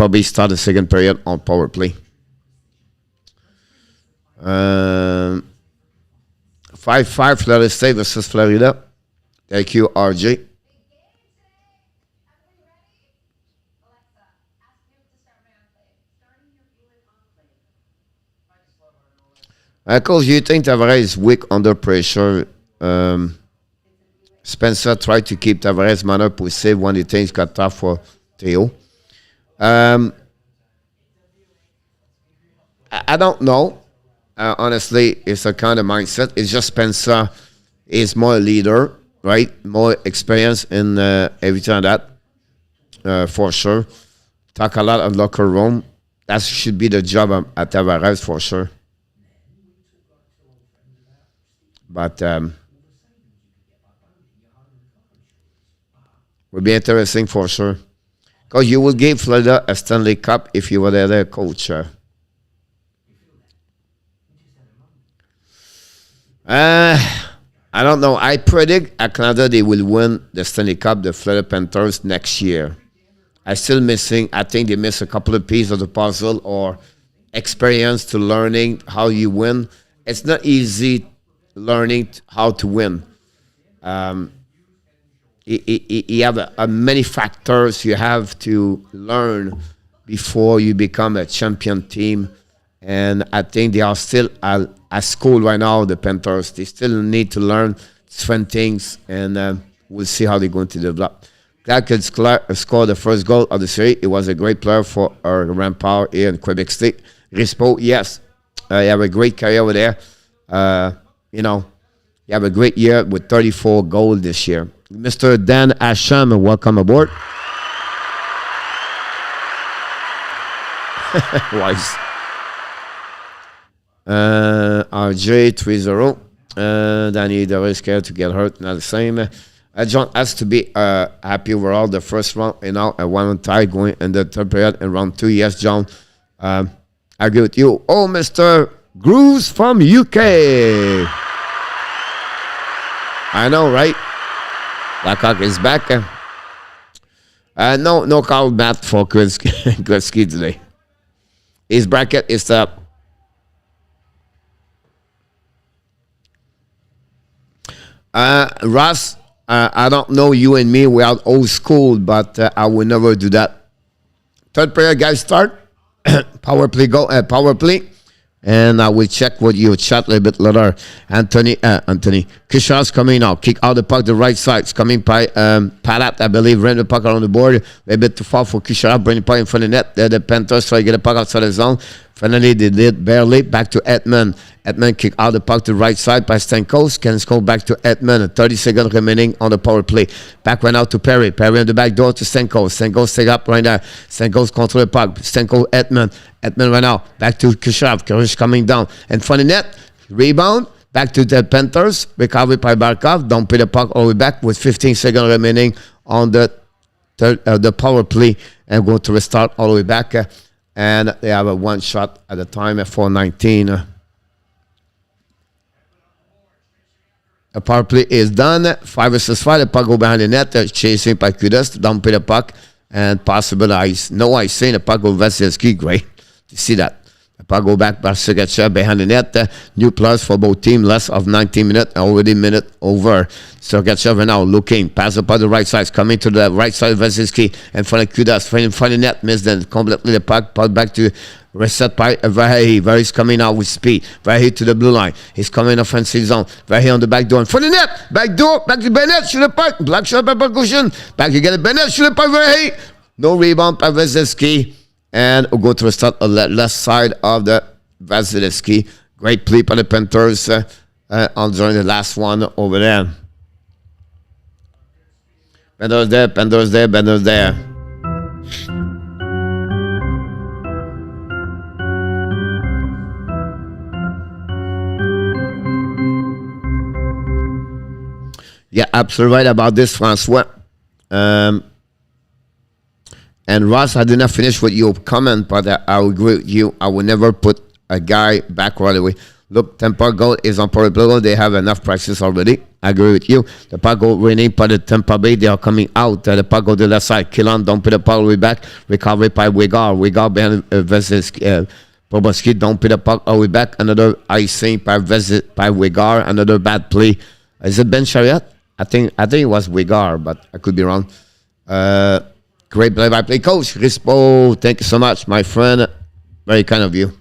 B: Bay start the second period on power play. 5-5 Florida State versus Florida. Thank you, RJ. Coach, you think Tavares is weak under pressure? Spencer tried to keep Tavares' manner positive when he things got tough for Theo. I don't know. Honestly, it's a kind of mindset. It's just Spencer is more a leader, right? More experience in everything like that, for sure. Talk a lot of locker room. That should be the job at Tavares, for sure. But will be interesting for sure. Because you will give Florida a Stanley Cup if you were their coach. I don't know. I predict at Canada they will win the Stanley Cup, the Florida Panthers, next year. I think they miss a couple of pieces of the puzzle or experience to learning how you win. It's not easy learning how to win. You have many factors you have to learn before you become a champion team. And I think they are still at school right now, the Panthers. They still need to learn different things, and we'll see how they're going to develop. Glad could score the first goal of the series. It was a great player for our Rampart here in Quebec State. Rispo, yes. You have a great career over there. You have a great year with 34 goals this year. Mr. Dan Asham, welcome aboard. Wise. RJ 3-0. Danny, there is scared to get hurt. Not the same. John has to be happy overall. The first round, a one tie going in the third period in round 2. Yes, John. I agree with you. Oh, Mr. Grooves from UK. I know, right? Blackhawk is back. No call back for Gretzky today. His bracket is up. Ross, I don't know you and me, we are old school, but I will never do that. third period, guys, start. Power play, power play. And I will check with you chat a little bit later. Anthony Kucherov's coming now. Kick out the puck the right side. It's coming by Palat, I believe. Ran the puck around the board. A bit too far for Kucherov. Bring the puck in front of the net. The Panthers try to get the puck outside the zone. Finally, they did barely. Back to Edmund. Edmund kick out the puck to the right side by Stamkos. Can score back to Edmund. 30 seconds remaining on the power play. Back right now to Perry. Perry on the back door to Stamkos. Stamkos take up right there. Stamkos control the puck. Stamkos, Edmund. Edmund right now. Back to Kucherov. Kucherov coming down. And front of the net. Rebound. Back to the Panthers. Recovery by Barkov. Don't put the puck all the way back with 15 seconds remaining on the power play. And go to restart all the way back. And they have a one shot at a time at 4:19. The power play is done. 5 versus 5. The puck go behind the net. Chasing by Kudos. Don't pay the puck. And possible ice. No ice. Saying the puck go Vasilevskiy. Great to see that. The puck go back by Sergachev behind the net. New plus for both teams. Less of 19 minutes. Already minute over. Sergachev now looking. Pass up on the right side. Coming to the right side of Vasilevskiy. And for the Kudos. In front of the net. Missed then completely the puck. Puck back to reset by Vasilevskiy. Vasilevskiy coming out with speed. Vasilevskiy to the blue line. He's coming offensive zone. Vasilevskiy on the back door. In front of the net. Back door. Back to Bennett. Shoot the puck. Black shot by Percussion. Back again. Bennett. Shoot the puck. Vasilevskiy. No rebound by Vasilevskiy. And we'll go to the start on the left side of the Vasilevskiy. Great play by the Panthers on during the last one over there. Panthers there, Panthers there, Panthers there. Yeah, absolutely right about this, Francois. And Ross, I did not finish with your comment, but I agree with you. I would never put a guy back right away. Look, Tampa goal is on power play. They have enough practice already. I agree with you. The puck go winning by the Tampa Bay. They are coming out. The puck go to the left side. Killon, don't put the puck all the way back. Recovery by Wegar. Wegar behind Bobrovsky. Don't put the puck all the way back. Another icing by Wegar. Another bad play. Is it Ben Chariot? I think it was Wegar, but I could be wrong. Great play-by-play coach. Rispo, thank you so much, my friend. Very kind of you.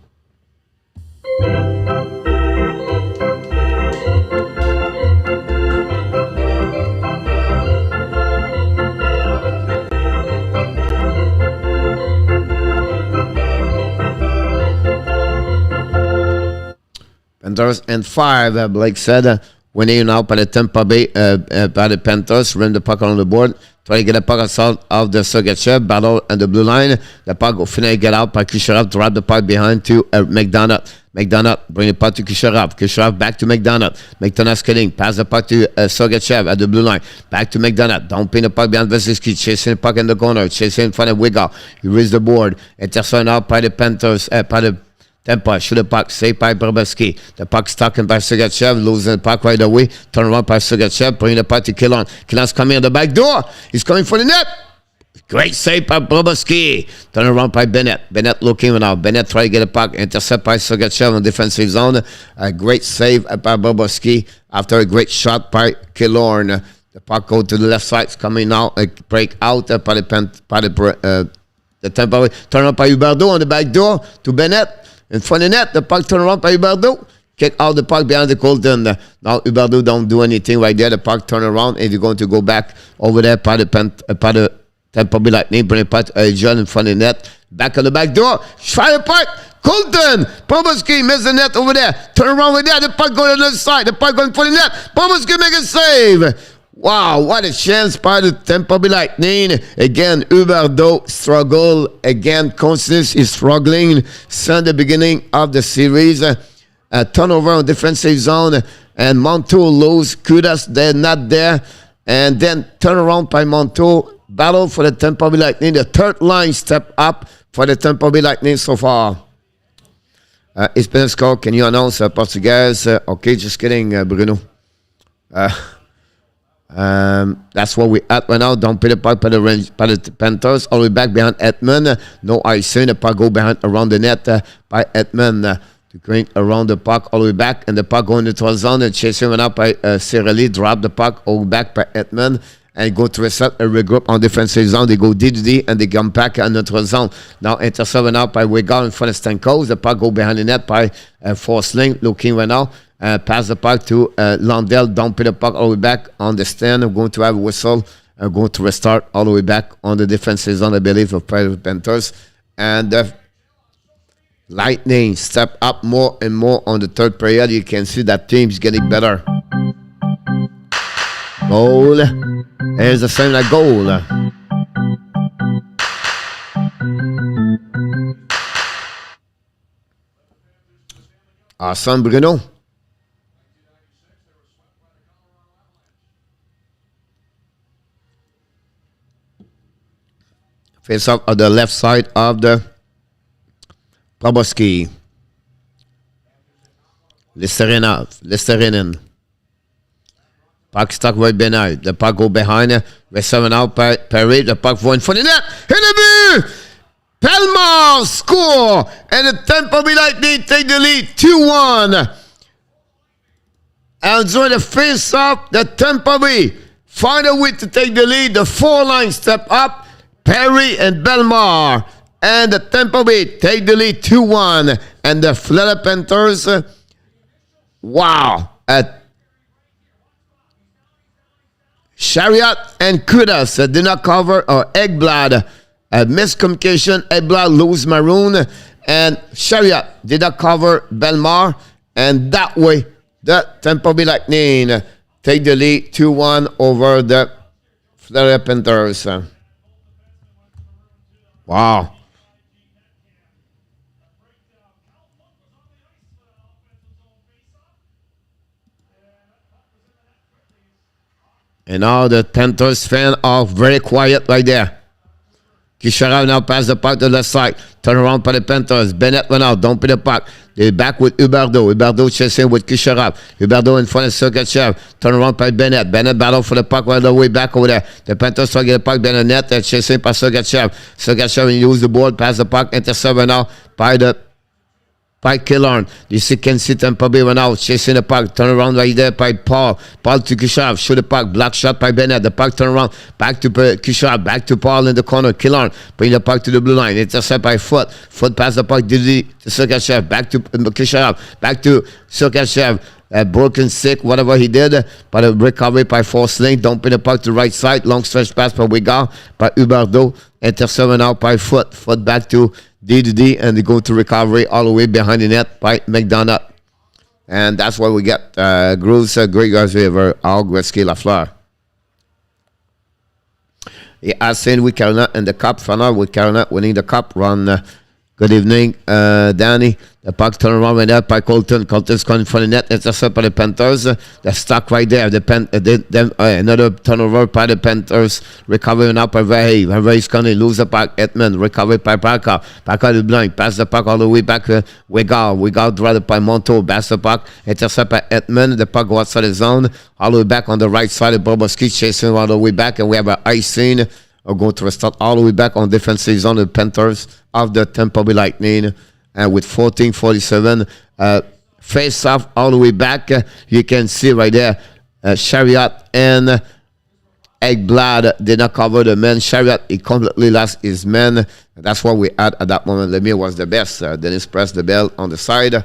B: Panthers and 5, Blake said. Winning now by the Tampa Bay, by the Panthers. Ran the puck on the board. Try to get a puck outside of the Sergachev. Battle and the blue line. The puck will finally get out by Kucherov. Drop the puck behind to McDonough. McDonough bring the puck to Kucherov. Kucherov back to McDonough. McDonough skating. Pass the puck to Sergachev at the blue line. Back to McDonough. Dumping the puck behind Vasilevskiy. Chasing the puck in the corner. Chasing in front of Wiggle. He reaches the board. Intercepted out by the Panthers. By the Tampa, shoot the puck, saved by Bobrovsky. The puck stuck in by Sergachev, losing the puck right away. Turn around by Sergachev, bring the puck to Killon. Killon's coming on the back door. He's coming for the net. Great save by Bobrovsky. Turn around by Bennett. Bennett looking now. Bennett try to get a puck. Intercept by Sergachev on defensive zone. A great save by Bobrovsky after a great shot by Killorn. The puck go to the left side. It's coming now. A break out by the Tampa Bay. Turn around by Huberdeau on the back door to Bennett. In front of the net, the puck turn around by Huberdeau. Kick out the puck behind the goaltender. Now Huberdeau don't do anything right there. The puck turn around and you're going to go back over there by the Tampa Bay Lightning. Bring the puck John in front of the net. Back on the back door. Try the puck. Colton. Bobrovsky missed the net over there. Turn around with that. The puck going on the other side. The puck going for the net. Bobrovsky make a save. Wow, what a chance by the Tampa Bay Lightning. Again, Huberdeau struggle. Again, Constance is struggling since the beginning of the series. Turnover on defensive zone. And Montour lose. Kudas, they're not there. And then turn around by Montour. Battle for the Tampa Bay Lightning. The third line step up for the Tampa Bay Lightning so far. It's been a score. Can you announce Portuguese? Okay, just kidding, Bruno. That's what we at right now. Don't pay the puck by the Panthers. All the way back behind Edmund. No icing. The puck go behind around the net by Edmund. To going around the puck all the way back. And the puck going into the zone and chasing it out by Cirelli. Drop the puck all back by Edmund. and go to reset and regroup on defensive zone. They go D2D and they come back in neutral zone. Now intercepted out by Wegar in front of Stamkos. The puck go behind the net by Forsling, looking right now. Pass the puck to Lundell. Dump the puck all the way back on the stand. I'm going to have a whistle. I'm going to restart all the way back on the defensive zone, I believe, of Florida Panthers. And the Lightning step up more and more on the third period. You can see that team's getting better. Goal. There's the same like goal. Awesome, Bruno. Face off on the left side of the Bobrovsky. Listerinen. Puck stuck right behind. The puck go behind. We're 7 out by Perry. The puck going for the net. Hit the view! Bellemare score! And the Tampa Bay Lightning take the lead 2-1. And so the face off, the Tampa Bay find a way to take the lead. The 4 lines step up. Perry and Bellemare. And the Tampa Bay take the lead 2-1. And the Florida Panthers, wow. Chariot and Kucherov did not cover, or Ekblad, miscommunication. Ekblad lose Maroon. And Chariot did not cover Bellemare. And that way, the Tampa Bay Lightning take the lead 2-1 over the Florida Panthers. Wow. And now the Panthers fans are very quiet right there. Kucherov now pass the puck to the left side. Turn around for the Panthers. Bennett went out. Don't put the puck. They're back with Huberdeau. Huberdeau chasing with Kucherov. Huberdeau in front of Sergachev. Turn around by Bennett. Bennett battle for the puck right the way back over there. The Panthers try to get the puck behind the net. They're chasing by Sergachev. Sergachev use the ball. Pass the puck. Intercept now by Killorn. You can see Tampa Bay run out, chasing the puck, turn around right there by Paul. Paul to Kucherov, shoot the puck, block shot by Bennett. The puck turn around, back to Kucherov, back to Paul in the corner. Killorn, bring the puck to the blue line, intercept by Foot. Foot pass the puck to Sergachev, back to Kucherov, back to Sergachev. Broken stick, whatever he did, but a recovery by Forsling. Dumping the puck to the right side, long stretch pass by Wegar, by Huberdeau. Intercept out by Foot. Foot back to D2D, and they go to recovery all the way behind the net by McDonough. And that's why we get Grooves, great guys over Al Gretzky Lafleur. As saying we Carolina in the cup final, with Carolina winning the cup run. Good evening, Danny. The puck turn around right there by Colton. Colton's coming from the net. Intercept by the Panthers. They're stuck right there. Another turnover by the Panthers. Recovery now by Verhey. Verhey's going to lose the puck. Edmund. Recovery by Parker. Parker is blind. Pass the puck all the way back. Wegar. Wegar driven by Monto. Pass the puck. Intercept by Edmund. The puck go outside the zone. All the way back on the right side of Bobrovsky. Chasing all the way back. And we have an ice scene. We're going to restart all the way back on defensive zone. The Panthers of the Tampa Bay Lightning. And with 14:47, face off all the way back. You can see right there, Chariot and Ekblad did not cover the man. Chariot, he completely lost his man. That's what we had at that moment. Lemieux was the best. Dennis pressed the bell on the side.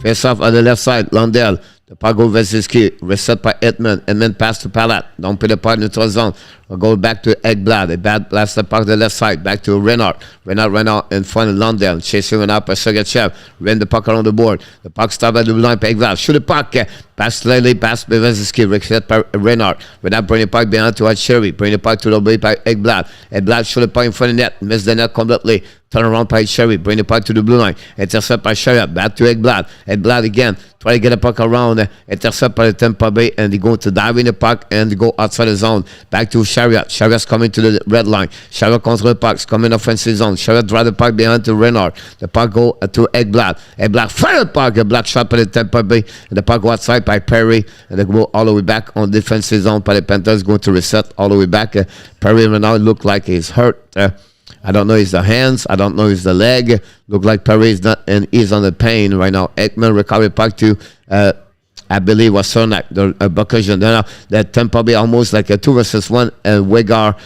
B: Face off on the left side, Lundell. The puck go Vasilevskiy, reset by Edmund. Edmund pass to Palat. Don't put the puck in the neutral zone. We'll go back to Ekblad. Ekblad blast the puck to the left side. Back to Renard. Renard ran out in front of Lundell. Chasing went out by Sergachev. Ran the puck around the board. The puck stopped at the line by Ekblad. Shoot the puck. Pass slightly, pass by Vasilevskiy. Reset by Renard. Renard bring the puck behind to Cherry. Bring the puck to the way by Ekblad. Ekblad shoot the puck in front of the net. Miss the net completely. Turn around by Cherry. Bring the puck to the blue line. Intercept by Cherry. Back to Ekblad. Ekblad again. Try to get the puck around. Intercept by the Tampa Bay. And they go to dive in the puck and they go outside the zone. Back to Chariot. Chariot's coming to the red line. Chariot control the puck. Coming offensive zone. Chariot drive the puck behind to Renard. The puck go to Ekblad. Ekblad fire the puck. A black shot by the Tampa Bay. And the puck go outside by Perry. And they go all the way back on defensive zone by the Panthers. Going to reset all the way back. Perry now look like he's hurt. I don't know if it's the hands. I don't know if it's the leg. Look like Perry is not and is on the pain right now. Ekman recovery back to I believe was Cernak, the Buckers. That Tampa Bay almost like a 2 versus 1. And Wigard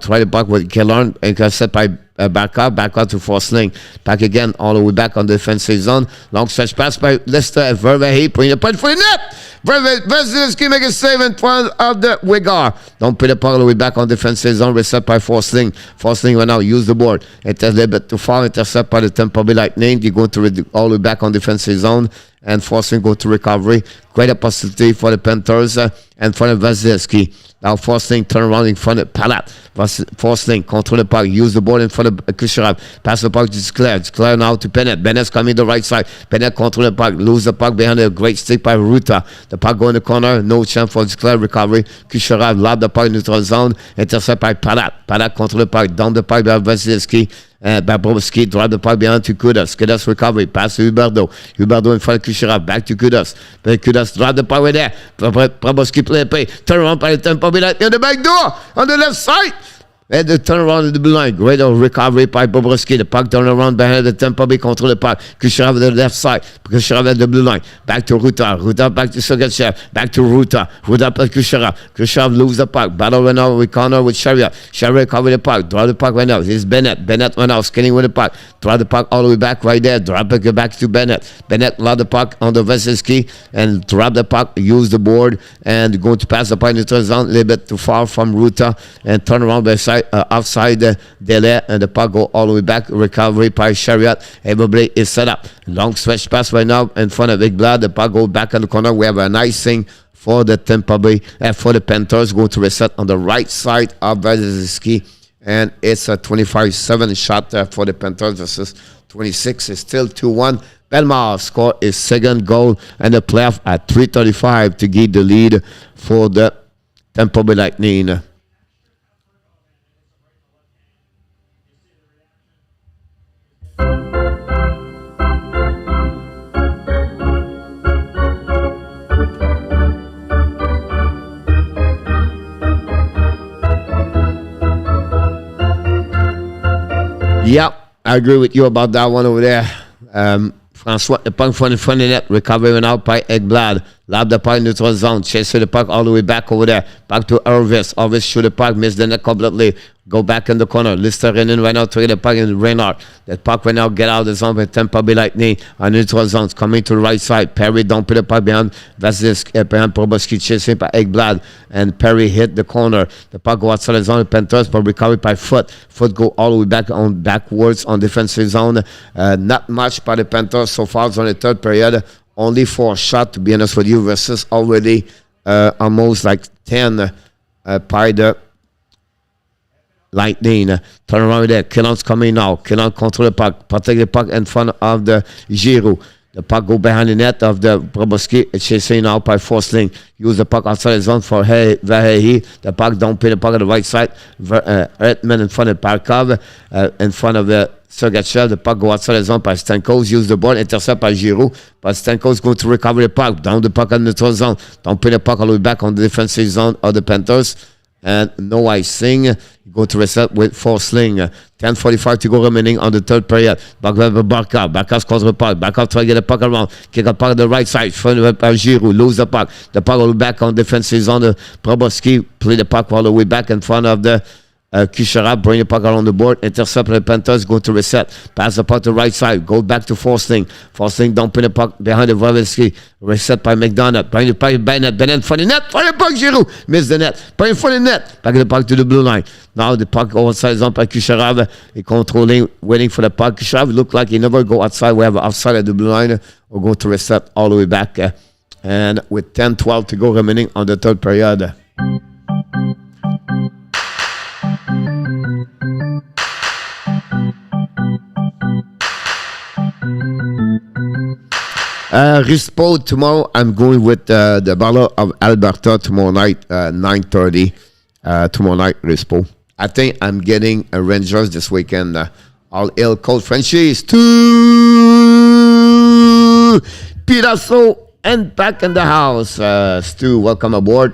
B: tried to back with Killorn and got set by back out to Forsling. Back again, all the way back on the defensive zone. Long stretch pass by Lester and Vervehe putting the puck for the net. Vasilevskiy make a save in front of the Wigard. Don't put the puck all the way back on defensive zone. Reset by Forsling. Forsling right now use the board. It's a little bit too far. Intercept by the Tampa Bay Lightning. They go to all the way back on defensive zone. And Forsling go to recovery. Great opportunity for the Panthers and for the Vasilevskiy. Now Forsling turn around in front of Palat. Forsling control the puck. Use the ball in front of Kucherov. Pass the puck to Duclair. Duclair now to Bennett. Bennett's coming the right side. Bennett control the puck. Lose the puck behind a great stick by Ruta. The puck go in the corner. No chance for Duclair recovery. Kucherov lob the puck in neutral zone. Intercept by Palat. Palat control the puck. Down the puck by Vasilevskiy. Bobrovsky drive the puck behind to Kudos. Kudos recovery. Pass to Huberdeau. Huberdeau in front of Kucherov. Back to Kudos. Kudos drive the puck right there. Bobrovsky play. Turn around by the Tampa Bay Lightning on the back door. On the left side. And the turnaround of the blue line. Great recovery by Bobrovsky. The puck turn around behind the Tampa Bay control the puck. Kucherov at the left side. Kucherov at the blue line. Back to Ruta. Ruta back to Sergachev. Back to Ruta. Ruta back to Kucherov. Kucherov lose the puck. Battle right now with Connor with Chariot. Chariot cover the puck. Draw the puck right now. Here's Bennett. Bennett right now skinning with the puck. Draw the puck all the way back right there. Drop it back to Bennett. Bennett lost the puck on the Vasilevskiy and drop the puck. Use the board and going to pass the puck into the zone a little bit too far from Ruta and turn around by side. Outside the delay and the puck go all the way back. Recovery by Chariot. Everybody is set up. Long stretch pass right now in front of Big Blood. The puck go back in the corner. We have a nice thing for the Tampa Bay for the Panthers. Go to reset on the right side of Vasilevskiy. And it's a 25-7 shot for the Panthers versus 26. It's still 2-1. Bellemare score his second goal and the playoff at 3:35 to give the lead for the Tampa Bay Lightning. Yep, I agree with you about that one over there. Francois, the puck from the front of the net, recovering out by Ekblad. Lob the puck in neutral zone, chase the puck all the way back over there. Back to Irvis. Irvis shoot the puck, miss the net completely. Go back in the corner. Lister running right now to get the puck in Reinhardt. That puck right now get out of the zone with Tampa Bay Lightning on neutral zones. Coming to the right side. Perry don't put the puck behind Vasilevskiy, behind Bobrovsky, chasing by Ekblad. And Perry hit the corner. The puck go outside the zone of Panthers, but recovered by Foot. Foot go all the way back on backwards on defensive zone. Not much by the Panthers so far. It's on the third period. Only 4 shots, to be honest with you, versus already almost like 10 by the Lightning. Turn around there. Killon's coming now. Killon control the puck. Protect the puck in front of the Giroux. The puck go behind the net of the Bobrovsky. It's chasing now by Forsling. Use the puck outside the zone for Verhehi. The puck don't pay the puck on the right side. Redman in front of Parkov. In front of the Sergachev. The puck go outside the zone by Stamkos. Use the ball. Intercept by Giroux. But Stamkos going to recover the puck. Down the puck on the neutral zone. Don't pay the puck all the way back on the defensive zone of the Panthers. And no icing. Go to reset with Forsling. 10:45 to go remaining on the third period. Back over Barkov. Barkov's contra the puck. Barkov try to get the puck around. Kick a puck on the right side. Front of Giroux. Lose the puck. The puck all the way back on defensive zone. The Bobrovsky play the puck all the way back in front of the Kucherov. Bring the puck around the board. Intercept the Panthers. Go to reset. Pass the puck to the right side. Go back to Forsling. Forsling dumping the puck behind the Vasilevskiy. Reset by McDonough. Bring the puck Bennett. Bennett for the net. For the puck Giroux. Miss the net. Bring for the net. Back the puck to the blue line. Now the puck outside zone by Kucherov. He controlling, waiting for the puck. Kucherov look like he never go outside. We have outside at the blue line. Or go to reset all the way back. And with 10:12 to go remaining on the third period. Rispo tomorrow. I'm going with the Battle of Alberta tomorrow night, 9:30. Tomorrow night, Rispo. I think I'm getting a Rangers this weekend. All ill cold Frenchies to Pirazzo and back in the house. Stu, welcome aboard.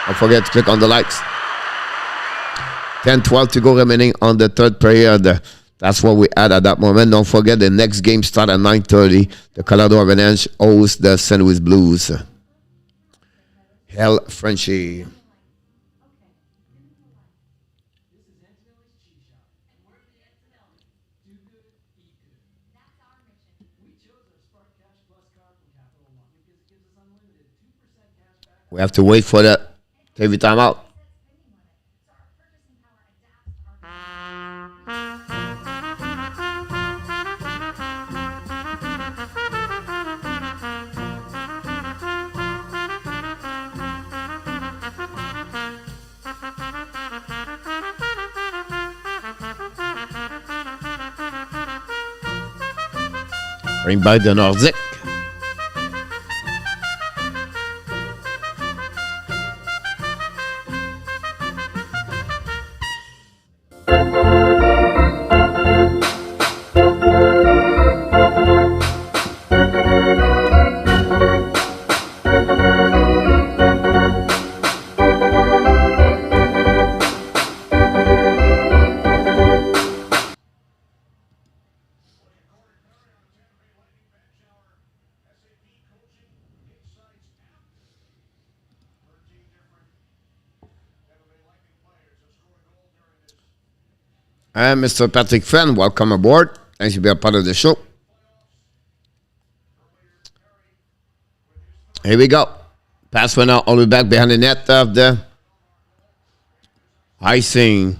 B: Don't forget to click on the likes. 10-12 to go remaining on the third period. That's what we had at that moment. Don't forget the next game start at 9:30. The Colorado Avalanche hosts the St. Louis Blues. Hell, Frenchy. We have to wait for that TV timeout. Bring back the Nordic. And Mr. Patrick Fenn, welcome aboard. Thanks for being a part of the show. Here we go. Pass went out all the way back behind the net of the icing.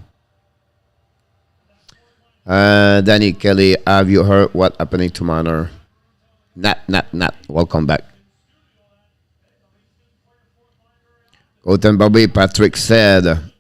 B: Danny Kelly, have you heard what happening to Manor? Not. Welcome back. Golden Bobby, Patrick said.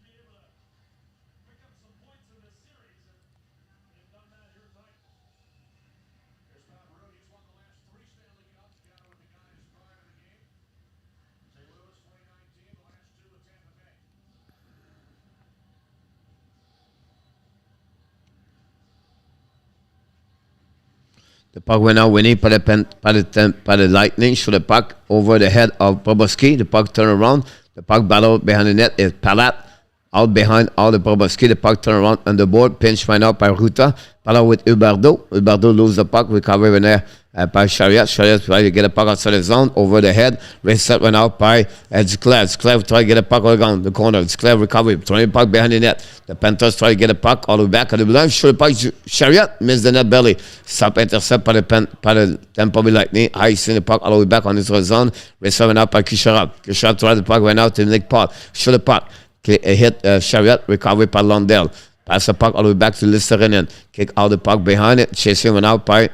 B: The puck went out winning by the Lightning. Shoot the puck over the head of Bobrovsky. The puck turned around. The puck battled behind the net. Is Palat out behind all the Bobrovsky. The puck turned around on the board. Pinch went out by Ruta. Palat with Huberdeau. Huberdeau lose the puck. Recovery in there by Chariot. Chariot try to get a puck outside the zone. Over the head. Reset went out by Duclair. Duclair try to get a puck around the corner. Duclair recovery. Throwing the puck behind the net. The Panthers try to get a puck all the way back at the line. Shoot the puck. Chariot missed the net belly. Stop intercept by the Tampa Bay Lightning. Icing the puck all the way back on his zone. Reset went out by Kucherov. Kucherov tried the puck. Went out to Nick Paul. Shoot the puck. Hit Chariot. Recovery by Lundell. Pass the puck all the way back to Listerinen. Kick out the puck behind it. Chasing went out by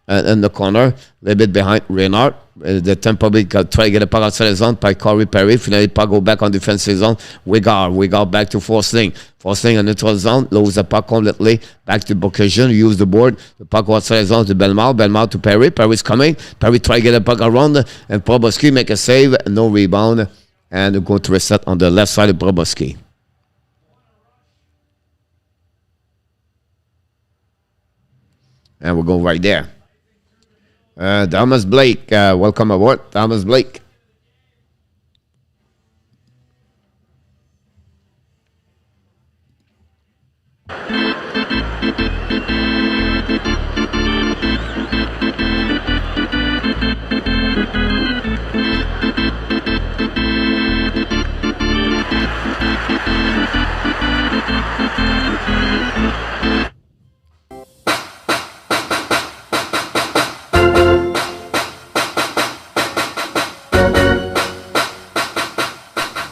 B: in the corner. A little bit behind Reynard. The Tampa Bay try to get a puck outside the zone by Corey Perry. Finally, puck go back on defensive zone. Wigard back to Forsling. Forsling on neutral zone. Lose the puck completely. Back to Boccasion. Use the board. The puck outside the zone to Bellemare. Bellemare to Perry. Perry's coming. Perry try to get a puck around. And Bobrovsky make a save. No rebound. And go to reset on the left side of Bobrovsky. And we'll go right there. Thomas Blake, welcome aboard. Thomas Blake.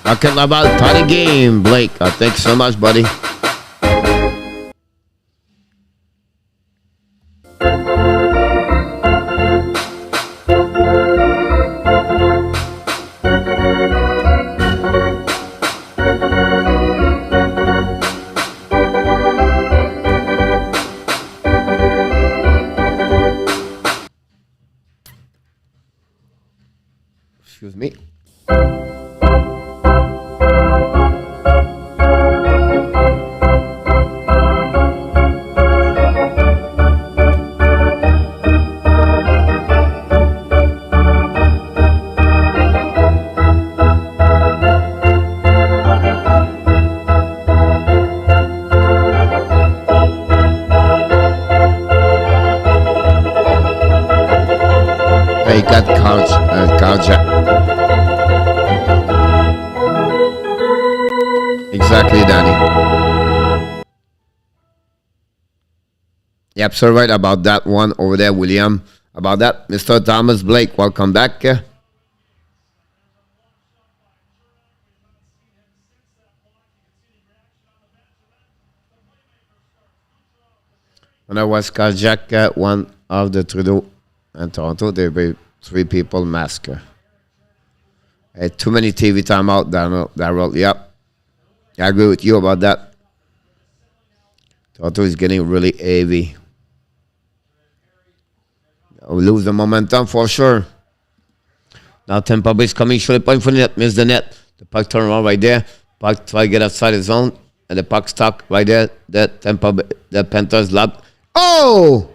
B: Talking about tight game, Blake. Thanks so much, buddy. Excuse me. look at Karjak. Exactly, Danny. Yep, so right about that one over there, William. About that, Mr. Thomas Blake, welcome back. When I was Karjak, one of the Trudeau and Toronto, there were 3 people masked. Too many TV timeout, Darrell. Yep. I agree with you about that. Toronto is getting really heavy. We lose the momentum for sure. Now Tampa Bay is coming, shoot a point for the net, miss the net. The puck turn around right there. Puck try to get outside the zone, and the puck stuck right there. The Panthers lob. Oh!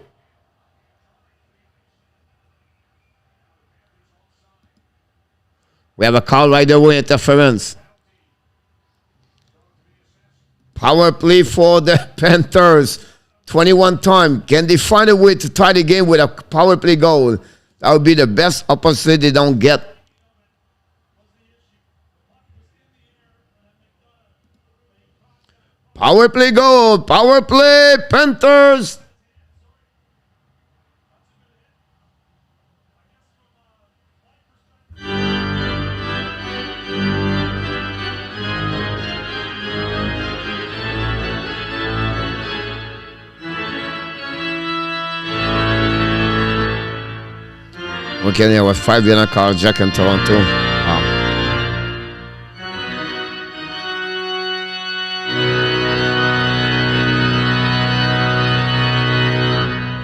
B: We have a call right away, interference. Power play for the Panthers. 21 time. Can they find a way to tie the game with a power play goal? That would be the best opportunity they don't get. Power play goal. Power play, Panthers. Okay, there was 5 in a car, Jack in Toronto. Wow.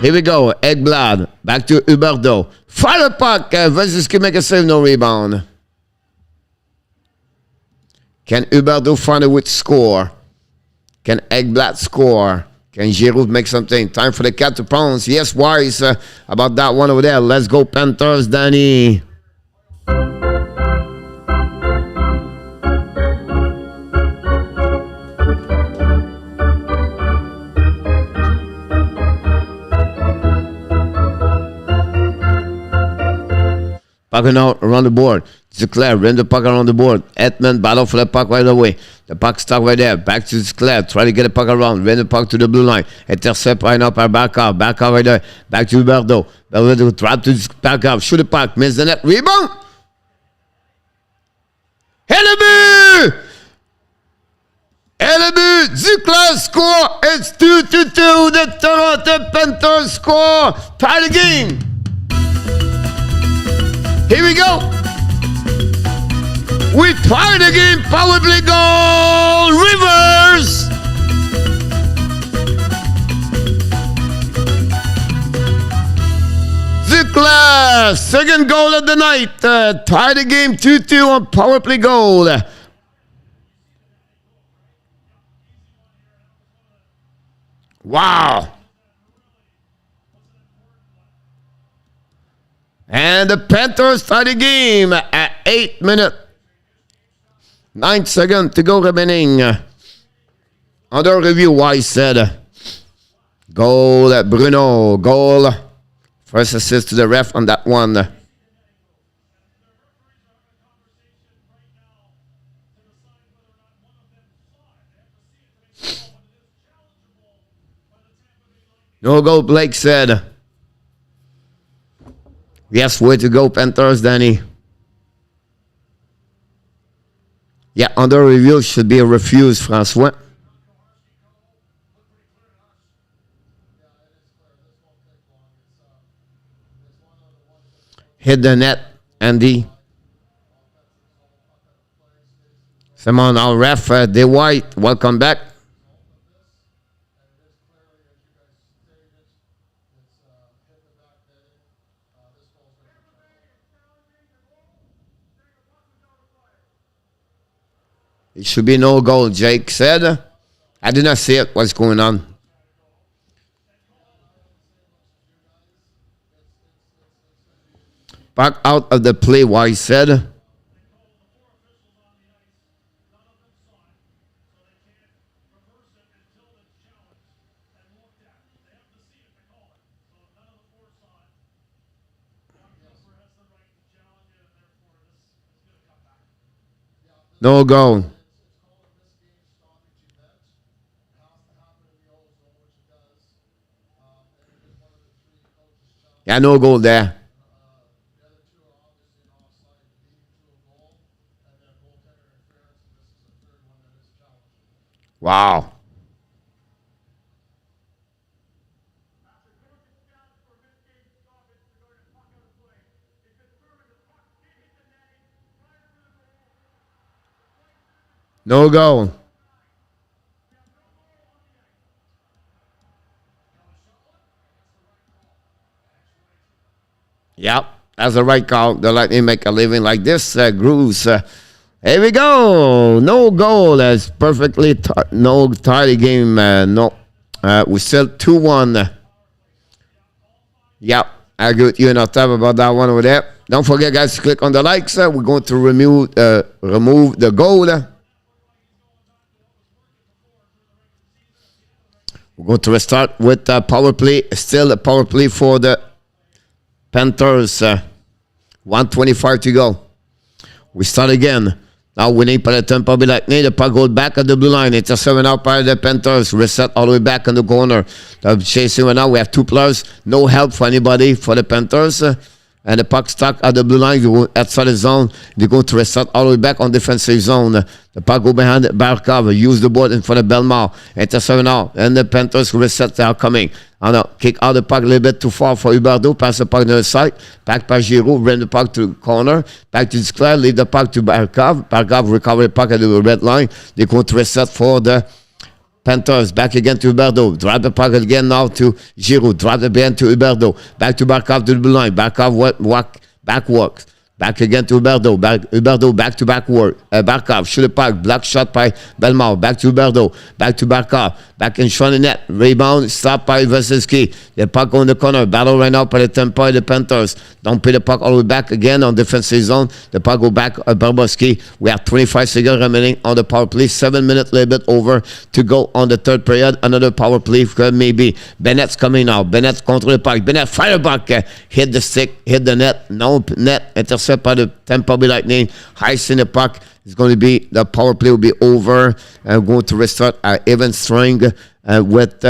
B: Here we go, Ekblad, back to Huberdeau. Fire puck, Vasilevskiy make a save, no rebound. Can Huberdeau find a way to score? Can Ekblad score? Can Giroud make something? Time for the cat to pounce. Yes, Wise, about that one over there. Let's go Panthers, Danny. Puck out around the board. Duclair, run the puck around the board. Edmund battle for the puck right away. The puck stuck right there. Back to Duclair. Try to get the puck around. Run the puck to the blue line. Intercept right up our back off. Back off right there. Back to Huberdeau. Huberdeau trap to back off. Shoot the puck. Miss the net. Rebound. Helleby! Helleby! Duclair score. It's 2-2. The Toronto Panthers score. Tie the game. Here we go. We tie the game. Power play goal. Rivers. Duclair. Second goal of the night. Tie the game 2-2 on power play goal. Wow. And the Panthers tie the game at 8 minutes. 9 seconds to go remaining. Under review, Wise said, goal, Bruno, goal. First assist to the ref on that one. No goal, Blake said. Yes, way to go, Panthers, Danny. Yeah, under review should be a refuse, Francois. Hit the net, Andy. Someone, our ref, De White, welcome back. It should be no goal, Jake said. I did not see it. What's going on? Back out of the play, Wise said. No goal. Yeah, no goal there. Wow. No goal. Yep, that's the right call. The Lightning make a living like this. Grooves. Here we go. No goal. That's perfectly no tidy game. No. We still 2-1. Yep. I agree with you enough time about that one over there. Don't forget, guys, to click on the likes. We're going to remove the goal. We're going to restart with power play. Still a power play for the Panthers. 1:25 to go. We start again. Now winning by the Tampa Bay Lightning. The puck goes back at the blue line. It's a 7 out by the Panthers. Reset all the way back in the corner. They're chasing right now. We have 2 players. No help for anybody for the Panthers. And the puck stuck at the blue line. They go outside the zone. They're going to reset all the way back on defensive zone. The puck go behind Barkov. Use the board in front of Bellemare. It's a 7 out. And the Panthers reset. They are coming. Kick out the puck a little bit too far for Huberdeau. Pass the puck to the side. Back by Giroux. Bring the puck to the corner. Back to Duclair. Leave the puck to Barkov. Barkov recover the puck at the red line. They're going to reset for the Panthers. Back again to Huberdeau. Drive the puck again now to Giroux. Drive the band to Huberdeau. Back to Barkov to the blue line. Barkov backworks. Back again to Huberdeau. Huberdeau back to backward. Barkov shoot the puck. Block shot by Bellemare. Back to Huberdeau. Back to Barkov. Back in front of the net. Rebound. Stop by Vasilevskiy. The puck on the corner. Battle right now by the Tampa Bay the Panthers. Don't pay the puck all the way back again on defensive zone. The puck go back. Bobrovsky. We have 25 seconds remaining on the power play. 7 minutes, a little bit over to go on the third period. Another power play. Maybe. Bennett's coming now. Bennett control the puck. Bennett fire back. Hit the stick. Hit the net. No net. Intercept by the Tampa Bay Lightning. Ice in the puck. It's going to be, the power play will be over. I'm going to restart even string with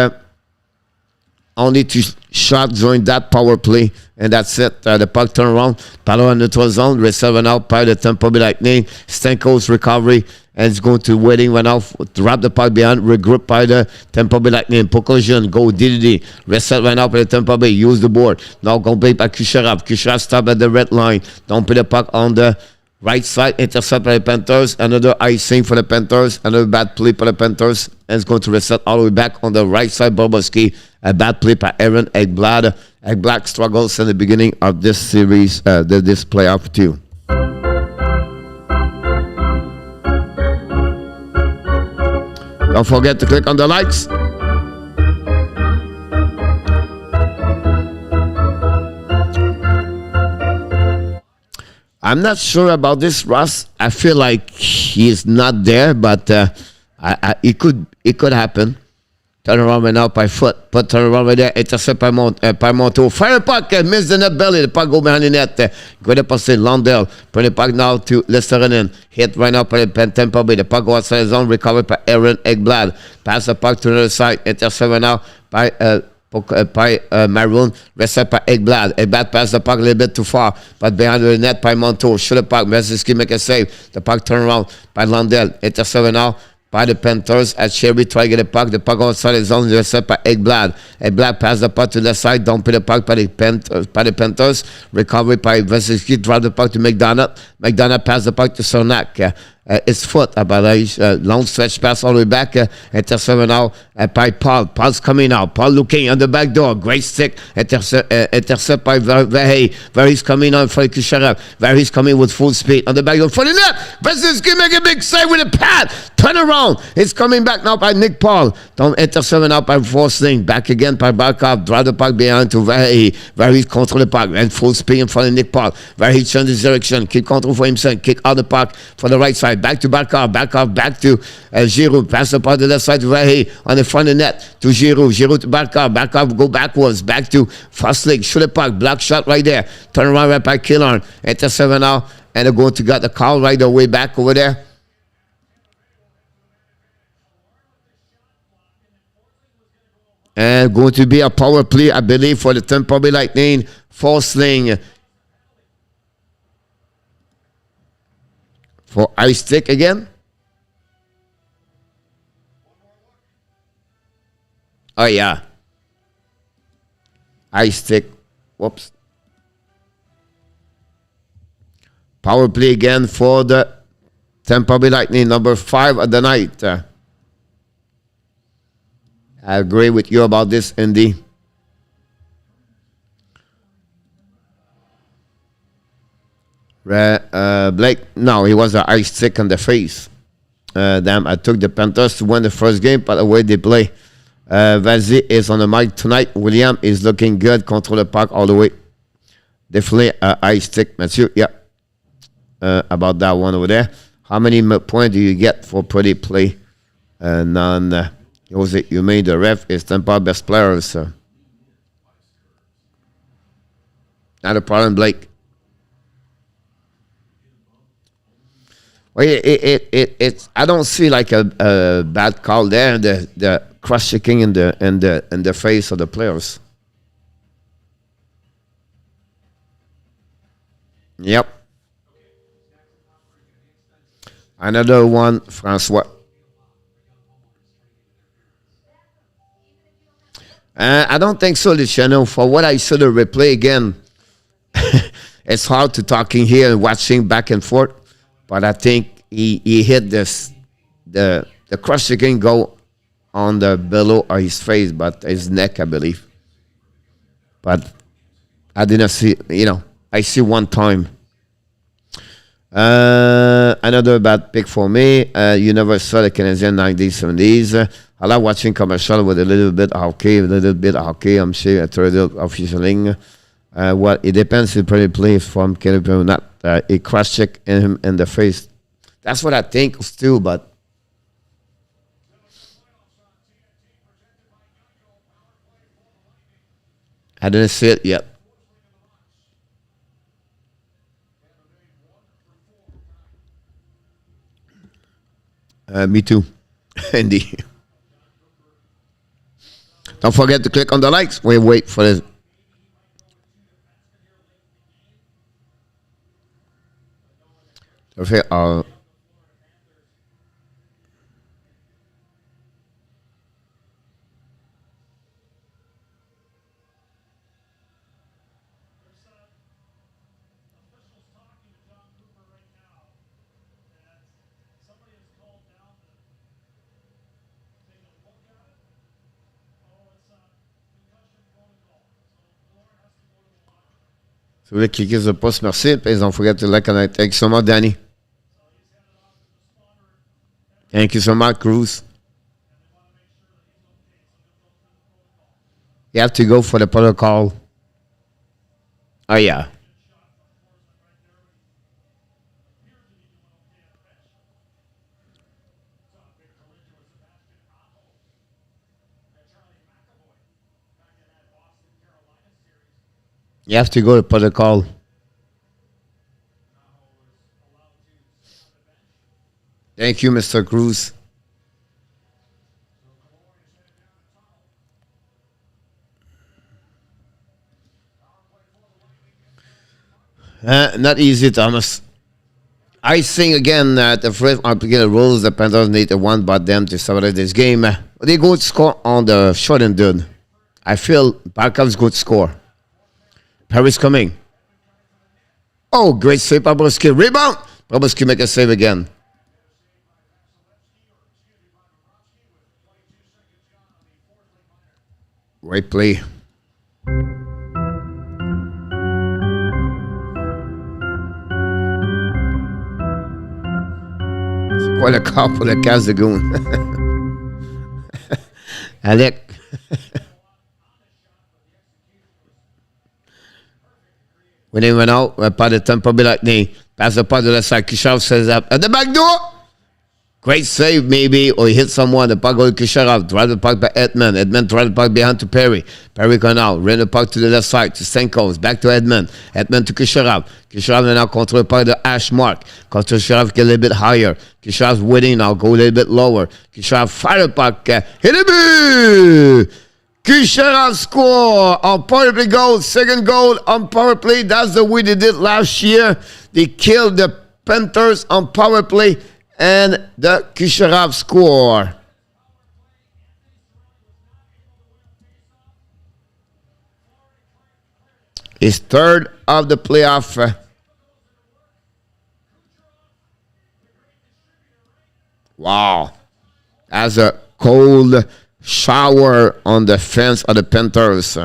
B: only 2 shots during that power play. And that's it. The puck turn around. Paddle in the neutral zone. Reset out by the Tampa Bay Lightning. Stanko's recovery. And it's going to waiting right now to wrap the puck behind. Regroup by the Tampa Bay Lightning. Pokojian. Go DDD. Reset right now by the Tampa Bay. Use the board. Now go back by Kucherov. Kucherov stop at the red line. Don't put the puck on the right side. Intercept by the Panthers. Another icing for the Panthers. Another bad play for the Panthers. And it's going to reset all the way back on the right side. Bobrovsky. A bad play by Aaron Ekblad. Ekblad struggles in the beginning of this series. This playoff too. Don't forget to click on the likes. I'm not sure about this, Ross. I feel like he's not there, but it could happen. Turn around right now by foot. Turn around right there. Intercept by Monto. Fire puck. Miss the net belly. The puck go behind the net. Go to pass in Lundell. Bring the puck now to Lesterinen. Hit right now by the Tampa Bay. The puck go outside the zone. Recovered by Aaron Ekblad. Pass the puck to the other side. Intercept right now by Maroon. Reset by Ekblad. Ekblad pass the puck a little bit too far. But behind the net by Monto. Shoot the puck. Vasilevskiy make a save. The puck turn around by Lundell. Intercept now by the Panthers as Sherry try to get the puck. The puck outside the zone is set by Ekblad. Ekblad pass the puck to the side. Don't put the puck by the Panthers. Recovery by Vasilevskiy. Drive the puck to McDonough. McDonough pass the puck to Cernak. His foot about a long stretch pass all the way back. Intercept now by Paul. Paul's coming out. Paul looking on the back door. Great stick. Intercept by Verhey. Verhey's coming on for Kucherov. Verhey's coming with full speed on the back door for the net. Vasilevskiy make a big save with a pad. Turn around. It's coming back now by Nick Paul. Don't intercept now by Forsling. Back again by Barkov. Drive the puck behind to Verhey. Verhey control the puck and full speed in front of Nick Paul. Verhey changes direction. Keep control for himself. Kick out the puck for the right side. Back to Barkov. Barkov back to Giroux. Pass the puck to the left side to Verhey on the front of the net to Giroux. Giroux to Barkov. Barkov go backwards. Back to Forsling. Shoot the puck. Block shot right there. Turn around right by Killorn. Intercept now. And they're going to get the call right away back over there. And going to be a power play, I believe, for the Tampa Bay Lightning. Forsling for ice stick again. Oh, yeah. Ice stick. Whoops. Power play again for the Tampa Bay Lightning, number 5 of the night. I agree with you about this, Indy. Blake, no, he was an ice stick on the face. Damn, I took the Panthers to win the first game, but the way they play. Vazi is on the mic tonight. William is looking good. Control the puck all the way. Definitely ice stick, Matthew. Yeah. About that one over there. How many points do you get for pretty play? None. Jose, you made the ref is Tampa best players. So. Not a problem, Blake. Well, it's I don't see like a bad call there. The cross checking in the face of the players. Yep. Another one, Francois. I don't think so, Luciano. For what I saw the replay again, it's hard to talking here and watching back and forth. But I think he hit this the cross checking go on the below of his face, but his neck, I believe. But I didn't see, I see one time. Another bad pick for me. You never saw the Canadian 90s, 70s. I like watching commercial with a little bit of hockey, I'm sure, a third officialing. Well, it depends if pretty play from Canada or not. A cross check him in the face. That's what I think still, but I didn't see it yet. Me too. Indeed. Don't forget to click on the likes. We wait for this. Okay, si vous voulez cliquer sur le post, merci. Please don't forget to like and thank you so much, Danny. Thank you so much, Cruz. You have to go for the protocol. Oh, yeah. You have to go to protocol. Thank you, Mr. Cruz. Not easy, Thomas. I think again that the first applicable rules, the Panthers need to one but them to celebrate this game. They go to score on the short and done. I feel Barkov's good score. Perry's coming. Oh, great save, Bobrovsky. Rebound. Bobrovsky make a save again. Great play. C'est quoi le corps pour le casse de goon? Alec. When they went out, by the Tampa Bay Lightning, pass the puck to the side. Kucherov says up at the back door. Great save, maybe, or he hit someone. The puck goes to Kucherov. Drive the puck by Edmund. Edmund drive the puck behind to Perry. Perry gone out. Ran the puck to the left side to Stamkos. Back to Edmund. Edmund to Kucherov. Kucherov now control the puck to Ash Mark. Control Kucherov get a little bit higher. Kucherov's winning now. Go a little bit lower. Kucherov fire the puck. Hit it! Kucherov score on power play goal, second goal on power play. That's the way they did last year. They killed the Panthers on power play, and the Kucherov score. Is third of the playoff. Wow. That's a cold shower on the fence of the Panthers.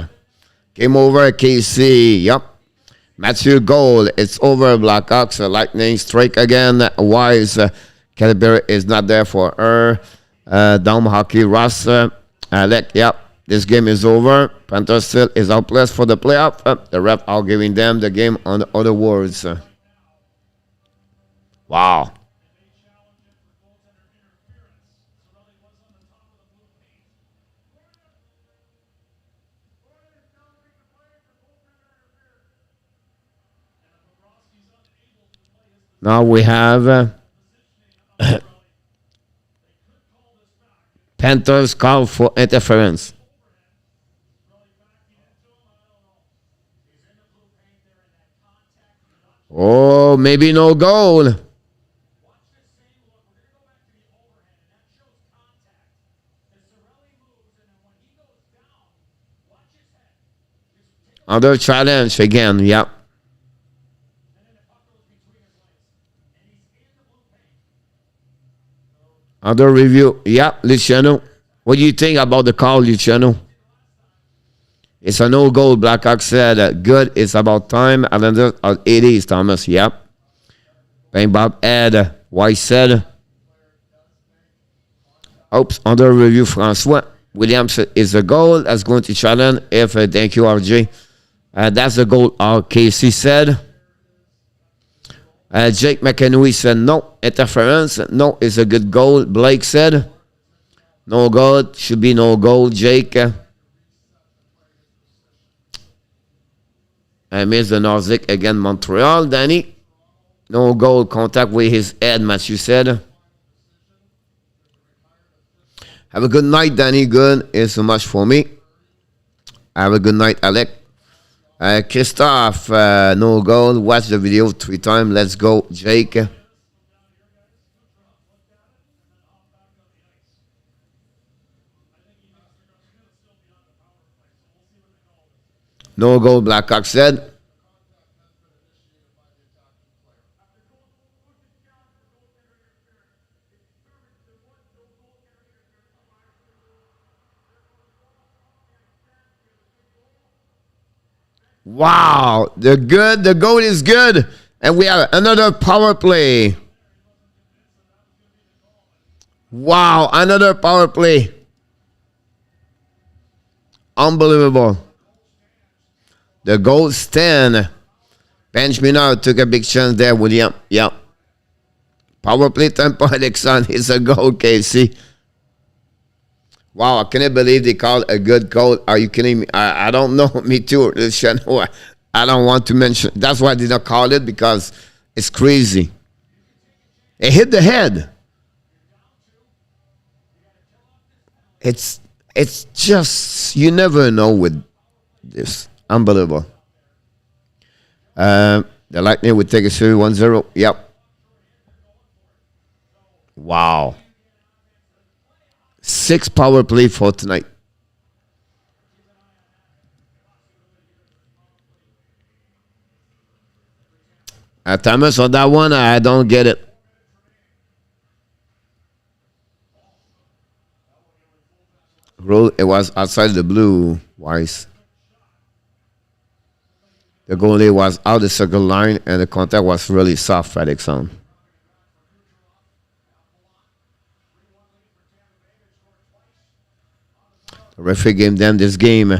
B: Game over, KC. Yep. Matthew goal. It's over. Blackhawks. Lightning strike again. Wise. Cadbury is not there for her. Dome hockey. Ross. Alec. Yep. This game is over. Panthers still is helpless for the playoff. The ref are giving them the game on the other words. Wow. Now we have Panthers call for interference. Oh, maybe no goal. Other challenge again, yep. Other review, yeah, Luciano. What do you think about the call, Luciano? It's a no goal. Blackhawks said good. It's about time. Islanders at 80 is Thomas. Yep. Bang Bob Ed. White said. Oops. Under review, Francois Williams is a goal. That's going to challenge. If thank you, RJ. That's the goal. RKC said. Jake McEnwee said no. Interference. No, it's a good goal. Blake said. No goal. Should be no goal. Jake. I missed the Nordic again, Montreal. Danny. No goal. Contact with his head, Matthew said. Have a good night, Danny. Good. It's so much for me. Have a good night, Alec. Christophe, no goal. Watch the video 3 times. Let's go, Jake. No goal, Blackhawks said. Wow, they're good. The goal is good. And we have another power play. Wow, another power play. Unbelievable. The goal stand. Benjamin out took a big chance there, William. Yep. Power play Tampa Alexander is a goal, Casey. Wow, I can't believe they called a good goal. Are you kidding me? I don't know. Me too. I don't want to mention. That's why I did not call it, because it's crazy. It hit the head. It's just, you never know with this. Unbelievable. The Lightning would take a series 1-0. Yep. Wow. 6 power play for tonight. Thomas, on that one, I don't get it. It was outside the blue, Wise. The goalie was out the circle line, and the contact was really soft, Alexander. The referee gave them this game.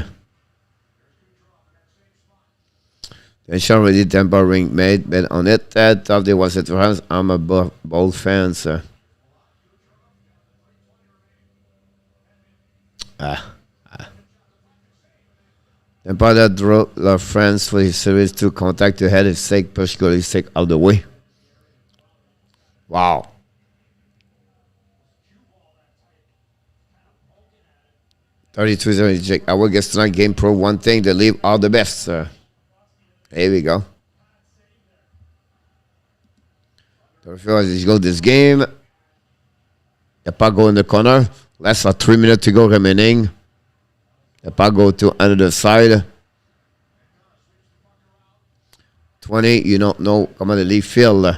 B: They show already Tampa ring made bet on it. That thought there was a difference. I'm a bold fan, sir. Tampa that drew their friends for his series to contact the head of sake, push goalie stick out the way. Wow. 32 Jake. I will guess tonight Game Pro one thing, they leave all the best. Here we go. He's go this game. The puck go in the corner. Less than 3 minutes to go remaining. The puck go to another side. 20, you don't know. Come on, the leave field.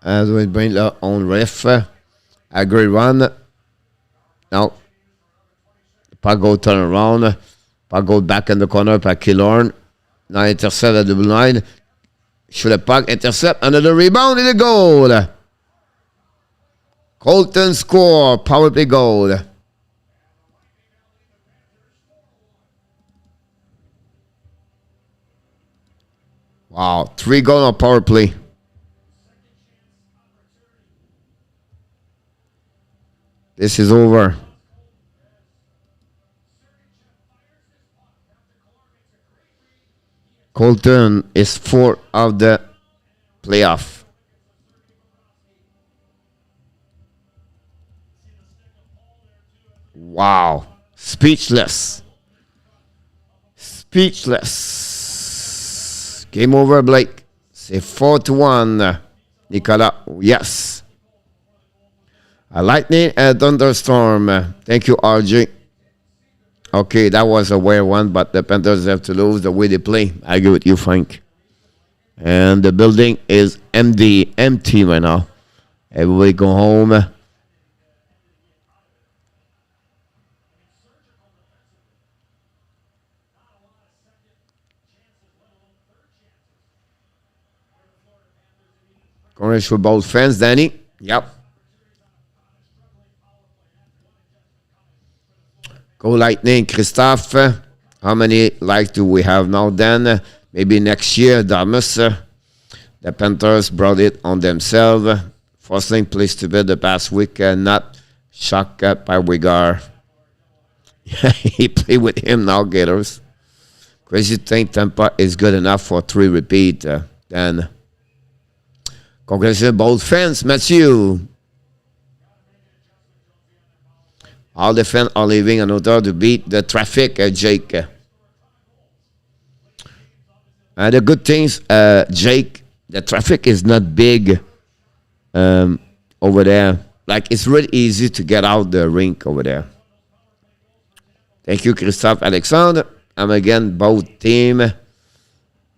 B: As we bring their own ref. A great run. Now, puck go turn around. Puck go back in the corner by Killorn. Now intercept at the blue line. Should the puck intercept another rebound in the goal. Colton score. Power play goal. Wow, 3 goals on power play. This is over. Colton is 4 of the playoff. Wow. Speechless. Speechless. Game over, Blake. Say 4-1. Nikita, yes. A lightning and thunderstorm. Thank you, RJ. Okay, that was a weird one, but the Panthers have to lose the way they play. I agree with you, Frank. And the building is empty right now. Everybody go home. Congrats for both fans, Danny. Yep. Go Lightning, Christophe. How many likes do we have now then? Maybe next year, Damus. The Panthers brought it on themselves. Forsling plays to bed the past week. Not shocked by Wigar. He played with him now, Gators. Crazy think Tampa is good enough for 3 repeat. Then, congratulations, both fans. Matthew. All the fans are leaving in order to beat the traffic, Jake. The good things, Jake, the traffic is not big over there. Like, it's really easy to get out the rink over there. Thank you, Christophe Alexandre. I'm again both team.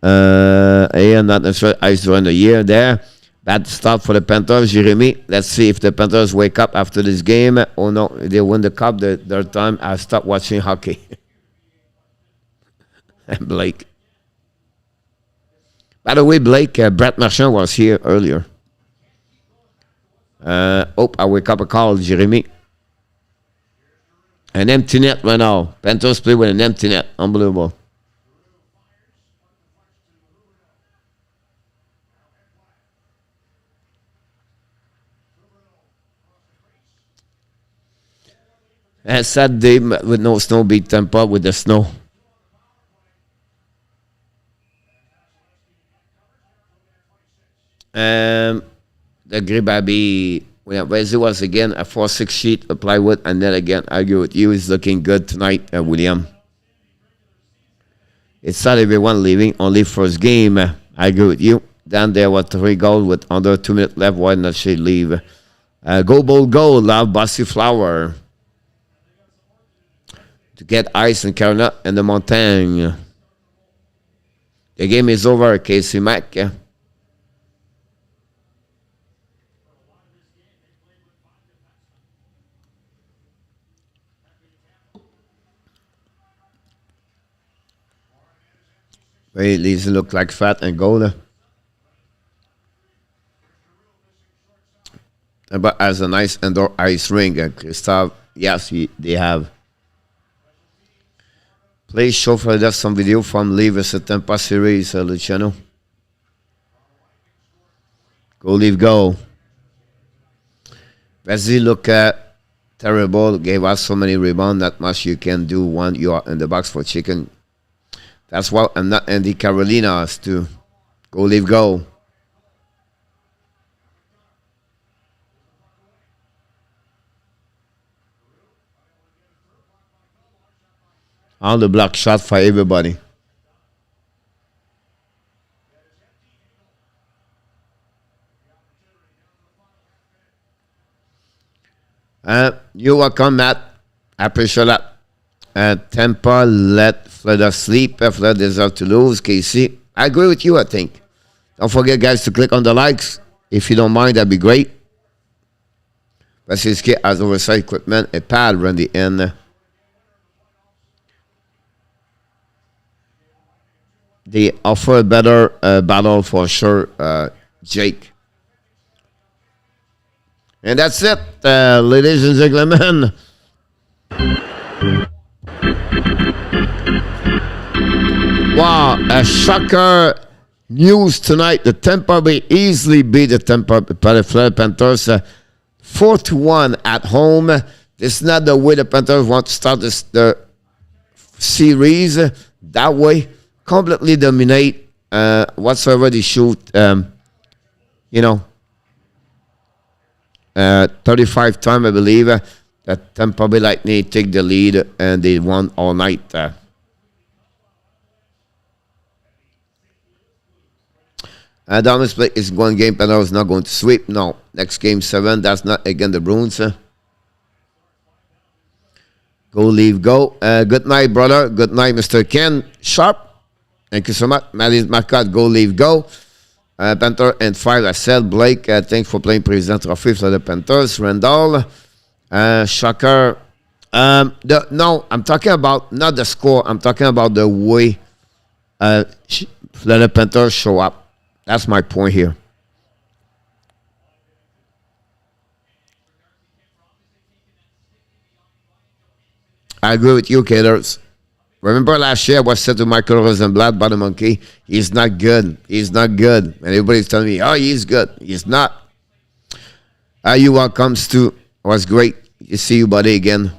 B: And not necessarily ice during the year there. Bad start for the Panthers, Jeremy. Let's see if the Panthers wake up after this game. Oh, no, they win the cup. Their time, I stopped watching hockey. And Blake. By the way, Blake, Brett Marchand was here earlier. I wake up a call, Jeremy. An empty net right now. Panthers play with an empty net. Unbelievable. A sad day with no snow beat Tampa with the snow. The Gribaby, Wesley was again a 4-6 sheet of plywood, and then again, I agree with you, he's looking good tonight, William. It's sad everyone leaving, only first game. I agree with you. Then there were 3 goals with under 2 minutes left. Why not she leave? Go, bold, go, love, Bossy Flower. To get ice in Carolina and the Montagne. The game is over, Casey Mack. Very easy, look like fat and gold. But as a nice indoor ice ring, Christophe, yes, they have. Please show for us some video from Leave a Tampa series, Luciano. Go, Leave, go. Vasilevskiy look terrible. Gave us so many rebounds. Not much you can do when you are in the box for chicken. That's why I'm not Andy Carolinas too. Go, Leaf, go. On the block shot for everybody. You're welcome, Matt. I appreciate that. Tampa let Florida sleep. Florida deserve to lose. KC, I agree with you, I think. Don't forget, guys, to click on the likes. If you don't mind, that'd be great. Vasilevskiy has oversized equipment, a pad around the end. They offer a better battle for sure, Jake. And that's it, ladies and gentlemen. Wow, a shocker news tonight. The Tampa Bay easily beat the Tampa Bay Florida Panthers 4-1 at home. This is not the way the Panthers want to start the series. That way, completely dominate whatsoever they shoot. 35 times, I believe, that Tampa Bay Lightning take the lead, and they won all night. Down this play is one game, Panthers not going to sweep. No, next game 7, that's not again the Bruins. Go, Leave, go. Good night, brother. Good night, Mr. Ken Sharp. Thank you so much. Maddie Marcotte, go, Leave, go. Panther and 5, I said. Blake, thanks for playing President Trophy for the Panthers. Randall, Shocker. No, I'm talking about not the score. I'm talking about the way the Panthers show up. That's my point here. I agree with you, Caters. Remember last year I was said to Michael Rosenblatt by the monkey, he's not good. He's not good. And everybody's telling me, oh, he's good. He's not. You welcome, Stu. It was great to see you, buddy, again.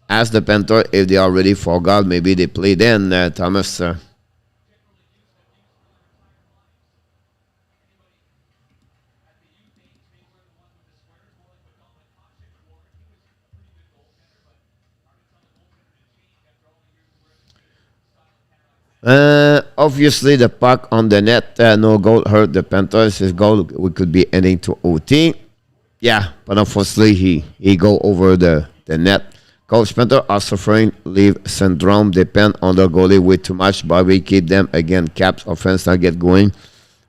B: Ask the Panther if they are ready for God. Maybe they play then, Thomas. Obviously, the puck on the net, no goal hurt the Panthers. His goal we could be ending to OT. Yeah, but unfortunately, he go over the net. Coach Panther are suffering leave syndrome. Depend on the goalie way too much, but we keep them again. Caps offense not get going.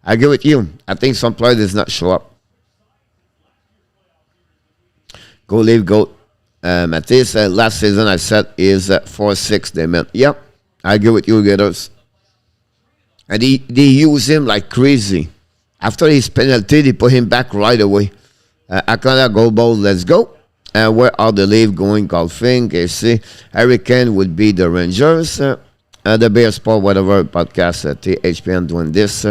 B: I agree with you. I think some players does not show up. Go, Leave, go. Matisse, last season I said is 4-6. They meant, yep. I agree with you, Gators. And they use him like crazy. After his penalty, they put him back right away. Atlanta goal ball, let's go. Where are the Leaf going golfing? KC. Hurricane would be the Rangers. The Bear Sport, whatever podcast, THPN doing this.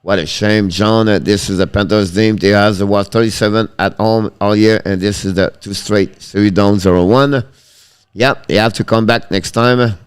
B: What a shame, John. This is the Panthers team. They has was 37 at home all year, and this is the 2 straight 3 down 0-1. Yep, they have to come back next time.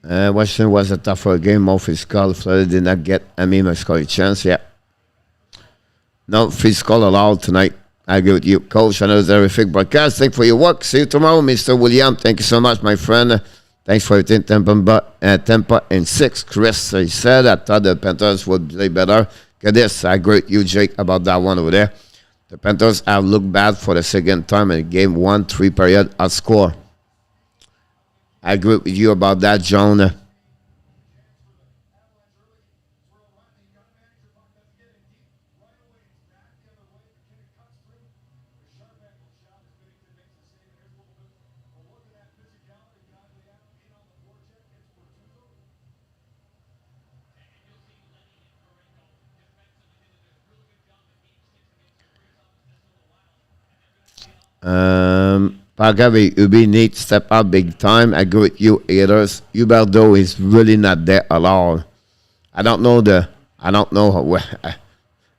B: Washington was a tougher game. More physical. Florida did not get a scoring chance. Yeah. No physical allowed tonight. I agree with you, Coach. I know it's a terrific broadcast. Thanks for your work. See you tomorrow, Mr. William. Thank you so much, my friend. Thanks for everything. Tampa and 6. Chris, he said, I thought the Panthers would play better. Get this. I agree with you, Jake, about that one over there. The Panthers have looked bad for the second time in game 1, 3 period at score. I agree with you about that, John. Pagavi, Ubi need to step up big time. I agree with you, haters. Huberdeau is really not there at all. I don't know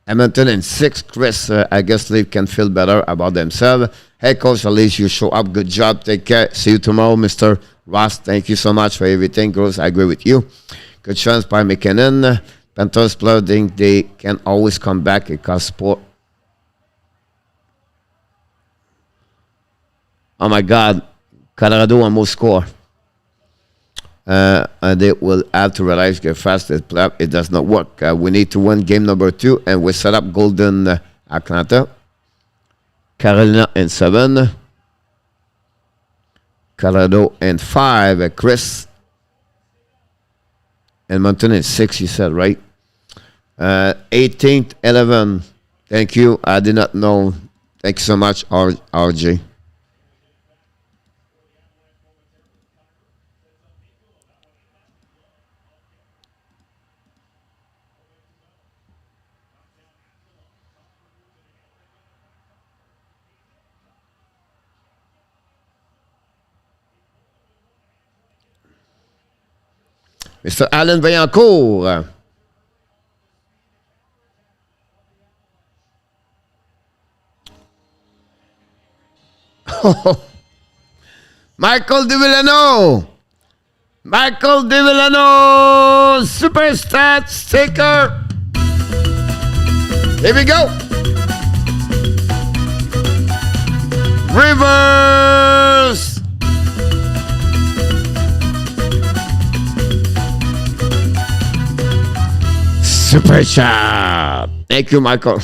B: Edmonton in 6. Chris, I guess they can feel better about themselves. Hey, Coach, at least you show up. Good job. Take care. See you tomorrow, Mr. Ross. Thank you so much for everything, girls. I agree with you. Good chance by McKinnon. Panthers player think they can always come back because sport. Oh, my God. Colorado almost score. And they will have to realize get fast it does not work. We need to win game number 2, and we set up Golden Atlanta. Carolina in 7. Colorado in 5. Chris. Edmonton in 6, you said, right? 18th, 11. Thank you. I did not know. Thank you so much, RJ. Mr. Allen Vaillancourt. Michael De Villano. Michael De Villano. Super stat sticker. Here we go. Reverse. Super chat. Thank you, Michael.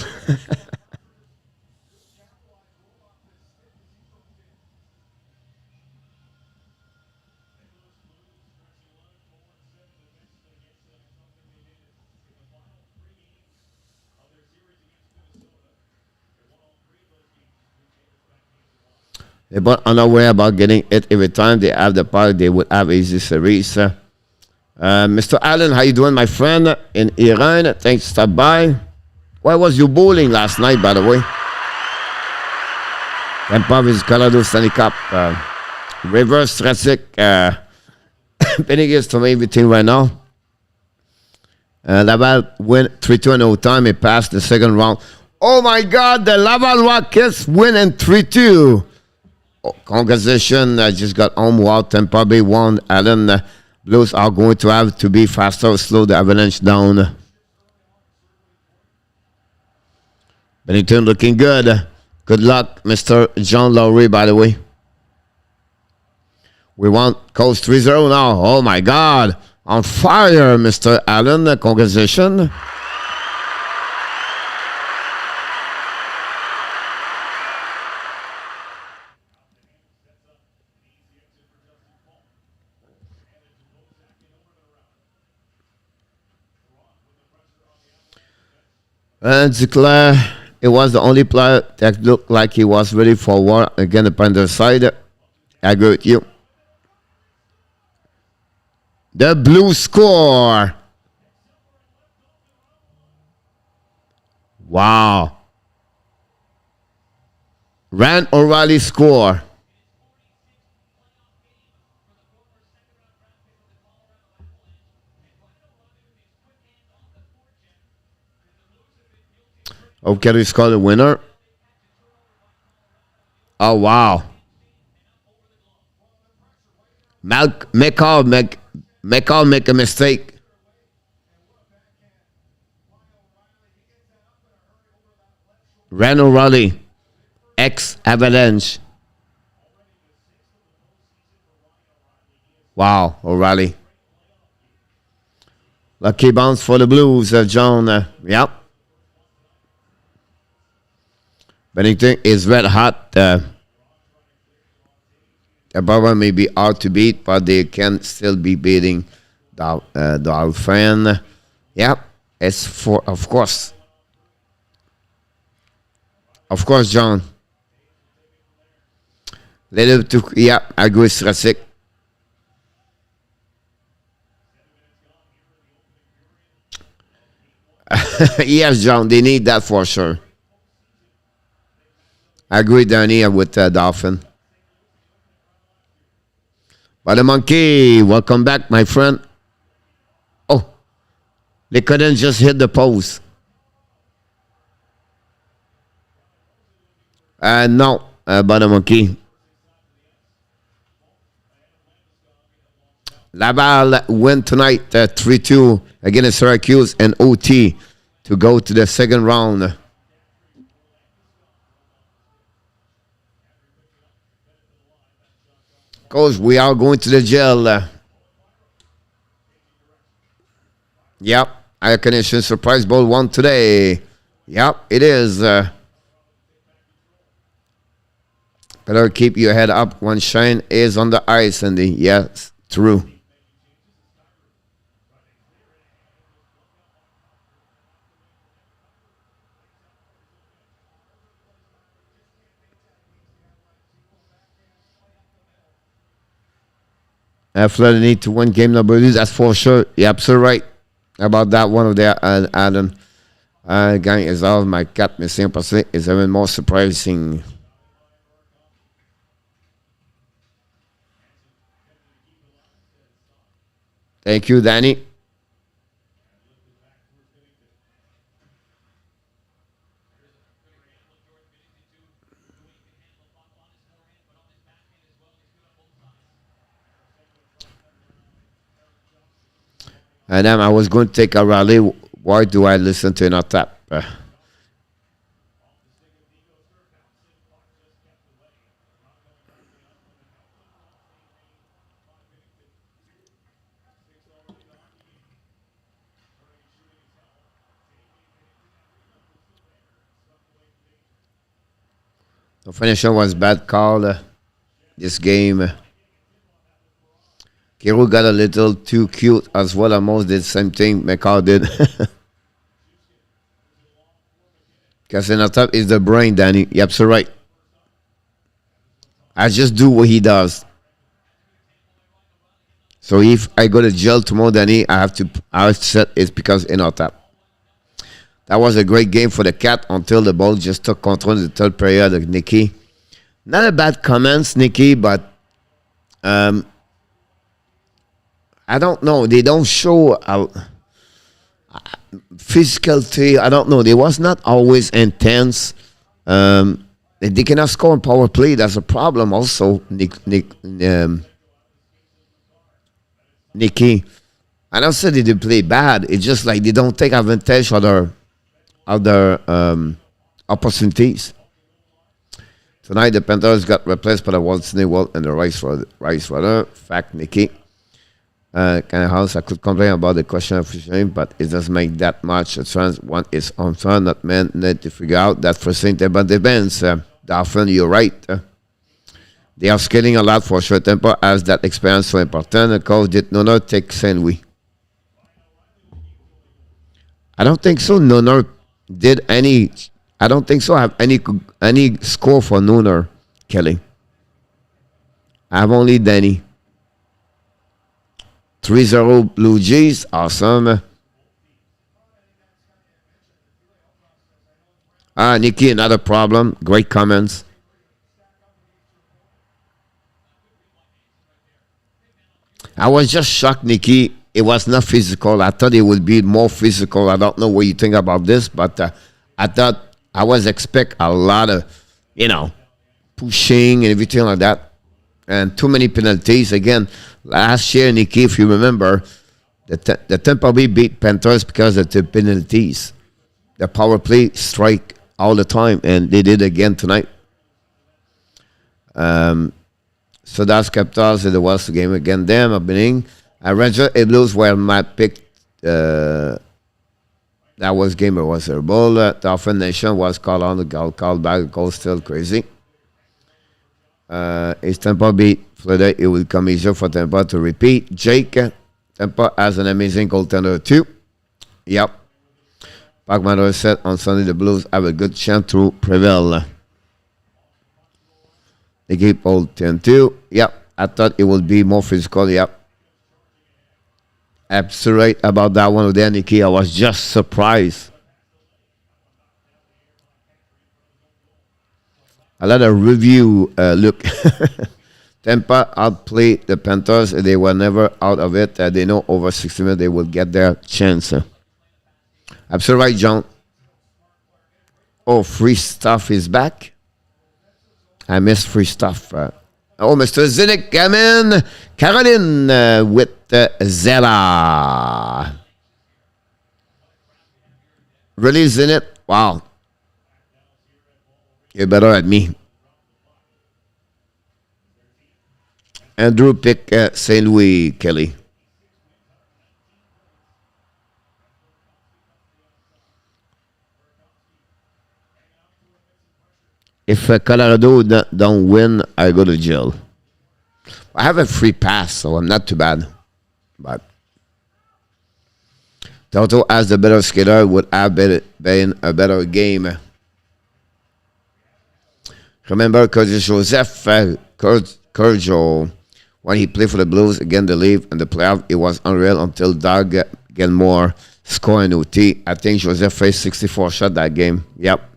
B: They both unaware about getting it every time they have the power. They would have easy series. Mr. Allen, how you doing, my friend? In Iran, thanks for stopping by. Why was you bowling last night, by the way? Tampa Bay Colorado Stanley Cup. Reverse Strasic. Penny gets to me everything right now. Laval win 3-2 in overtime. It passed the second round. Oh, my God. The Laval Rockets win in 3-2. Oh, congratulations. I just got home. Wow, Tampa Bay won. Allen. Blues are going to have to be faster, slow the Avalanche down. Bennington looking good. Good luck, Mr. John Lowry, by the way. We want Coast 3-0 now. Oh, my God. On fire, Mr. Allen. Congratulations. And Duclair, it was the only player that looked like he was ready for war against the Panthers side. I agree with you. The Blues score. Wow. Rand O'Reilly score. Okay, we scored the winner. Oh, wow. McCall make a mistake. Rand O'Reilly, ex-Avalanche. Wow, O'Reilly. Lucky bounce for the Blues, John. Yep. Bennington is red hot. The Barbara may be hard to beat, but they can still be beating the Dolphin. Yep, it's for, of course. Of course, John. Little too, yeah, I agree with Strasic. Yes, John, they need that for sure. I agree, Danny, with Dolphin. But the monkey, welcome back, my friend. Oh, they couldn't just hit the post. No, but the monkey. Laval win tonight 3-2 against Syracuse and OT to go to the second round. Coach, we are going to the jail. Yep, Air Condition Surprise Bowl 1 today. Yep, it is. Better keep your head up when shine is on the ice, Andy. Yes, true. Florida need to win game number 2. That's for sure. You're absolutely right about that one of there, Adam. Gang is all my cat missing passé is even more surprising. Thank you, Danny. And then I was going to take a rally. Why do I listen to an tap? The finisher was bad call this game. Kiro got a little too cute as well. Almost did the same thing McCall did. Because in the top is the brain, Danny. Yep, so right. I just do what he does. So if I go to jail tomorrow, Danny, I have to set it's because in our top. That was a great game for the Cat until the ball just took control in the third period of Nikki. Not a bad comments, Nikki, but I don't know. They don't show physicality. I don't know. They was not always intense. They cannot score on power play. That's a problem also, Nikki. I don't say they did play bad. It's just like they don't take advantage of their opportunities. Tonight, the Panthers got replaced by the Walt Disney World and the Rice Runner. Fact, Nikki. Kind of house, I could complain about the question of shame, but it doesn't make that much a trans. One is on turn, not men need to figure out that for Saint about the events. Often you're right. They are scaling a lot for short tempo as that experience so important. The coach did not take Saint Louis. I don't think so. Nooner did any. I don't think so. I have any score for Nooner, Kelly. I have only Danny. 3-0 Blue Jays. Awesome. Nikki, another problem. Great comments. I was just shocked, Nikki. It was not physical. I thought it would be more physical. I don't know what you think about this, but I thought I was expect a lot of, pushing and everything like that. And too many penalties. Again, last year, Nikki, if you remember, the Tampa Bay beat Panthers because of the penalties. The power play strike all the time, and they did again tonight. So that's Capitals in the West game again. Them opening. Ranger and Blues were my pick. That was game. It was terrible. Dolphin Nation was called on the goal, called back. The goal still crazy. Is Tampa beat Florida? It will come easier for Tampa to repeat. Jake, Tampa has an amazing goaltender too. Yep. Pacman said on Sunday the Blues have a good chance to prevail. They keep all 10-2. Yep. I thought it would be more physical. Yep. Absolutely right about that one with Nikki. I was just surprised. a lot of review. Look, Tampa outplayed the Panthers. They were never out of it. They know over 60 minutes they will get their chance. Absolutely right, John. Oh, free stuff is back. I missed free stuff. Mr. Zinnik, come in. Caroline with Zella. Really, Zinnik? Wow. You're better at me. Andrew pick St. Louis, Kelly. If Colorado don't win, I go to jail. I have a free pass, so I'm not too bad. But Toto, as the better skater, would have been a better game. Remember Curtis Joseph, Curjo, when he played for the Blues against the Leaf in the playoff, it was unreal until Doug Gilmore scored in OT. I think Joseph faced 64 shots that game. Yep.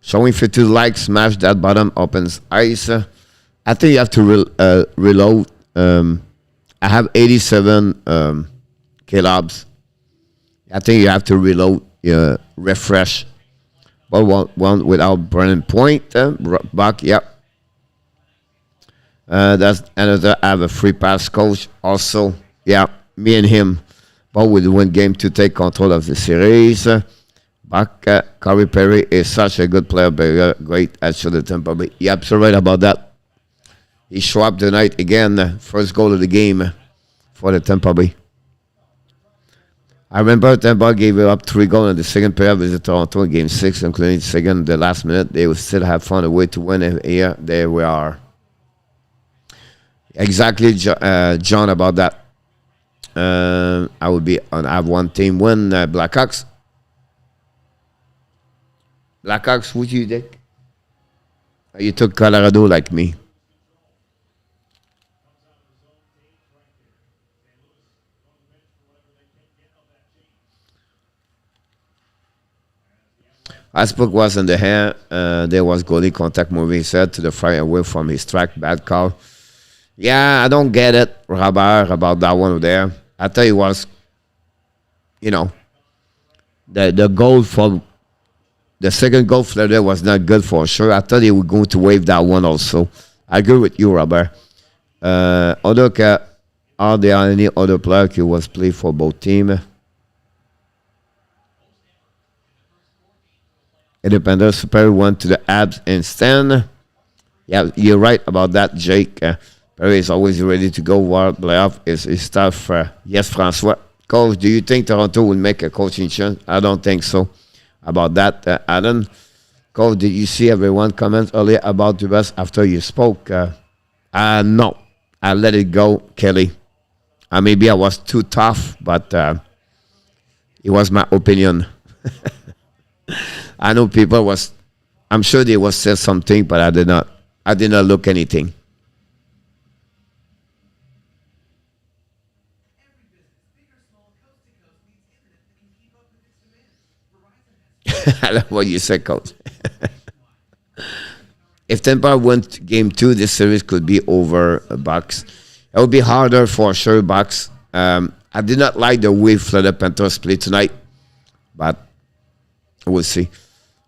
B: Showing 52 likes, smash that bottom, opens ice. I think you have to reload. I have 87 K-Lobs. I think you have to reload, refresh. But one without burning point. Back, yep. That's another. I have a free pass coach also. Yeah, me and him. But with one game to take control of the series. Back, Corey Perry is such a good player, but great at the Tampa Bay. You're absolutely right about that. He showed up tonight again, first goal of the game for the Tampa Bay. I remember Tampa gave up 3 goals in the second period with Toronto in Game 6, including the second, the last minute. They will still have found a way to win here. There we are. Exactly, John, about that. I would be on. I have one team win, Blackhawks. Blackhawks, what do you think? You took Colorado like me. Aspuck was in the hair. There was goalie contact moving his head to the far away from his track. Bad call. Yeah, I don't get it, Robert, about that one there. I thought it was, the goal for the second goal for there was not good for sure. I thought they were going to waive that one also. I agree with you, Robert. Are there any other player who was played for both teams? Independent Super went to the Abs and Stan. Yeah, you're right about that, Jake. Perry is always ready to go. World playoff is tough. Yes, Francois. Coach, do you think Toronto will make a coaching change? I don't think so. About that, Alan. Coach, did you see everyone comment earlier about the best after you spoke? No. I let it go, Kelly. Maybe I was too tough, but it was my opinion. I know people I'm sure they was said something, but I did not look anything. I love what you said, Coach. If Tampa went game 2, this series could be over, Bucks. It would be harder for sure, Bucks. I did not like the way Florida Panthers played tonight, but we'll see.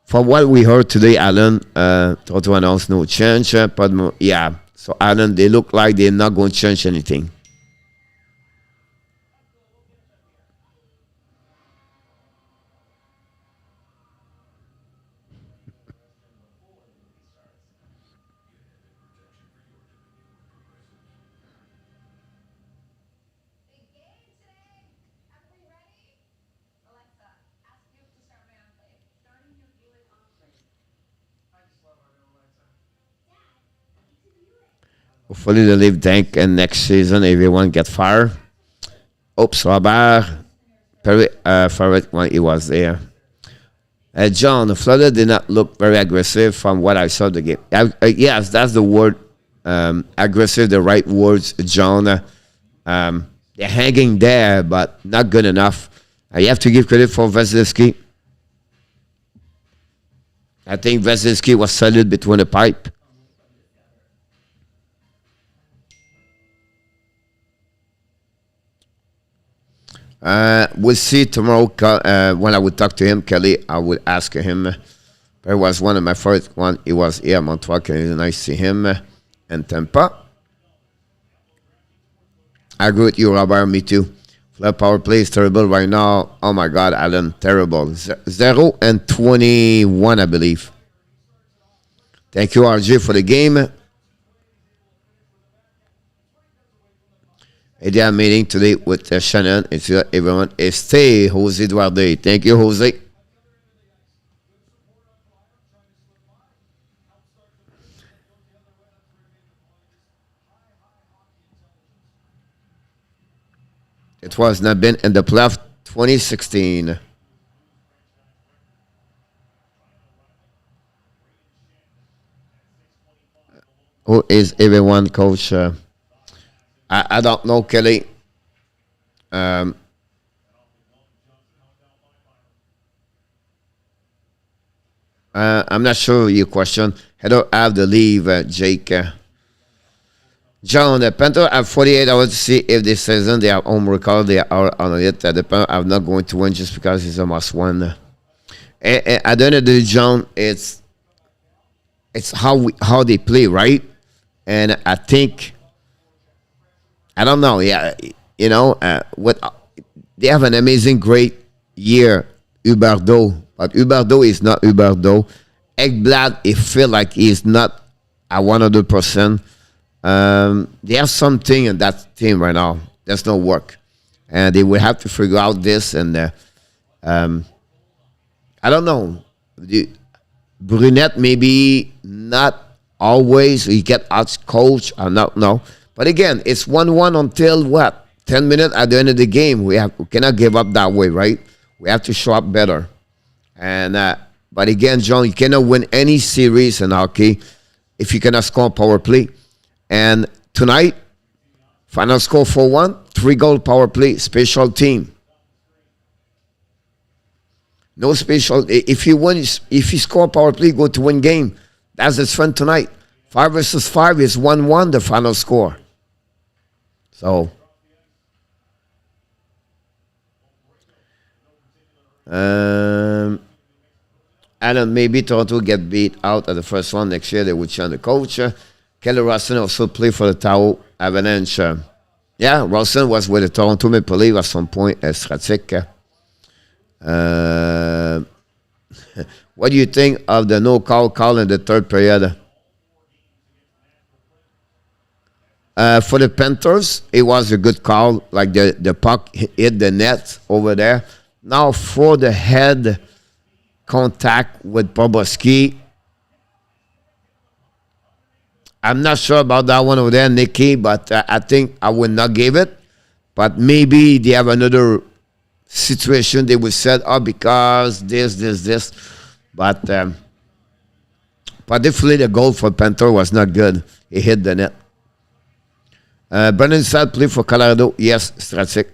B: From what we heard today, Alan, Toronto announced no change. But yeah, so Alan, they look like they're not going to change anything. Hopefully they leave tank and next season everyone get fired. Oops, Robert. Perry favorite when he was there. John, Florida did not look very aggressive from what I saw the game. Yes, that's the word. Aggressive, the right words, John. They're hanging there, but not good enough. You have to give credit for Vasilevskiy. I think Vasilevskiy was solid between the pipe. We'll see tomorrow when I would talk to him, Kelly. I would ask him. It was one of my first one. He was here at Montreal. It's nice to see him in Tampa. I agree with you, Robert. Me too. Flat power play is terrible right now. Oh my God, Alan, terrible. 0-21, I believe. Thank you, RJ, for the game. I did a meeting today with Shannon. It's everyone. Stay, Jose Eduardo. Thank you, Jose. It was not been in the playoff 2016. Who is everyone, coach? I don't know, Kelly. I'm not sure your question. I don't have the leave, Jake. John, the Panthers have 48 hours to see if this season they have home record. They are on it. The Panthers are not going to win just because it's a must win. At the end of the day, John, it's how they play, right? And I think, I don't know. Yeah, you know what? They have an amazing, great year, Huberdeau, but Huberdeau is not Huberdeau. Ekblad, it feel like he's not at 100%. They have something in that team right now. There's no work, and they will have to figure out this. And I don't know. Brunette maybe not always. He get out coach. I don't know. But again, it's 1-1 until what? 10 minutes at the end of the game. We cannot give up that way, right? We have to show up better. And but again, John, you cannot win any series in hockey if you cannot score power play. And tonight, final score 4-1, 3-goal power play, special team. No special. If you win, if you score power play, go to win game. That's the fun tonight. 5 versus 5 is 1-1, the final score. So, and maybe Toronto get beat out at the first one next year. They would change the coach. Kelly Rosson also played for the Tao Avalanche. Yeah, Rosson was with the Toronto Maple Leafs at some point as Stratic. What do you think of the no call in the third period? For the Panthers, it was a good call. Like the puck hit the net over there. Now for the head contact with Bobrovsky, I'm not sure about that one over there, Nikki, but I think I would not give it. But maybe they have another situation they would set up because this. But definitely the goal for Panther was not good. He hit the net. Brendan Saad played for Colorado. Yes, Stratic.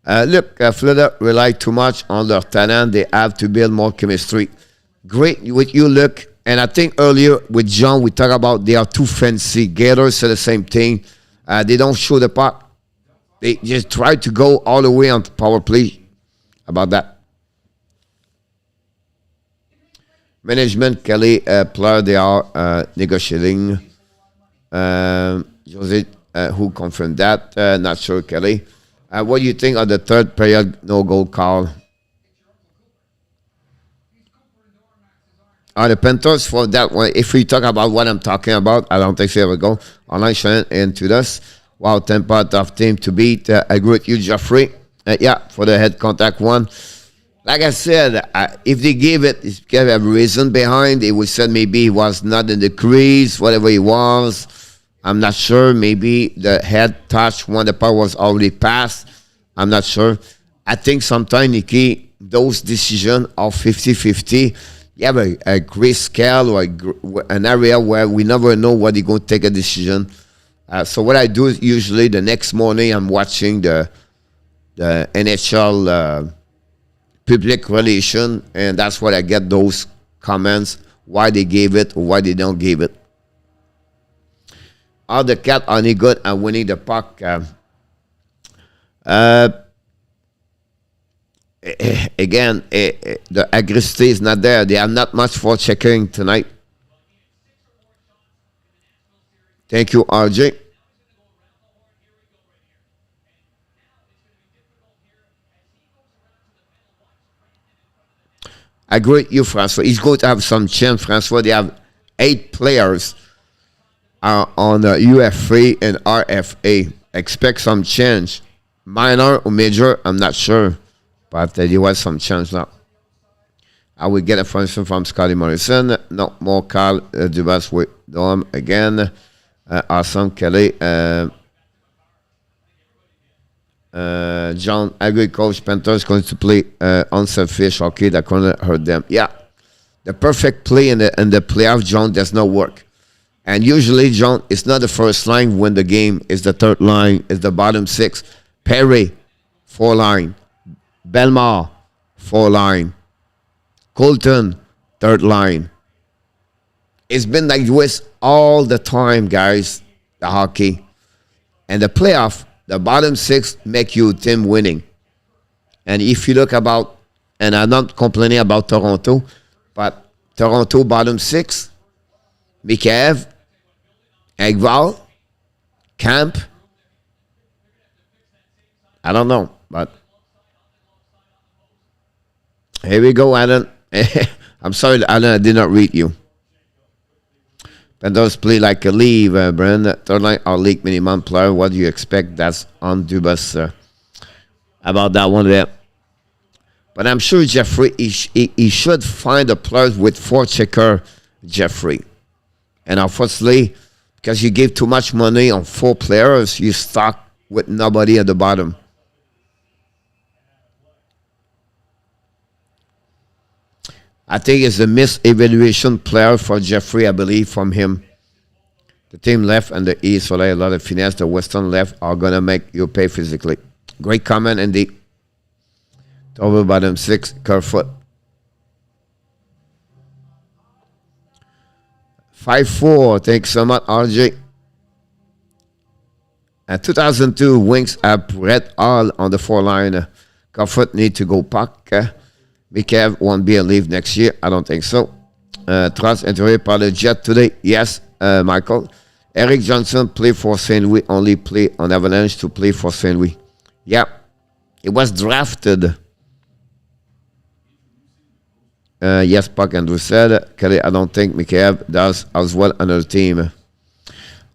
B: Look, Florida rely too much on their talent. They have to build more chemistry. Great with you, look. And I think earlier with John, we talked about they are too fancy. Gators say the same thing. They don't show the puck. They just try to go all the way on power play. About that. Management, Kelly, player, they are negotiating. Jose, who confirmed that? Not sure, Kelly. What do you think of the third period no-goal call? The Panthers for that one. If we talk about what I'm talking about, I don't think so. Here we go. Online Shannon into this. Wow, Tampa, tough team to beat. I agree with you, Jeffrey. Yeah, for the head contact one. Like I said, if they gave it, it's because they have a reason behind. They would say maybe he was not in the crease, whatever he was. I'm not sure. Maybe the head touch when the puck was already passed. I'm not sure. I think sometimes, Nikki, those decisions are 50-50. You have a gray scale or an area where we never know what they're going to take a decision. So what I do is usually the next morning I'm watching the NHL public relation, and that's where I get those comments, why they gave it or why they don't give it. Are the Cats any good at winning the puck? Again, the aggressivity is not there. They have not much for checking tonight. Thank you, RJ. I agree with you, Francois. He's going to have some chance, Francois. They have 8 players on the UF3 and RFA. Expect some change. Minor or major, I'm not sure. But there was some chance now. I will get a function from Scotty Morrison. No more Carl Dubas with Dom again. Awesome, Kelly. John, agree, coach. Panthers going to play unselfish hockey that couldn't hurt them. Yeah, the perfect play in the playoff, John, does not work. And usually, John, it's not the first line win the game. It's the third line. It's the bottom 6. Perry, 4 line. Bellemare, 4 line. Colton, 3rd line. It's been like this all the time, guys, the hockey. And the playoff, the bottom 6 make you team winning. And if you look about, and I'm not complaining about Toronto, but Toronto bottom 6, Mikheyev, Engvall, Camp. I don't know, but here we go, Alan. I'm sorry, Alan, I did not read you. Panthers play like a leave, Brand. Third line, our league minimum player. What do you expect? That's on Dubas about that one there. But I'm sure Jeffrey, he should find a player with 4 checker, Jeffrey. And unfortunately, because you give too much money on 4 players, you stuck with nobody at the bottom. I think it's a misevaluation player for Jeffrey, I believe, from him. The team left and the East for a lot of finesse. The Western left are going to make you pay physically. Great comment, indeed. Over bottom 6, Kerfoot. 5-4, thanks so much, RJ. 2002, Wings have Red All on the 4 line. Kerfoot need to go puck. Mikheyev won't be a leave next year. I don't think so. Trust interviewed by the Jet today. Yes, Michael. Eric Johnson play for St. Louis. Only play on Avalanche to play for St. Louis. Yeah. It was drafted. Yes, Puck Andrew said. Kelly, I don't think Mikheyev does as well on the team.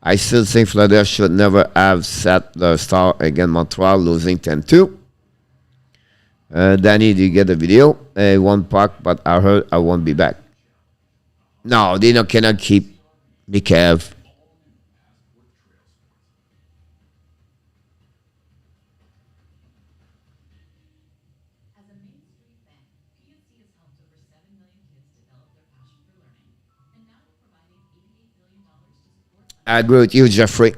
B: I still think Philadelphia should never have set the star against Montreal, losing 10-2. Danny, do you get the video? 1 puck, but I heard I won't be back. No, they cannot keep Mikheyev. I agree with you, Jeffrey.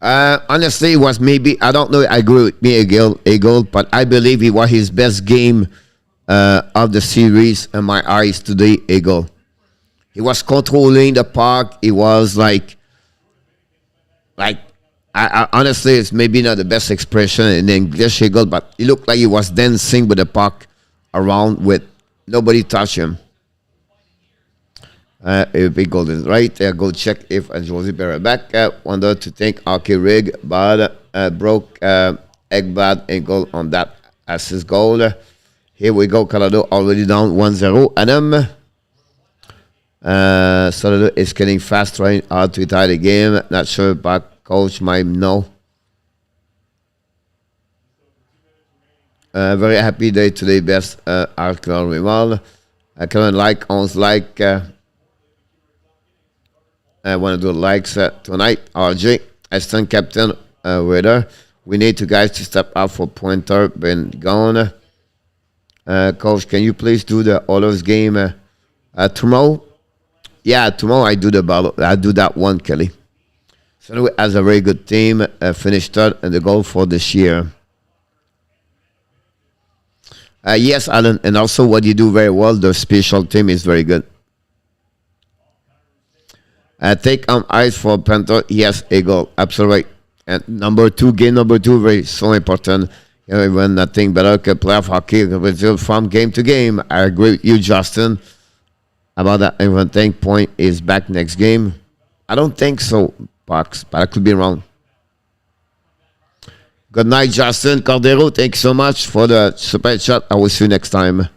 B: Honestly, it was maybe, I don't know, I agree with me, Eagle, but I believe it was his best game of the series in my eyes today, Eagle. He was controlling the puck. He was like I honestly, it's maybe not the best expression in English, Eagle, but he looked like he was dancing with the puck around with nobody touch him. If Eagle is right, go check if Josie Berry back. Wonder to think Hockey Rig, but broke Ekblad ankle on that assist goal. Here we go, Colorado already down 1-0. And Colorado is getting fast, trying hard to tie the game. Not sure, but coach might know. Very happy day today, best article Rival. I can owns I want to do likes tonight. RJ, assistant captain, Wader. We need you guys to step up for pointer. Been gone. Coach, can you please do the Oilers game tomorrow? Yeah, tomorrow I do the battle. I do that one, Kelly. So as a very good team, finished third and the goal for this year. Yes, Alan, and also what you do very well. The special team is very good. Take on ice for Panther. Yes, a goal. Absolutely. And number two, game number two, very so important. You know, when nothing better can playoff hockey from game to game. I agree with you, Justin, about that. Even think Point is back next game. I don't think so, Box, but I could be wrong. Good night, Justin Cordero. Thank you so much for the super chat. I will see you next time.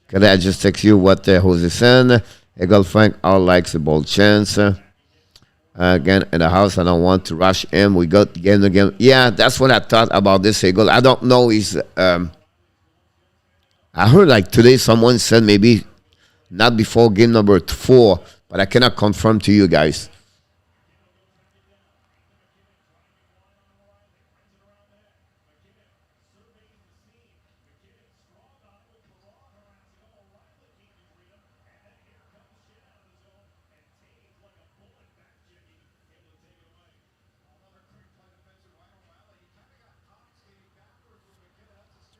B: Can I just text you what Jose said? Eagle Frank all likes the bold chance. Again, in the house, I don't want to rush him. We got game again. Yeah, that's what I thought about this Eagle. I don't know. I heard like today someone said maybe not before game number 4, but I cannot confirm to you guys.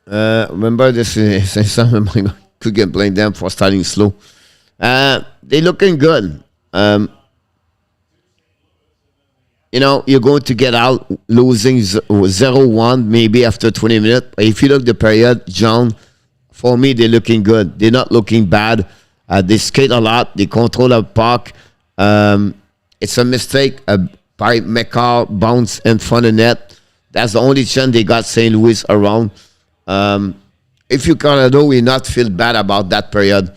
B: Remember this is something could get blame them for starting slow. They looking good. You know, you're going to get out losing 0-1 maybe after 20 minutes. If you look the period, John, for me, they're looking good. They're not looking bad. They skate a lot. They control the puck. It's a mistake by McCall bounce in front of net. That's the only chance they got St. Louis around. If you Colorado, we not feel bad about that period.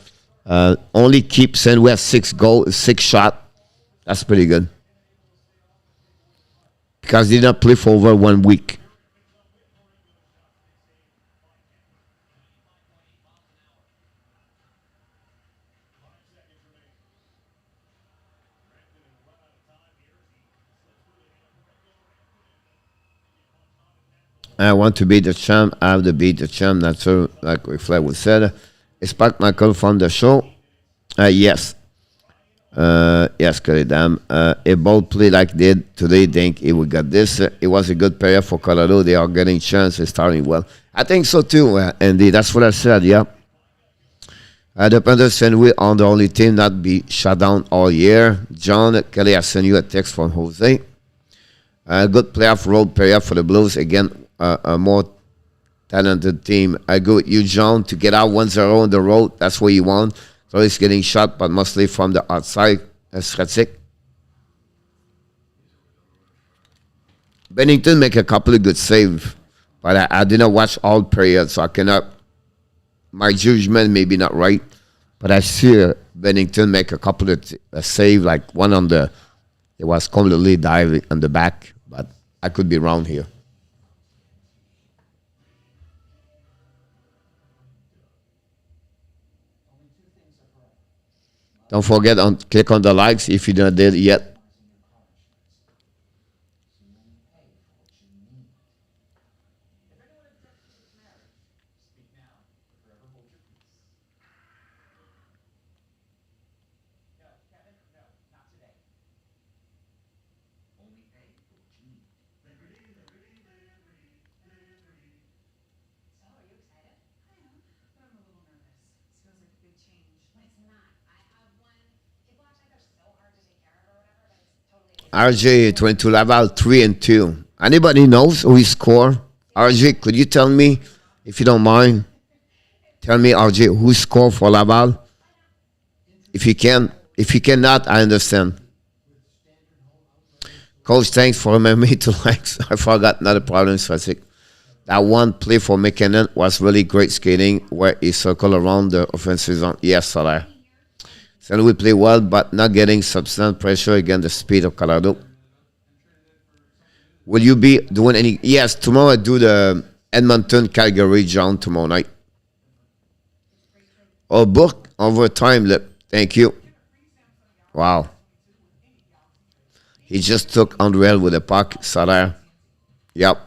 B: Only keep St. Louis 6 shot. That's pretty good. Because they did not play for over 1 week. I want to beat the champ. I have to beat the champ. That's so, like Flair would said. Is Pat Michael from the show? Yes. Yes, Karidam. A bold play like did today, think he would get this. It was a good player for Colorado. They are getting chances, starting well. I think so too, Andy. That's what I said, yeah. The Panthers and we are the only team not be shut down all year. John Kelly, I sent you a text from Jose. Good playoff road player for the Blues. Again, a more talented team. I go with you, John, to get out 1-0 on the road. That's what you want. So he's getting shot, but mostly from the outside. Strategic. Bennington make a couple of good saves, but I did not watch all periods, so I cannot. My judgment may be not right, but I see Bennington make a couple of saves, like one on the. It was completely diving on the back, but I could be wrong here. Don't forget click on the likes if you don't did yet. RJ 22 Laval 3-2. Anybody knows who he scored? RJ, could you tell me, if you don't mind? Tell me, RJ, who scored for Laval? If you can. If you cannot, I understand. Coach, thanks for remembering me to likes. I forgot, not a problem, Strategic. That one play for McKinnon was really great skating where he circled around the offensive zone. Yes, Soler. So we play well, but not getting substantial pressure against the speed of Colorado. Will you be doing any? Yes, tomorrow I do the Edmonton Calgary John tomorrow night. Oh, book overtime. Look, thank you. Wow. He just took Andrei with a puck. Soler. Yep.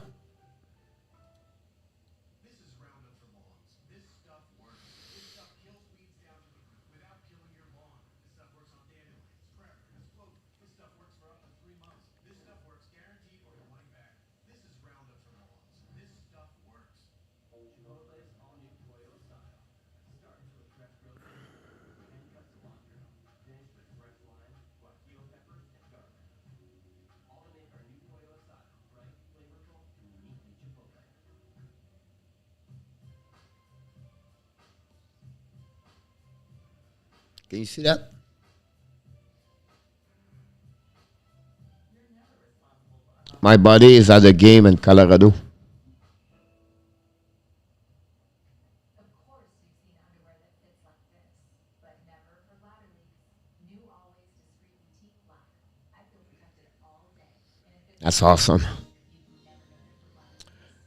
B: Can you see that? My buddy is at a game in Colorado. That's awesome.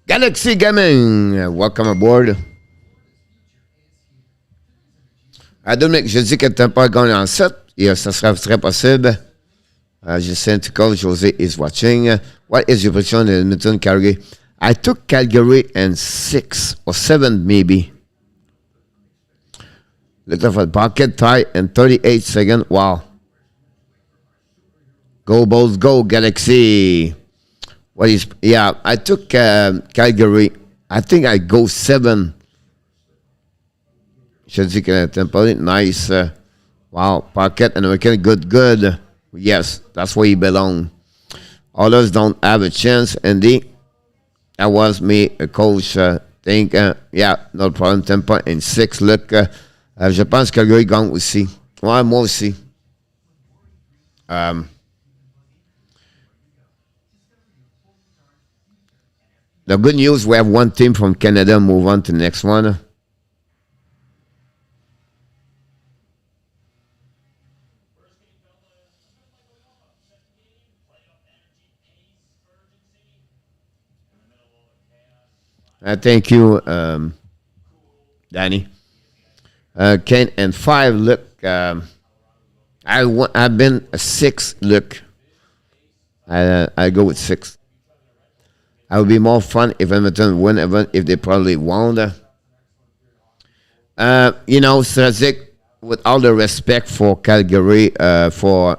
B: Galaxy Gaming, welcome aboard. Dominique, je dis que Tampa gagne en 7. Yes, ça sera très possible. Just sent to call. Jose is watching. What is your position in Edmonton, Calgary? I took Calgary in 6 or 7 maybe. Look for the pocket tie in 38 seconds. Wow. Go Bulls, go Galaxy. What is? Yeah, I took Calgary. I think I go 7. Je dis que Tampa, nice. Wow, pocket and American, good. Yes, that's where he belongs. Others don't have a chance, Andy. That was me, a coach. Think, yeah, no problem. Tampa in 6. Look, je pense que Calgary gagne aussi. Ouais, moi aussi. The good news, we have one team from Canada move on to the next one. Thank you, Danny. Ken and 5. Look, I've been a 6. Look, I go with 6. I would be more fun if Edmonton win, even if they probably won't. You know, Strazik, with all the respect for Calgary, for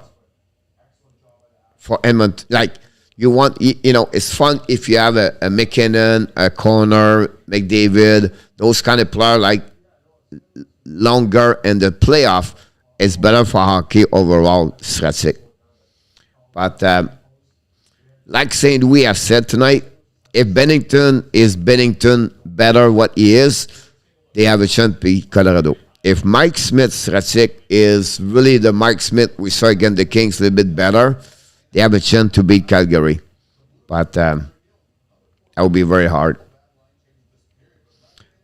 B: Edmonton, like. You want, you know, it's fun if you have a McKinnon, a Corner, McDavid, those kind of players like longer in the playoff. It's better for hockey overall, Stratic. But like St. Louis have said tonight, if Bennington is better what he is, they have a chance to beat Colorado. If Mike Smith, Stratic, is really the Mike Smith we saw against the Kings a little bit better, they have a chance to beat Calgary. But that will be very hard.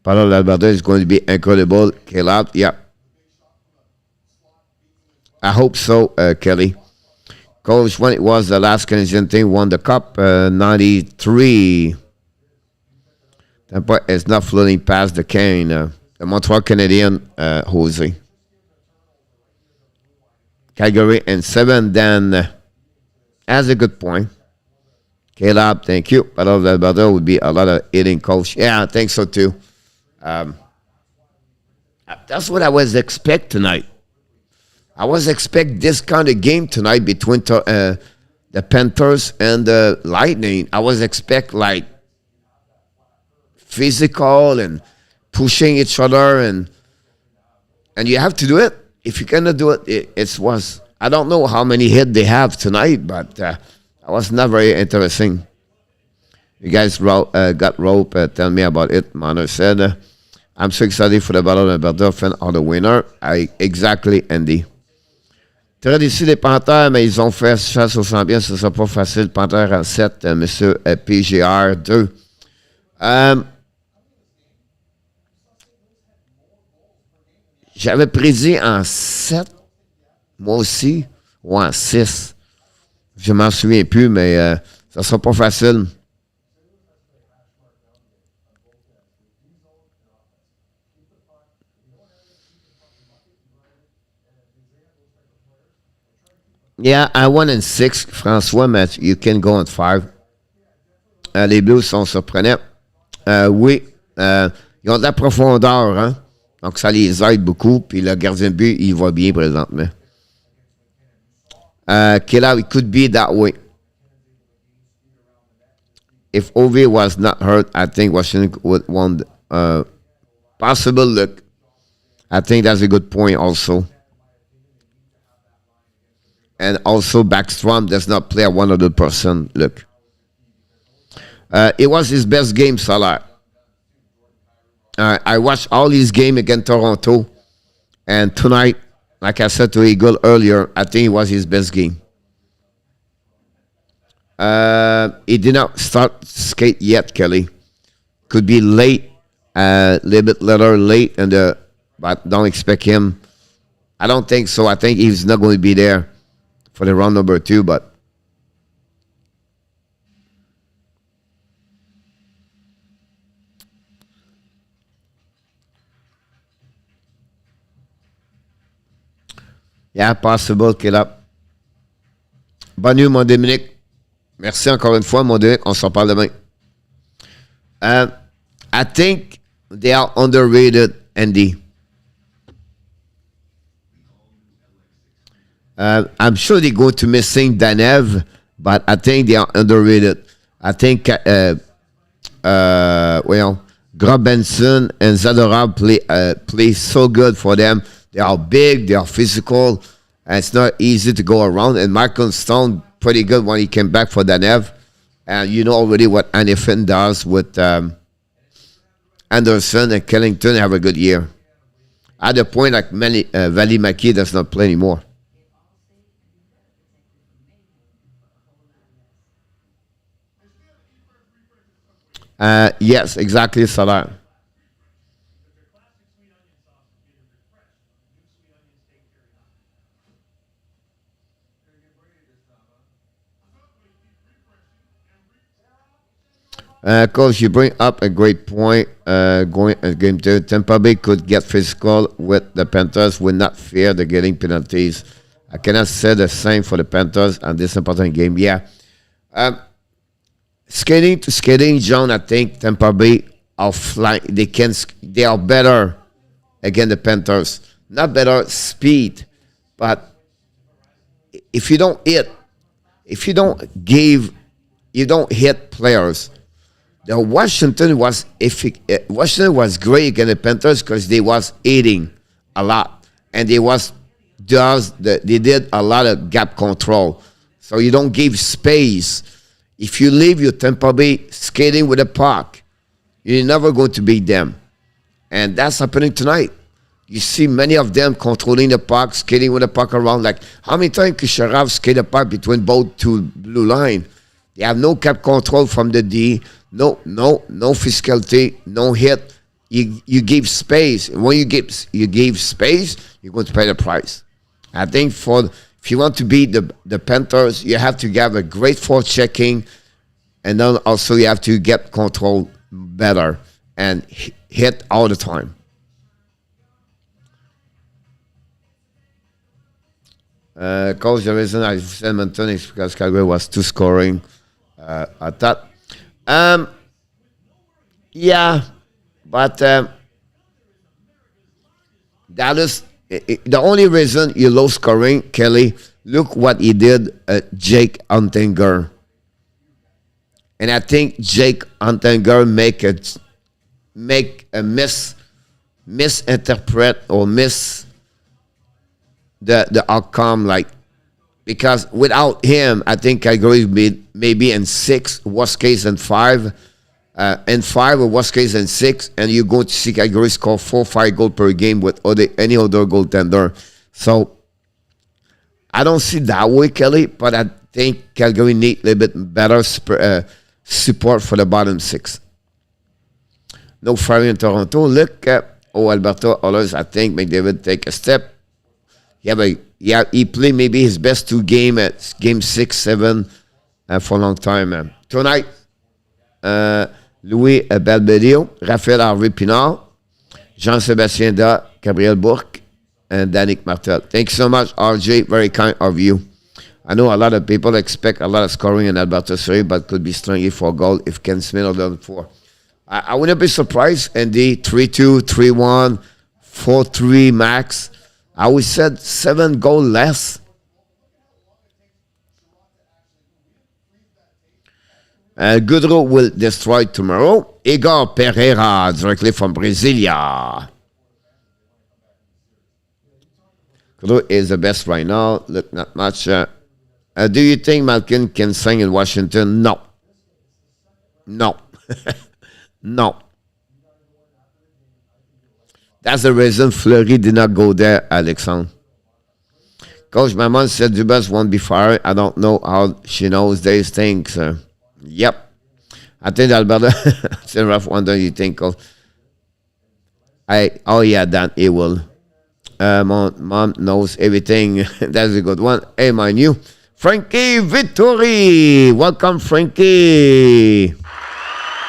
B: Pablo Alberto is going to be incredible. Caleb, yeah. I hope so, Kelly. Coach, when it was the last Canadian team won the Cup, 93. Tampa is not floating past the cane. The Montreal Canadian, Jose. Calgary and 7, then... That's a good point. Caleb, thank you. But Alberto would be a lot of hitting coach. Yeah, I think so too. That's what I was expect tonight. I was expect this kind of game tonight between the Panthers and the Lightning. I was expect like physical and pushing each other and you have to do it. If you cannot do it, it was. I don't know how many hits they have tonight, but that was not very interesting. You guys got rope. Tell me about it. Mano said, I'm so excited for the battle of Alberta, fan or the winner. Exactly, Andy. Très déçu des Panthers, mais ils ont fait chasse aux champions. Ce ne sera pas facile. Panthers en 7, monsieur PGR 2. J'avais prédit en 7. Moi aussi, ou en 6. Je m'en souviens plus, mais ça sera pas facile. Yeah, I won in 6, François, mais you can go in 5. Les Blues sont surprenants. Oui, ils ont de la profondeur, hein? Donc ça les aide beaucoup. Puis le gardien de but, il va bien présentement. Killer, it could be that way. If Ovi was not hurt, I think Washington would want possible look. I think that's a good point also. And also Backstrom does not play at 100%. Look. It was his best game, Salah. I watched all his games against Toronto. And tonight, like I said to Eagle earlier, I think it was his best game. He did not start skate yet, Kelly. Could be late, a little bit later, late, but don't expect him. I don't think so. I think he's not going to be there for the round number 2, but yeah, possible qu'il a. Bonne nuit, mon Dominique. Merci encore une fois, mon Dominique. On s'en parle demain. I think they are underrated, Andy. I'm sure they go to missing Danev, but I think they are underrated. I think, Grobbenson and Zadorov play so good for them. They are big, they are physical, and it's not easy to go around. And Michael Stone, pretty good when he came back for Danev. And you know already what Anifin does with Anderson and Killington have a good year. At the point, like Vasilevskiy does not play anymore. Yes, exactly, Salah. Coach, you bring up a great point. Going at game 2, Tampa Bay could get physical with the Panthers. Will not fear the getting penalties. I cannot say the same for the Panthers on this important game. Yeah. Skating to skating, John, I think Tampa Bay are flying. They are better against the Panthers. Not better speed, but if you don't hit players. Washington was great against the Panthers because they was eating a lot, and they did a lot of gap control. So you don't give space. If you leave your Tampa Bay skating with a puck, you're never going to beat them. And that's happening tonight. You see many of them controlling the puck, skating with the puck around. Like, how many times Kucherov skate the puck between both two blue line? They have no cap control from the D, no physicality, no hit. You give space. And when you give space, you're going to pay the price. I think if you want to beat the Panthers, you have to have a great forechecking, and then also you have to get control better and hit all the time. Coach, the reason I said Edmonton is because Calgary was too scoring. I thought, yeah, but Dallas. The only reason you low scoring, Kelly, look what he did at Jake Huntinger. And I think Jake Huntinger make a misinterpret or miss the outcome, like, because without him, I think Calgary maybe in 6, worst case in 5. And 5 or worst case in 6, and you're going to see Calgary score 4-5 goals per game with any other goaltender. So I don't see that way, Kelly, but I think Calgary need a little bit better support for the bottom 6. No fire in Toronto. Look at Alberta Oilers. I think McDavid take a step. He played maybe his best 2 games at game 6, 7 for a long time. Tonight, Louis Belbedeo, Raphaël Harvey Pinard, Jean-Sébastien Da, Gabriel Bourque, and Danick Martel. Thank you so much, RJ. Very kind of you. I know a lot of people expect a lot of scoring in Alberta series, but could be strongly for goal if Ken Smith or done 4. I wouldn't be surprised, Andy. 3-2, 3-1, 4-3 max. I always said 7 goals less. Goodrow will destroy tomorrow. Igor Pereira, directly from Brasilia. Goodrow is the best right now. Look, not much. Do you think Malkin can sing in Washington? No. No. No. That's the reason Fleury did not go there, Alexandre. Coach, my mom said Dubas won't be fired. I don't know how she knows these things. Yep. I think Alberta, it's a rough one, don't you think, Coach? Oh, yeah, Dan, he will. Mom knows everything. That's a good one. Hey, mind you. Frankie Vittori. Welcome, Frankie.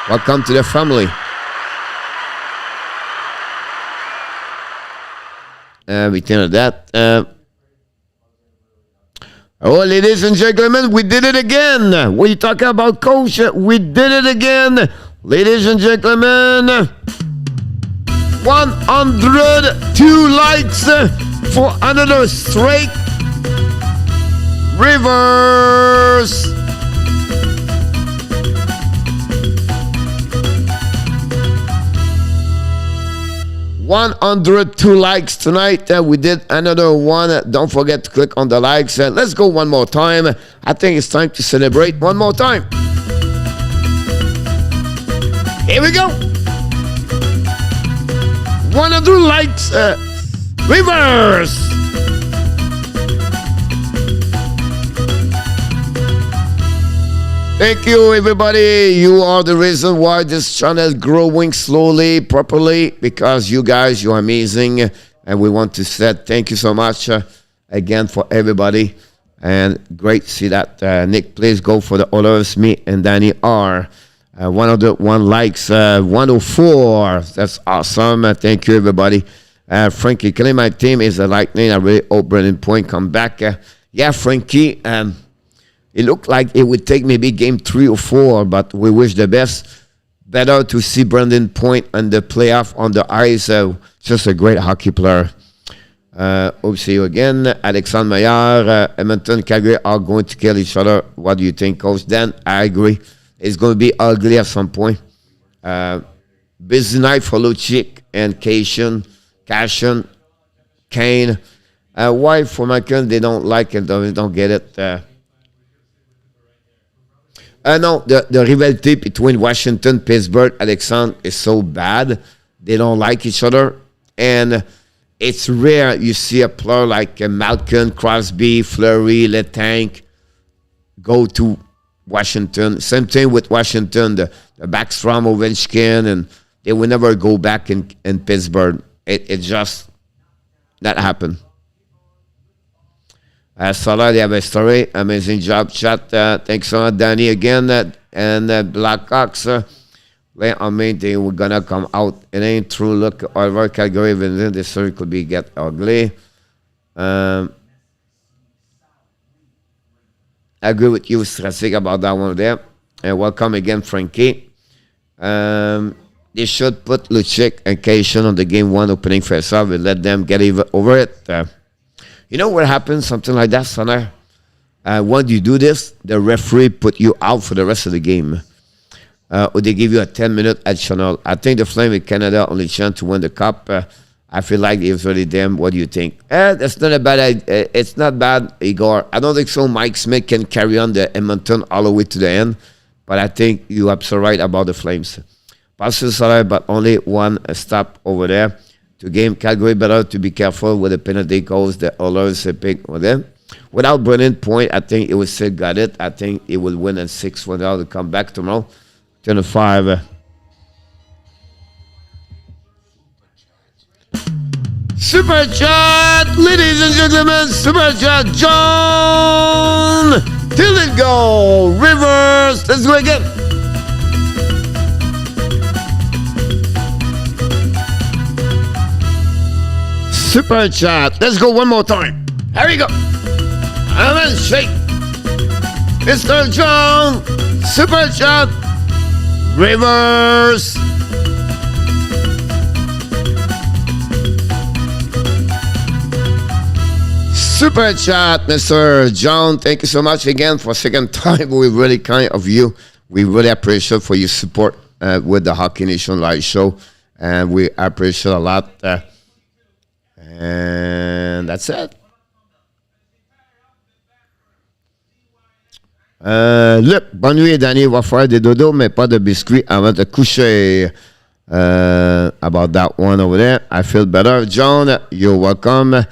B: Welcome to the family. Everything of that. Ladies and gentlemen, we did it again. What are you talking about, Coach? We did it again. Ladies and gentlemen, 102 likes for another straight reverse. 102 likes tonight. We did another one. Don't forget to click on the likes. Let's go one more time. I think it's time to celebrate one more time. Here we go. 100 likes. Reverse. Thank you, everybody. You are the reason why this channel is growing slowly, properly, because you guys, you're amazing. And we want to say thank you so much again for everybody. And great to see that. Nick, please go for the others. Me and Danny are 101 likes, 104. That's awesome. Thank you, everybody. Frankie, killing my team is the Lightning. I really hope Brendan Point come back. Yeah, Frankie. It looked like it would take maybe game 3 or 4, but we wish the best. Better to see Brendan Point on the playoff on the ice. Just a great hockey player. Hope to see you again. Alexandre Maillard, Edmonton, Calgary are going to kill each other. What do you think, Coach? Dan, I agree. It's going to be ugly at some point. Busy night for Lucic and Cashin, Kane. Why for Michael they don't like it, don't get it. No, the rivalry between Washington, Pittsburgh, Alexandre is so bad. They don't like each other. And it's rare you see a player like Malkin, Crosby, Fleury, Letang go to Washington. Same thing with Washington, the Backstrom, Ovechkin, and they will never go back in Pittsburgh. It just not happened. Salah, they have a story. Amazing job, chat. Thanks so much, Danny, again. And Blackhawks, I mean, they were going to come out. It ain't true. Look, over Calgary, the story could be get ugly. I agree with you, Strasik, about that one there. And welcome again, Frankie. They should put Lucic and Cation on the game 1 opening face-off and let them get over it. You know what happens? Something like that, Sonner. When you do this, the referee put you out for the rest of the game. Or they give you a 10-minute additional. I think the Flame in Canada only chance to win the cup. I feel like it was really them. What do you think? That's not a bad idea. It's not bad, Igor. I don't think so. Mike Smith can carry on the Edmonton all the way to the end. But I think you're absolutely right about the Flames. Possible, but only one stop over there. To game Calgary, better to be careful with the penalty goals. The others pick with them. Without Brennan Point, I think it was still got it. I think it will win at 6 without to come back tomorrow. 25. Super chat, ladies and gentlemen. Super chat, John. Till it go. Rivers. Let's go again. Super chat. Let's go one more time. Here we go. And then shake. Mr. John. Super chat. Rivers. Super chat, Mr. John. Thank you so much again for a second time. We're really kind of you. We really appreciate for your support with the Hockey Nation Live show. And we appreciate a lot. And that's it. Look, bonne nuit, Danny. Va faire des dodos, mais pas de biscuits avant de coucher. About that one over there. I feel better. John, you're welcome.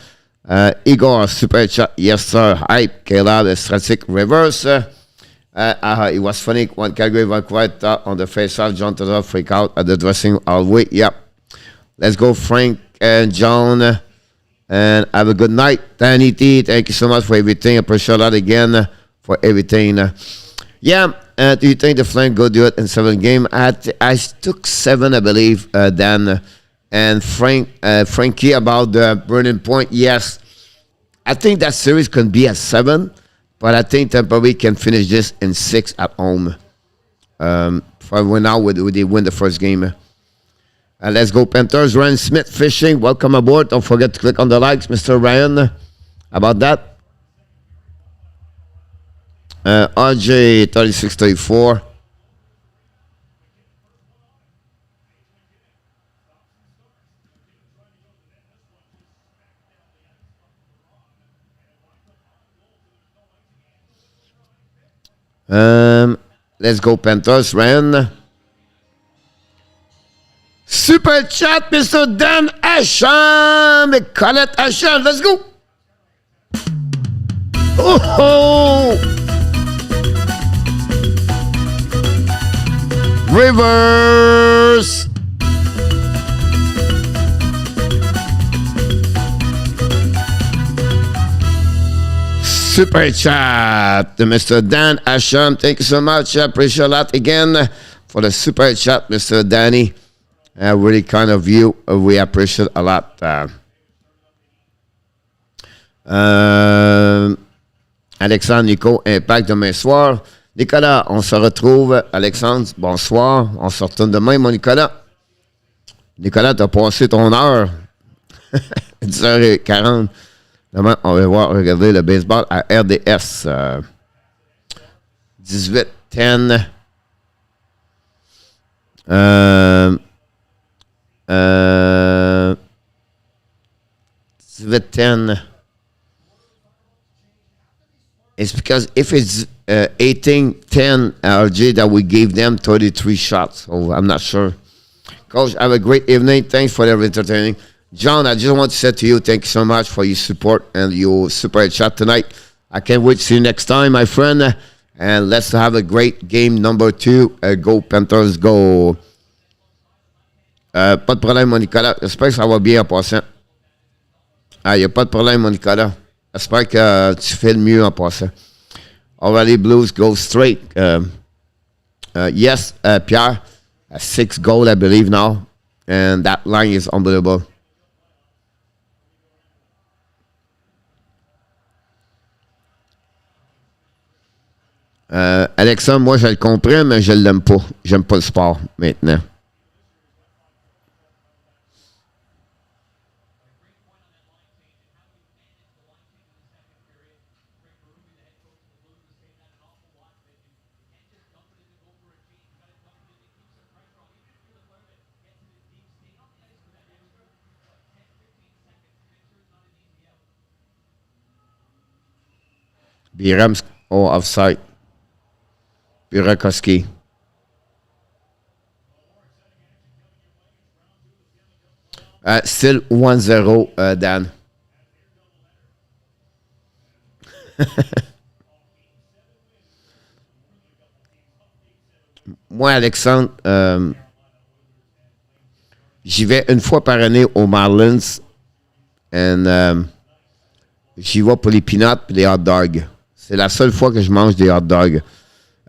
B: Igor, super chat. Yes, sir. Hype. Caleb, strategic reverse. It was funny when Calgary went quiet on the face-off. John Tudor freak out at the dressing all week. Yep. Let's go, Frank and John. And have a good night. Danny T, thank you so much for everything. I appreciate that again for everything. Do you think the Flames go do it in 7 games? I took 7, I believe, Dan. And Frankie about the Burning Point, yes. I think that series can be at 7, but I think Tampa Bay can finish this in 6 at home. For now, would they win the first game? Let's go, Panthers. Ryan Smith Fishing, welcome aboard. Don't forget to click on the likes, Mr. Ryan. How about that? RJ 3634. Let's go, Panthers. Ryan. Super chat, Mr. Dan Asham. Colette Asham. Let's go. Oh! Reverse. Super chat to Mr. Dan Asham. Thank you so much. I appreciate that again for the super chat, Mr. Danny. Really kind of you. We appreciate a lot. Alexandre, Nico, Impact demain soir. Nicolas, on se retrouve. Alexandre, bonsoir. On se retourne demain, mon Nicolas. Nicolas, t'as passé ton heure. 10h40. Demain, on va regarder le baseball à RDS. 18-10. 18-10. It's because if it's 18-10 LG that we gave them 33 shots. So I'm not sure. Coach, have a great evening. Thanks for the entertaining. John, I just want to say to you, thank you so much for your support and your super chat tonight. I can't wait to see you next time, my friend. And let's have a great game number 2. Go Panthers, go. Pas de problème, mon Nicolas. J'espère que ça va bien en passant. Il n'y a pas de problème, mon Nicolas. J'espère que tu fais le mieux en passant. Already Blues go straight. Yes, Pierre. 6 goals, I believe, now. And that line is unbelievable. Alexandre, moi, je le comprends, mais je ne l'aime pas. J'aime pas le sport, maintenant. Biram's offside. Burakovsky. Still 1-0, Dan. Moi, Alexandre, j'y vais une fois par année aux Marlins. And j'y vais pour les peanuts et les hot dogs. C'est la seule fois que je mange des hot dogs.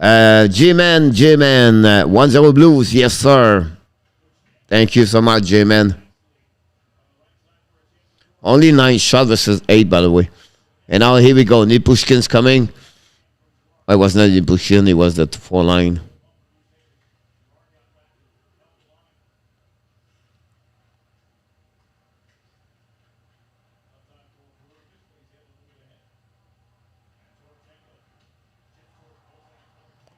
B: J-Man, 1-0 Blues, yes sir. Thank you so much, J-Man. Only 9 shots versus 8, by the way. And now here we go. Nipushkin's coming. It was not Nipushkin, it was the 4 line.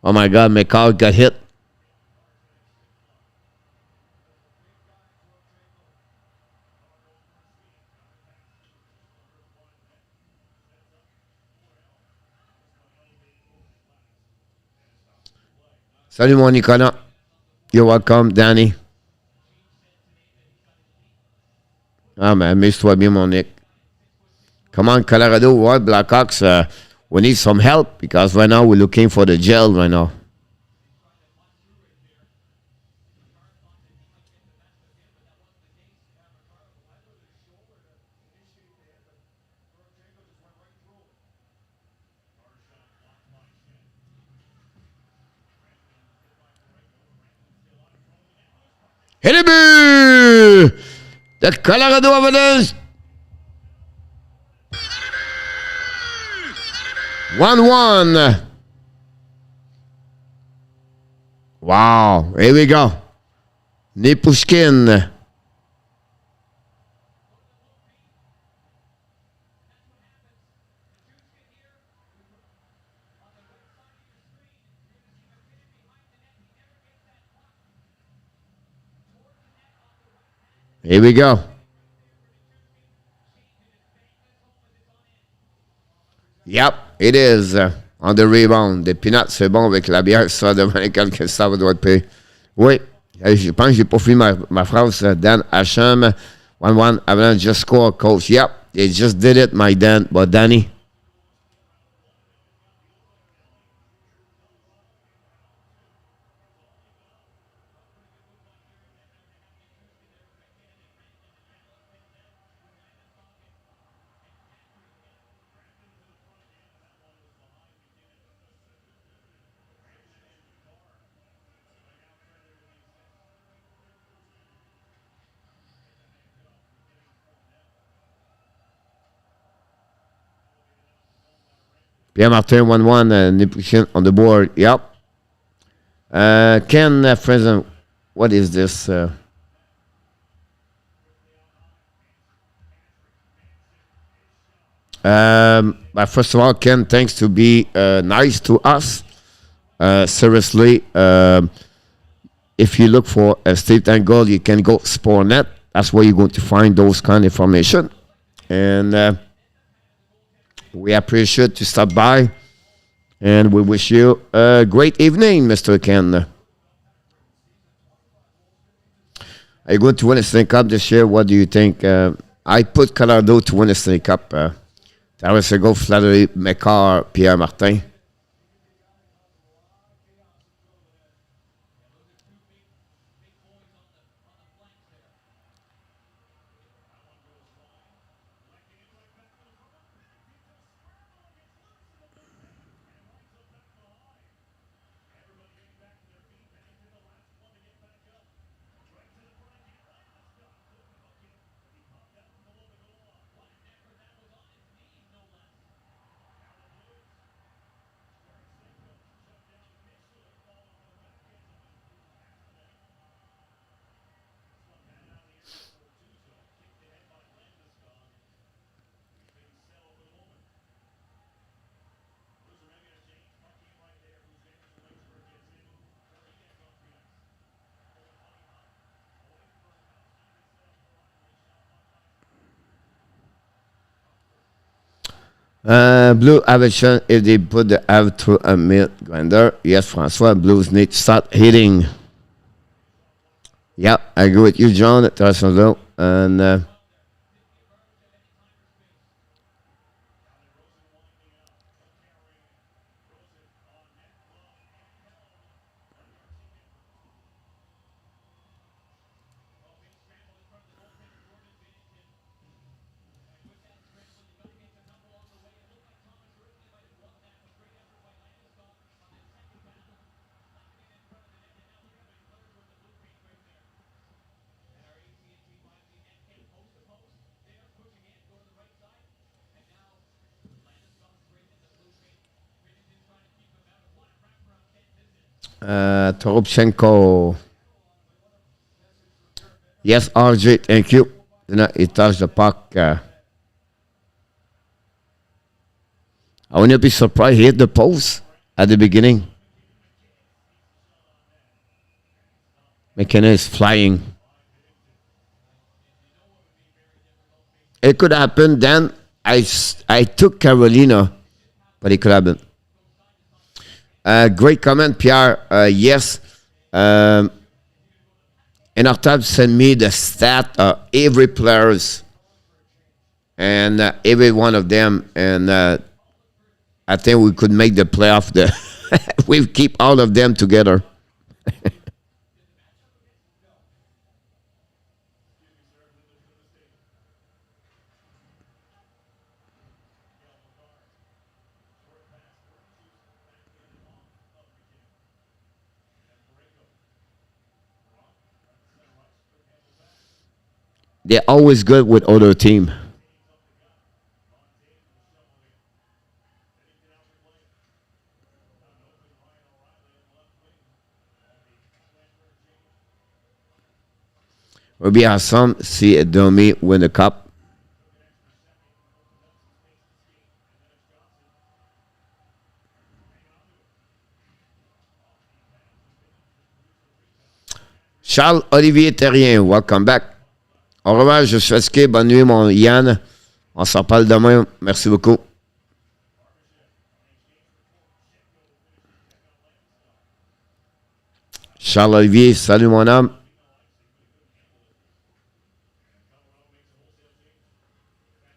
B: Oh my God, McCall got hit. Salut mon Nicolas. You're welcome, Danny. Ah, mais amuse-toi bien, mon Nick. Come on, Colorado. What, Blackhawks? We need some help because right now we're looking for the gel right now. Hit it! The Colorado Avalanche 1-1. Wow, here we go. Nipushkin. Here we go. Yep, it is. On the rebound. Des peanuts, c'est bon avec la bière, ça, devant lesquelles que ça doit être payé. Oui, je pense que j'ai pas fini ma phrase. Dan Hacham, 1-1, Avalanche just scored, coach. Yep, they just did it, my Dan. But Danny. Pierre-Martin 1-1, Nipushkin on the board. Yep. Ken Frenzen, what is this? But first of all, Ken, thanks to be nice to us. Seriously, if you look for a state and goal, you can go Sportnet. That's where you're going to find those kind of information. And we appreciate to stop by. And we wish you a great evening, Mr. Ken. Are you going to win a Stanley Cup this year? What do you think? I put Colorado to win a Stanley Cup. Tarasenko, Flattery, Mekar, Pierre-Martin. Blue average if they put the have through a mid grinder. Yes, Francois. Blues need to start hitting. Yeah, I agree with you, John. And Torobchenko. Yes, RJ, thank you. He touched the puck. I wouldn't be surprised he hit the post at the beginning. McKenna is flying. It could happen. Then I took Carolina, but it could happen. Great comment, Pierre. Yes. And Artab sent me the stat of every players and every one of them, and I think we could make the playoff. We keep all of them together. They're always good with other team. We'll be awesome. See Domi win the cup. Charles-Olivier Terrien, welcome back. Au revoir, je suis fatigué. Bonne nuit, mon Yann. On s'en parle demain. Merci beaucoup. Charles-Olivier, salut mon homme.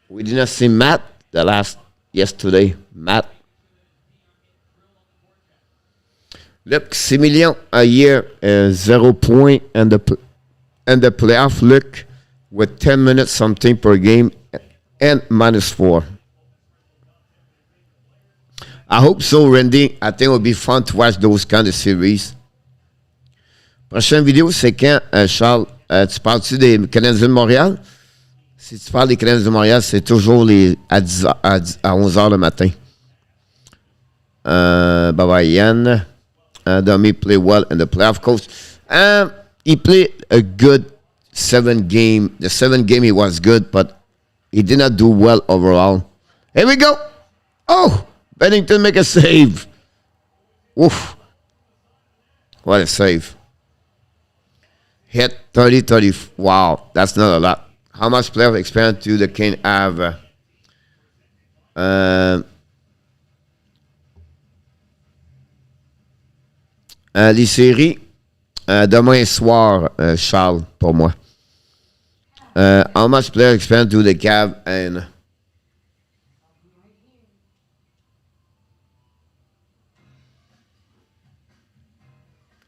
B: We did not see Matt yesterday. Matt. Look, 6 millions a year, 0 point, and the playoff look with 10 minutes something per game and -4. I hope so, Randy. I think it will be fun to watch those kind of series. Prochaine vidéo, c'est quand, Charles? Tu parles-tu des Canadiens de Montréal? Si tu parles des Canadiens de Montréal, c'est toujours à 11 h le matin. Bye-bye, Yann. Domi play well in the playoff, coach. He played a good 7 game. The 7th game he was good, but he did not do well overall. Here we go. Oh, Bennington make a save. Oof. What a save. Hit 30. Wow, that's not a lot. How much playoff experience do the Kings have? Les séries, demain soir, Charles, pour moi. How much player experience do the Cavs and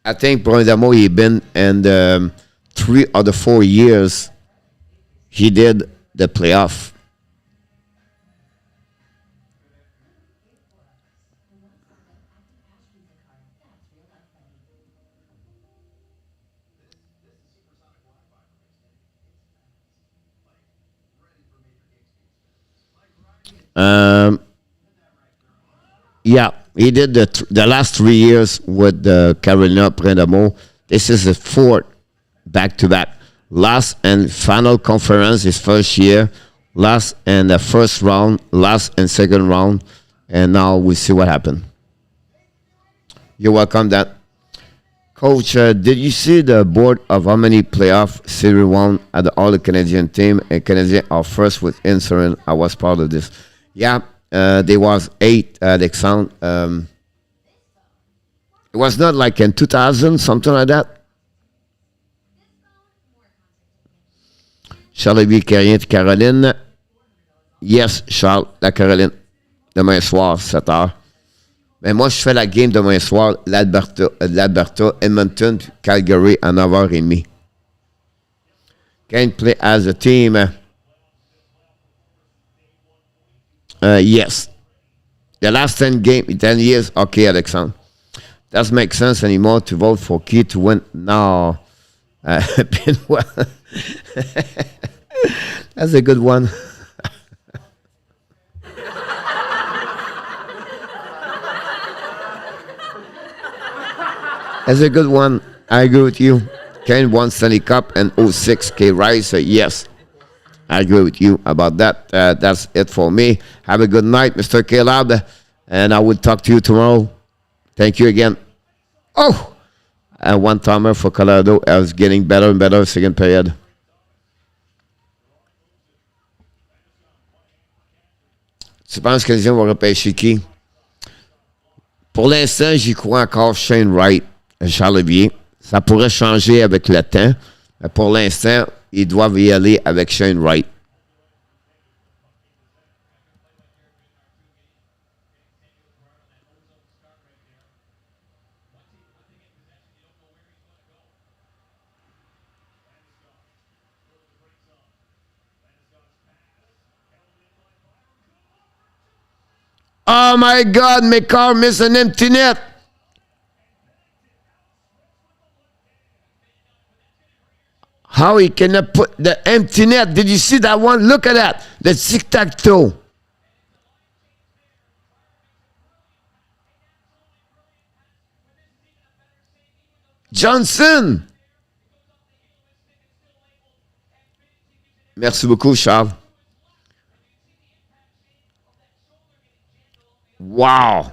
B: I think Brandamo, he's been in 3 of the 4 years he did the playoff. Yeah, he did the last 3 years with Carolina Brandamo. This is the 4th back-to-back. Last and final conference his first year. Last and the first round. Last and second round. And now we see what happened. You're welcome, Dan. Coach, did you see the board of how many playoff series won at all the Canadian team? And Canadians are first with ensuing. I was part of this. Yeah, there was 8, Alexandre. It was not like in 2000, something like that. Charles-Olivier Carrien, Caroline. Yes, Charles, la Caroline. Demain soir, 7 h. Mais moi, je fais la game demain soir, l'Alberta, Edmonton, Calgary à 9 h 30. Can play as a team? Yes. The last 10 years, okay, Alexandre. Doesn't make sense anymore to vote for Key to win. No. That's a good one. That's a good one. I agree with you. Kane won Stanley Cup and 06. K. Rice, yes. I agree with you about that. That's it for me. Have a good night, Mr. Caleb. And I will talk to you tomorrow. Thank you again. Oh! One timer for Colorado. I was getting better and better second period. Tu penses que les Canadiens vont repêcher qui? Pour l'instant, j'y crois encore Shane Wright, Charles-Olivier. Ça pourrait changer avec le temps. Mais pour l'instant, ils doivent y aller avec Shane Wright. Oh my God, McCarr missed an empty net. How he cannot put the empty net? Did you see that one? Look at that. The tic-tac-toe. Johnson. Merci beaucoup, Charles. Wow.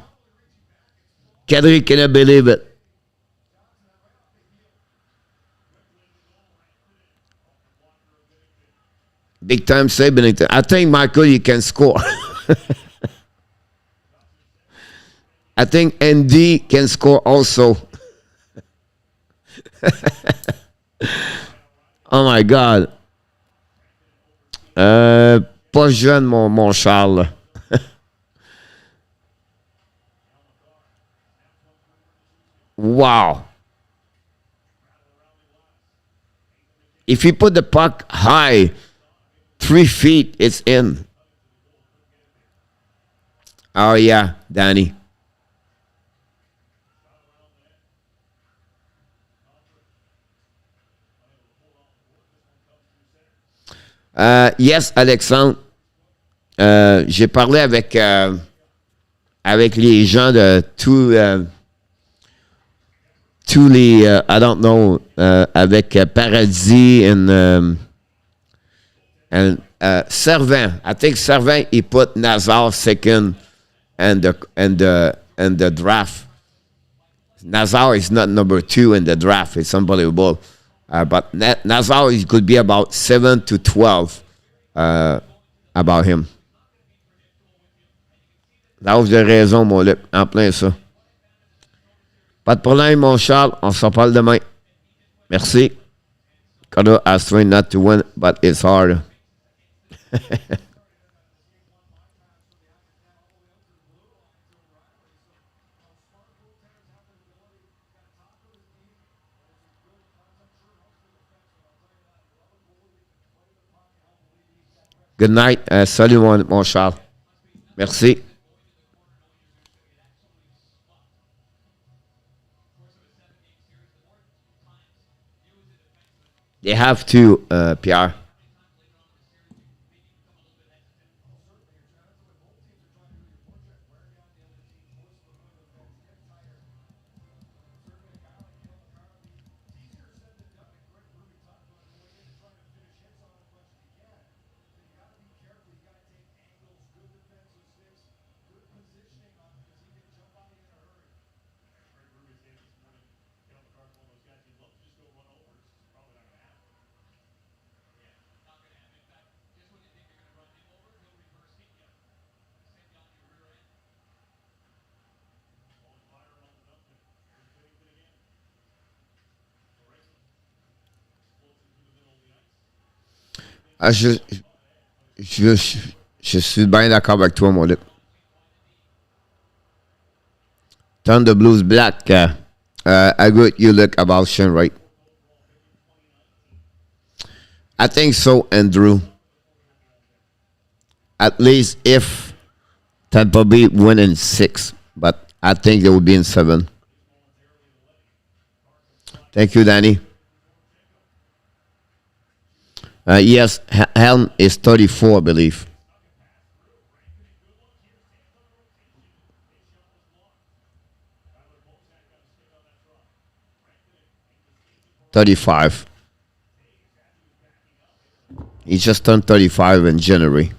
B: Kadri cannot believe it. Big time save, Benito. I think, Michael, you can score. I think ND can score also. Oh my God. Pas jeune, mon Charles. Wow. If you put the puck high, 3 feet, it's in. Oh, yeah, Danny. Yes, Alexandre. J'ai parlé avec les gens de tous les, I don't know, avec Paradis and Servant. I think Servant, he put Nazar second and the draft. Nazar is not number 2 in the draft. It's unbelievable. But Nazar could be about 7 to 12 about him. Là où vous avez raison, mon Luc. En plein ça. Pas de problème, mon Charles. On s'en parle demain. Merci. Colorado has tried not to win, but it's hard. Good night. Salut, mon Charles. Merci. They have to, Pierre. Ah, je suis bien d'accord avec toi, mon Luc. Turn the blues black. I agree with you, Luc, about Shane, right? I think so, Andrew. At least if Tampa Bay win in 6, but I think they will be in 7. Thank you, Danny. Yes, Helm is 34, I believe. $35. He just turned 35 in January.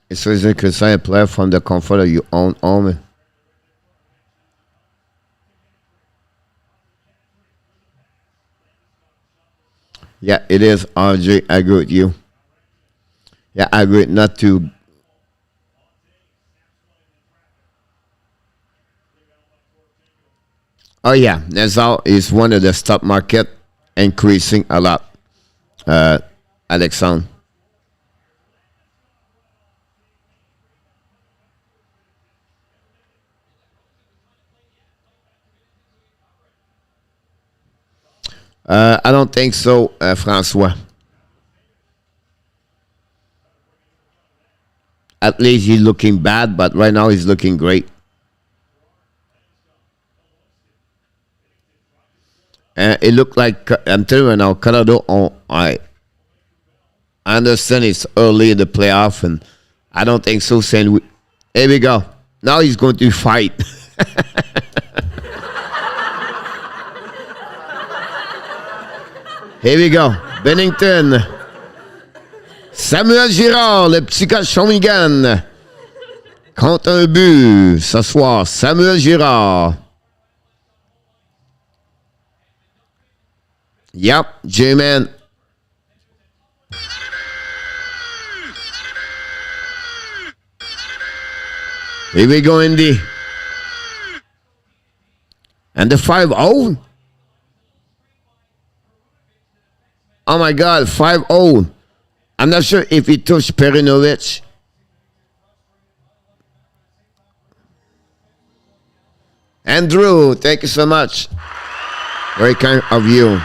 B: It's so easy to sign a player from the comfort of your own home. Yeah, it is, RJ. I agree with you. Yeah, I agree not to. Oh, yeah. Nazar is one of the stock market increasing a lot. Alexandre. I don't think so, Francois. At least he's looking bad, but right now he's looking great. It looked like, I'm telling you now, Colorado, I understand it's early in the playoff, and I don't think so. Saying, here we go. Now he's going to fight. Here we go. Bennington. Samuel Girard, le petit cochon Migan. Contre un but ce soir. Samuel Girard. Yep, J-Man. Here we go, Indy. And the 5-0. Oh my God, 5-0. I'm not sure if he touched Perinovic. Andrew, thank you so much. Very kind of you.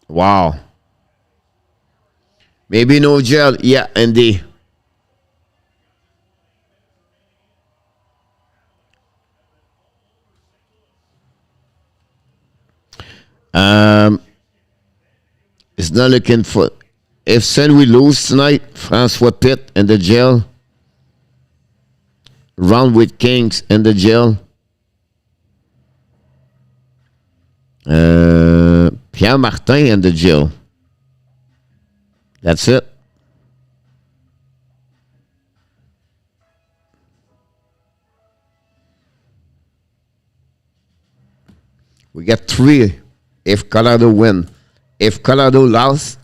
B: Wow. Maybe no gel. Yeah, indeed. It's not looking for. If Saint we lose tonight, Francois Pitt in the jail. Round with Kings in the jail. Pierre Martin in the jail. That's it. We get 3 if Colorado win. If Colorado lost,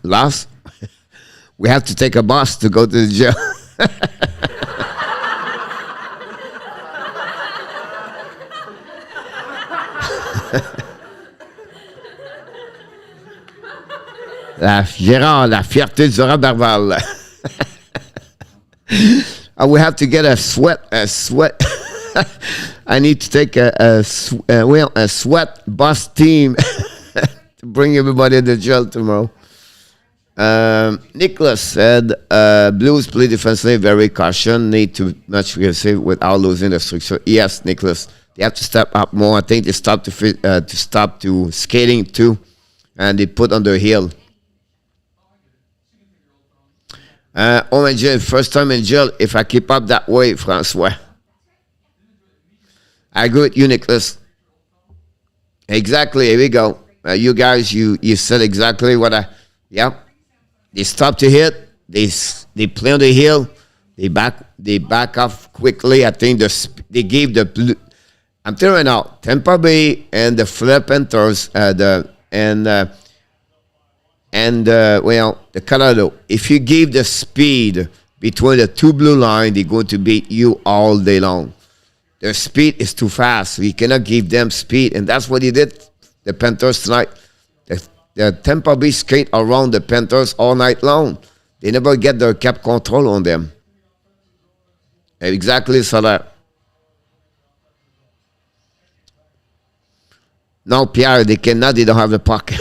B: we have to take a bus to go to the jail. Gérard, la fierté du Roberval. We have to get a sweat. I need to take a sweat bus team to bring everybody to jail tomorrow. Nicholas said, Blues play defensively very cautious, need to much aggressive without losing the structure. Yes, Nicholas, they have to step up more. I think they stop to skating too, and they put on their heel. Oh my jail, first time in jail. If I keep up that way, Francois. I agree with you, Nicholas. Exactly. Here we go. You guys, you said exactly what I. Yeah. They stop to hit. They play on the hill. They back off quickly. I think they gave the. I'm telling you now, Tampa Bay and the Florida Panthers, the Colorado. If you give the speed between the two blue lines, they're going to beat you all day long. Their speed is too fast. We cannot give them speed, and that's what he did. The Panthers tonight. The Tampa Bay skate around the Panthers all night long. They never get their cap control on them. Exactly, Salah. No, Pierre, they cannot. They don't have the puck.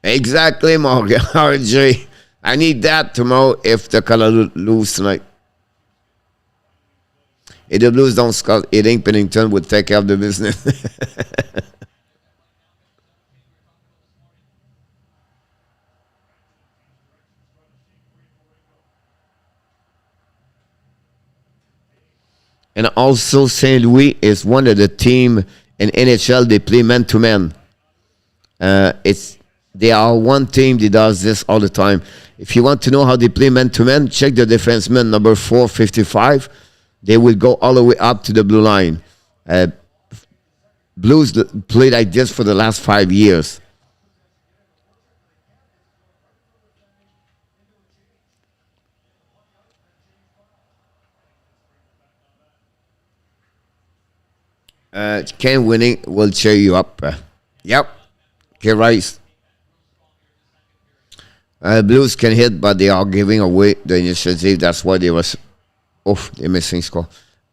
B: Exactly, Morgan. RJ. I need that tomorrow if the Colorado lose tonight. If the Blues don't score, it ain't Pennington would take care of the business. And also, St. Louis is one of the team in NHL. They play man to man. They are one team that does this all the time. If you want to know how they play man to man, check the defenseman number 455. They will go all the way up to the blue line. Blues played like this for the last 5 years. Ken winning will cheer you up. Yep. Okay, Rice. Blues can hit, but they are giving away the initiative. That's why they was. They're missing score.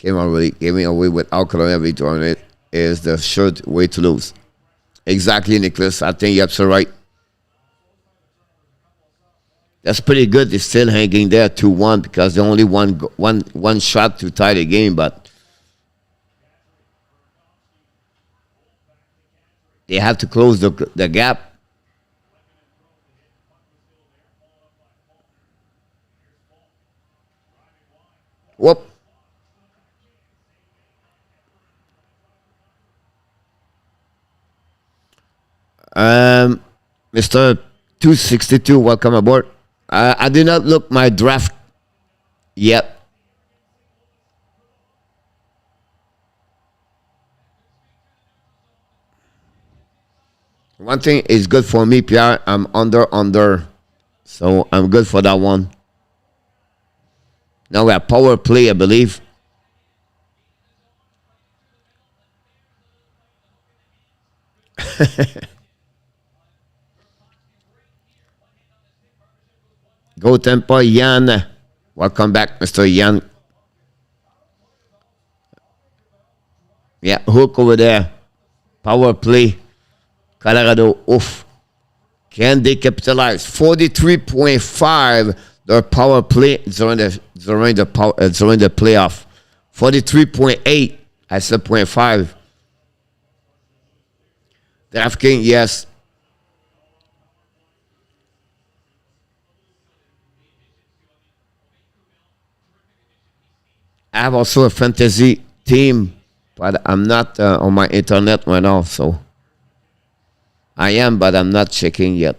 B: giving away with alcohol every tournament is the sure way to lose. Exactly, Nicholas. I think you're absolutely right. That's pretty good. They're still hanging there 2-1 because they only one shot to tie the game, but they have to close the gap. Whoop. Mr. 262, welcome aboard. I did not look my draft yet. One thing is good for me, Pierre. I'm under. So I'm good for that one. Now we have power play, I believe. Go Tampa, Yan. Welcome back, Mr. Yan. Yeah, hook over there. Power play. Colorado, oof. Can they capitalize? 43.5 their power play during the playoff. 43.8. I said 0.5. DraftKings, yes. I have also a fantasy team, but I'm not on my internet right now, so I am, but I'm not checking yet.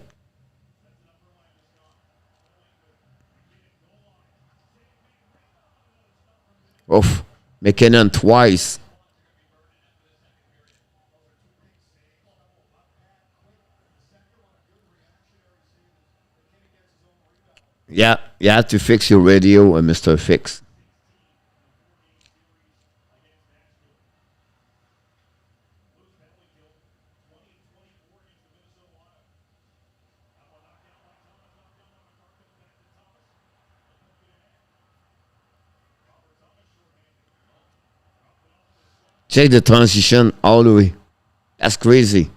B: Oof, McKinnon twice. Yeah, you have to fix your radio, Mr. Fix. Check the transition all the way. That's crazy.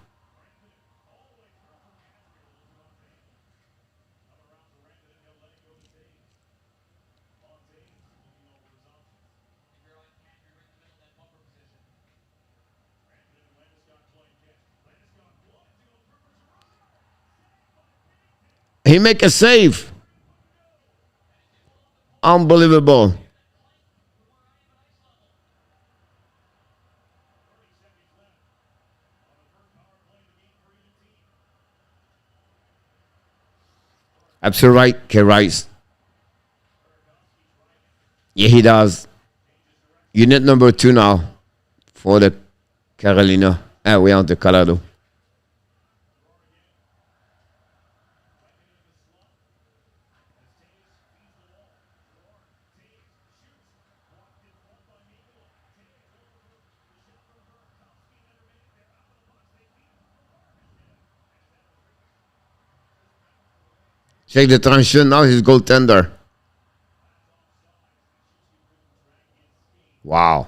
B: He make a save. Unbelievable. Absolutely right, K-Rice. Yeah, he does. Unit number 2 now for the Carolina. We're on the Colorado. Check the transition. Now he's goaltender. Wow.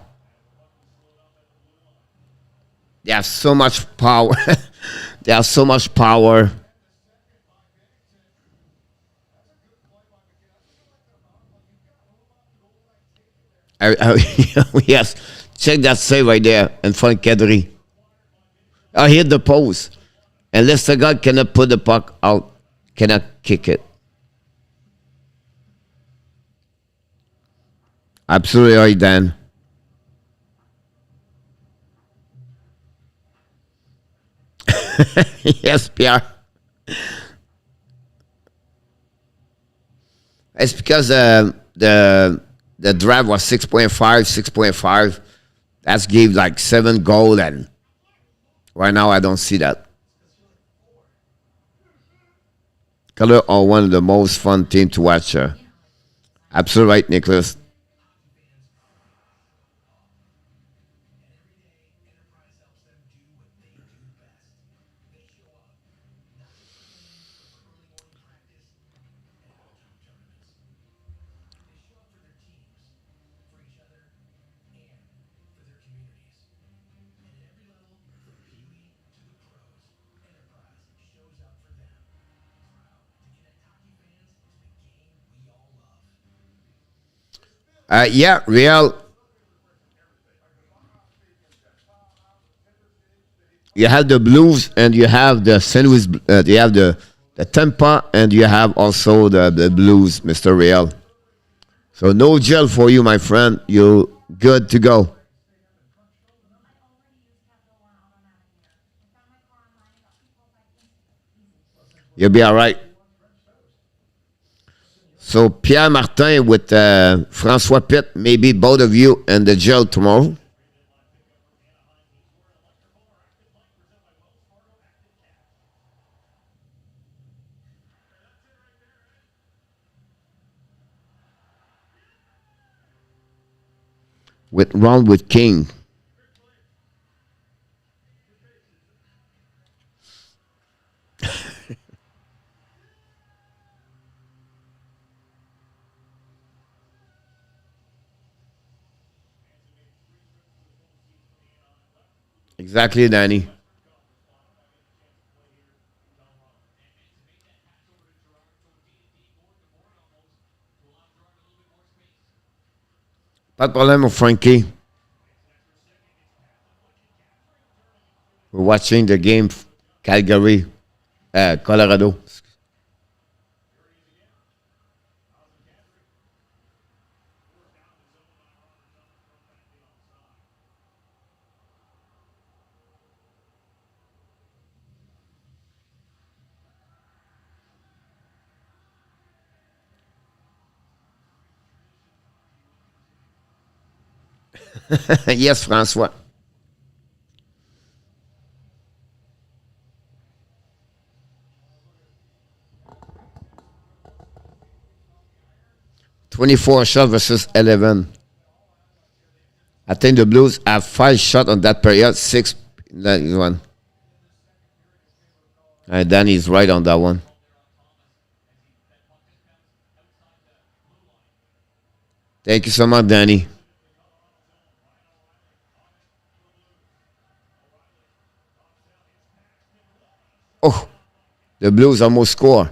B: They have so much power. They have so much power. Yes. Check that save right there in front of Kedri. I hit the post. And Lestergaard cannot put the puck out. Cannot kick it. Absolutely right, Dan. Yes, Pierre. It's because the draft was 6.5. That's gave like 7 goal, and right now I don't see that. Color are one of the most fun team to watch. Absolutely right, Nicholas. Yeah, Real. You have the Blues and you have the St. Louis. You have the Tampa and you have also the Blues, Mr. Real. So no gel for you, my friend. You're good to go. You'll be all right. So Pierre Martin with Francois Pitt, maybe both of you in the gel tomorrow. With round with King. Exactly, Danny. Pas de problème, Frankie. We're watching the game Calgary, Colorado. Yes, François. 24 shots versus 11. I think the Blues have 5 shots on that period, 6 that one. Danny's right on that one. Thank you so much, Danny. Oh, the Blues almost score.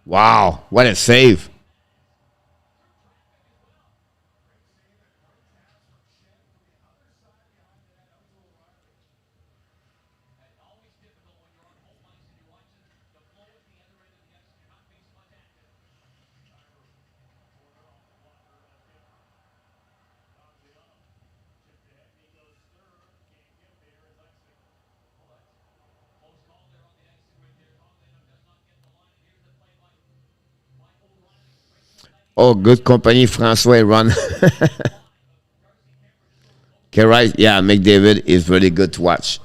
B: Wow, what a save. Oh, good company, François Run. Okay, right. Yeah, McDavid is really good to watch.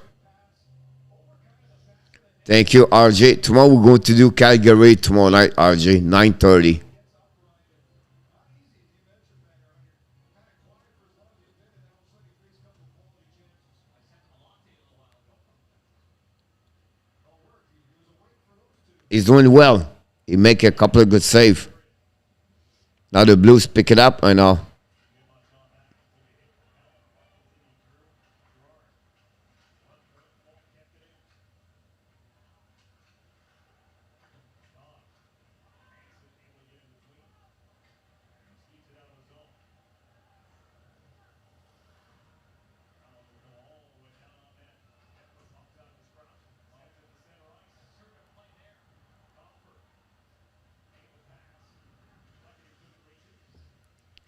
B: Thank you, RJ. Tomorrow we're going to do Calgary tomorrow night, RJ, 9:30. He's doing well. He make a couple of good saves. Now the Blues pick it up. I know.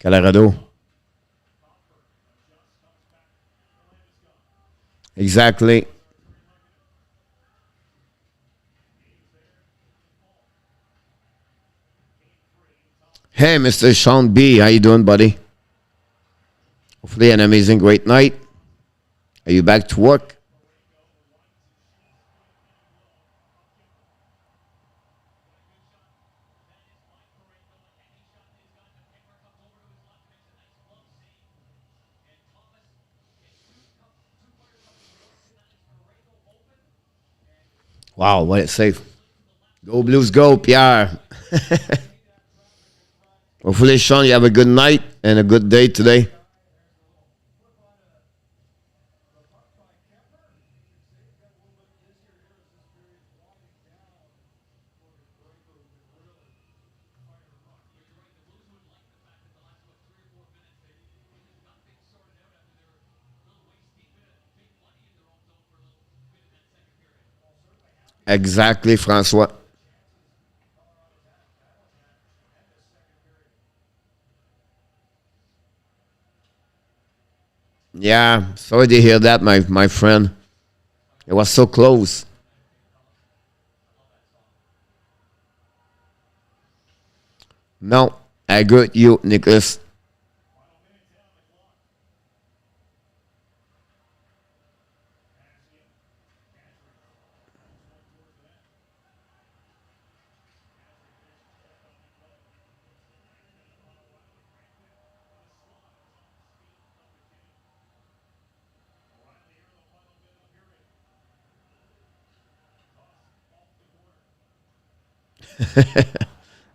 B: Colorado. Exactly. Hey, Mr. Sean B. How you doing, buddy? Hopefully an amazing, great night. Are you back to work? Wow, what a save. Go Blues, go, Pierre. Hopefully, Sean, you have a good night and a good day today. Exactly, Francois. Yeah, sorry to hear that, my friend. It was so close. No, I agree with you, Nicholas.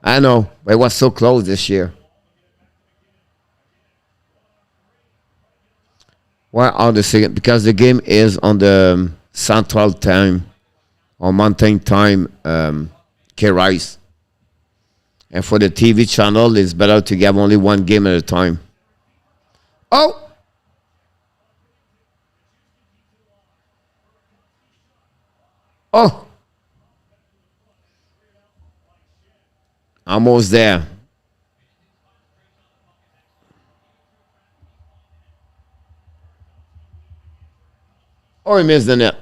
B: I know, but it was so close this year. Why are the second? Because the game is on the Central Time or Mountain Time, K-Rice. And for the TV channel, it's better to have only one game at a time. Oh! Oh! Almost there. Oh, he missed the net.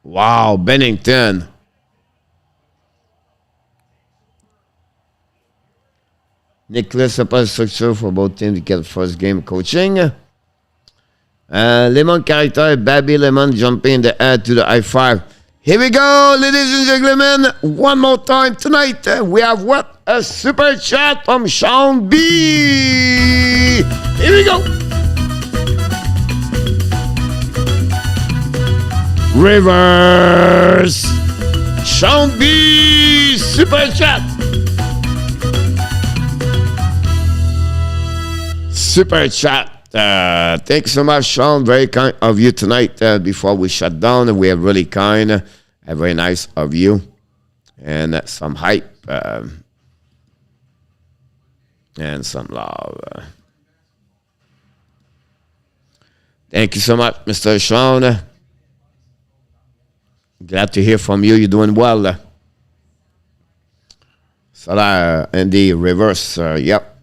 B: Wow, Bennington. Nicholas up a structure for both teams to get first game coaching. Lemon character, Babby Lemon jumping in the air to the I-5. Here we go, ladies and gentlemen. One more time tonight. We have what? A super chat from Sean B. Here we go. Reverse. Sean B. Super chat. Super chat. Thanks so much, Sean. Very kind of you tonight. Before we shut down, we are really kind. Very nice of you. And some hype. And some love. Thank you so much, Mr. Sean. Glad to hear from you. You're doing well. So in the reverse, yep.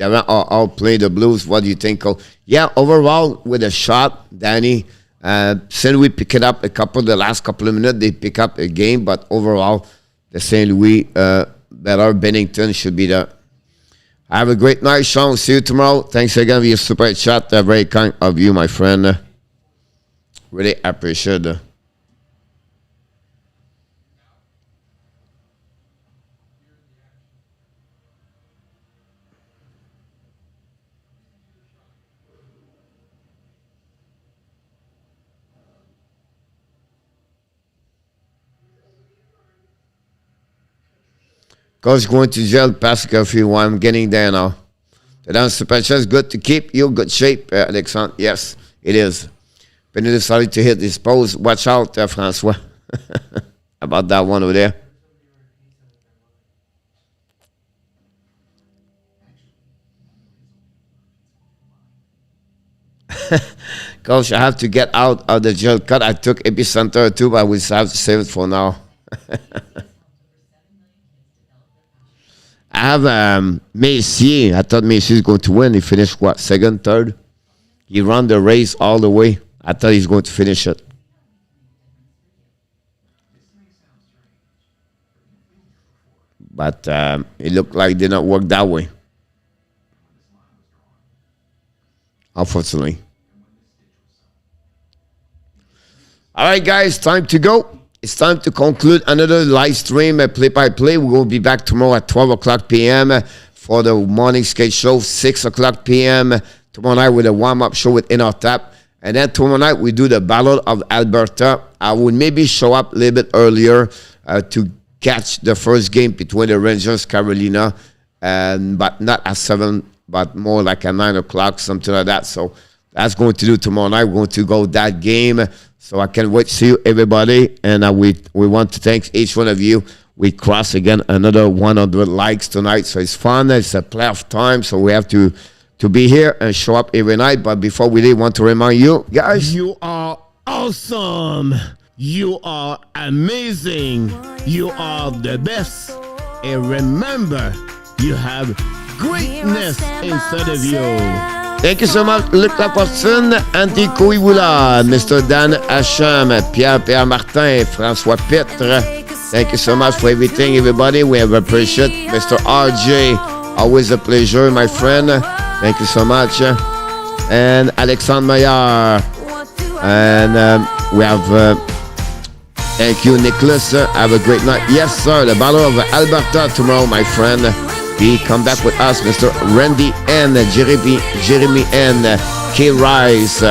B: I'll play the Blues. What do you think? Yeah, overall, with a shot, Danny, St. Louis pick it up the last couple of minutes, they pick up a game, but overall, the St. Louis, better. Bennington should be there. Have a great night, Sean. See you tomorrow. Thanks again for your super chat. Very kind of you, my friend. Really appreciate it. Coach going to jail, Pascal, if you want. I'm getting there now. The down super chat is good to keep you good shape, Alexandre. Yes, it is. Penny decided to hit this pose. Watch out, Francois. About that one over there. Coach, I have to get out of the jail cut. I took Epicenter too, but I will have to save it for now. I have Messier. I thought Messier is going to win. He finished, what, second, third? He ran the race all the way. I thought he's going to finish it. But it looked like it did not work that way. Unfortunately. All right, guys, time to go. It's time to conclude another live stream, play-by-play. We will be back tomorrow at 12 o'clock p.m. for the morning skate show, 6 o'clock p.m. Tomorrow night with a warm-up show with Inner Tap. And then tomorrow night we do the Battle of Alberta. I would maybe show up a little bit earlier to catch the first game between the Rangers, Carolina, but not at 7, but more like at 9 o'clock, something like that. So that's going to do tomorrow night. We're going to go that game. So I can't wait to see you, everybody. And we want to thank each one of you. We cross again another 100 likes tonight. So it's fun. It's a playoff time. So we have to be here and show up every night. But before we leave, I want to remind you, guys.
C: You are awesome. You are amazing. You are the best. And remember, you have greatness inside of you.
B: Thank you so much, Luc Lafortune, Andy Kouiboula, Mr. Dan Hacham, Pierre Martin, François Pitre. Thank you so much for everything, everybody. We have appreciated Mr. RJ. Always a pleasure, my friend. Thank you so much. And Alexandre Maillard. And we have, thank you, Nicholas. Have a great night. Yes, sir, the Battle of Alberta tomorrow, my friend. Come back with us, Mr. Randy N, Jeremy N, K. Rice.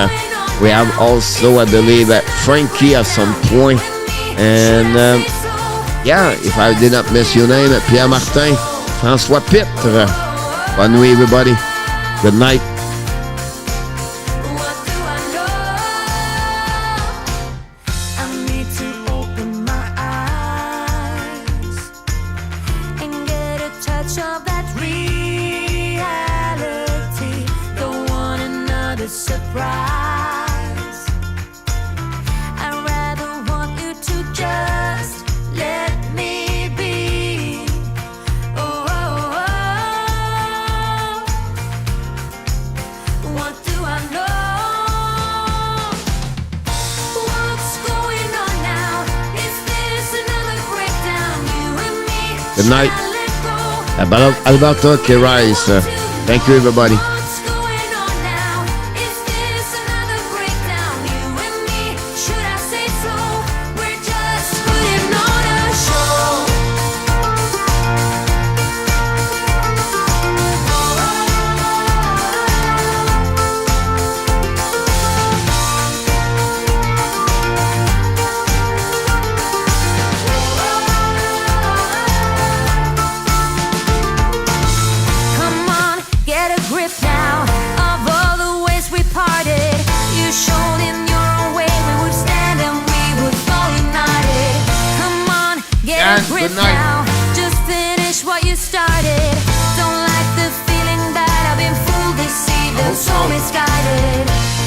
B: We have also, I believe, Frenchy at some point. And if I did not miss your name, Pierre Martin, François Pitre. Bonne nuit, everybody. Good night. Good night. About Alberto K. Rice. Thank you, everybody. Good night.
D: Now, just finish what you started. Don't like the feeling that I've been fooled, deceived, and so misguided.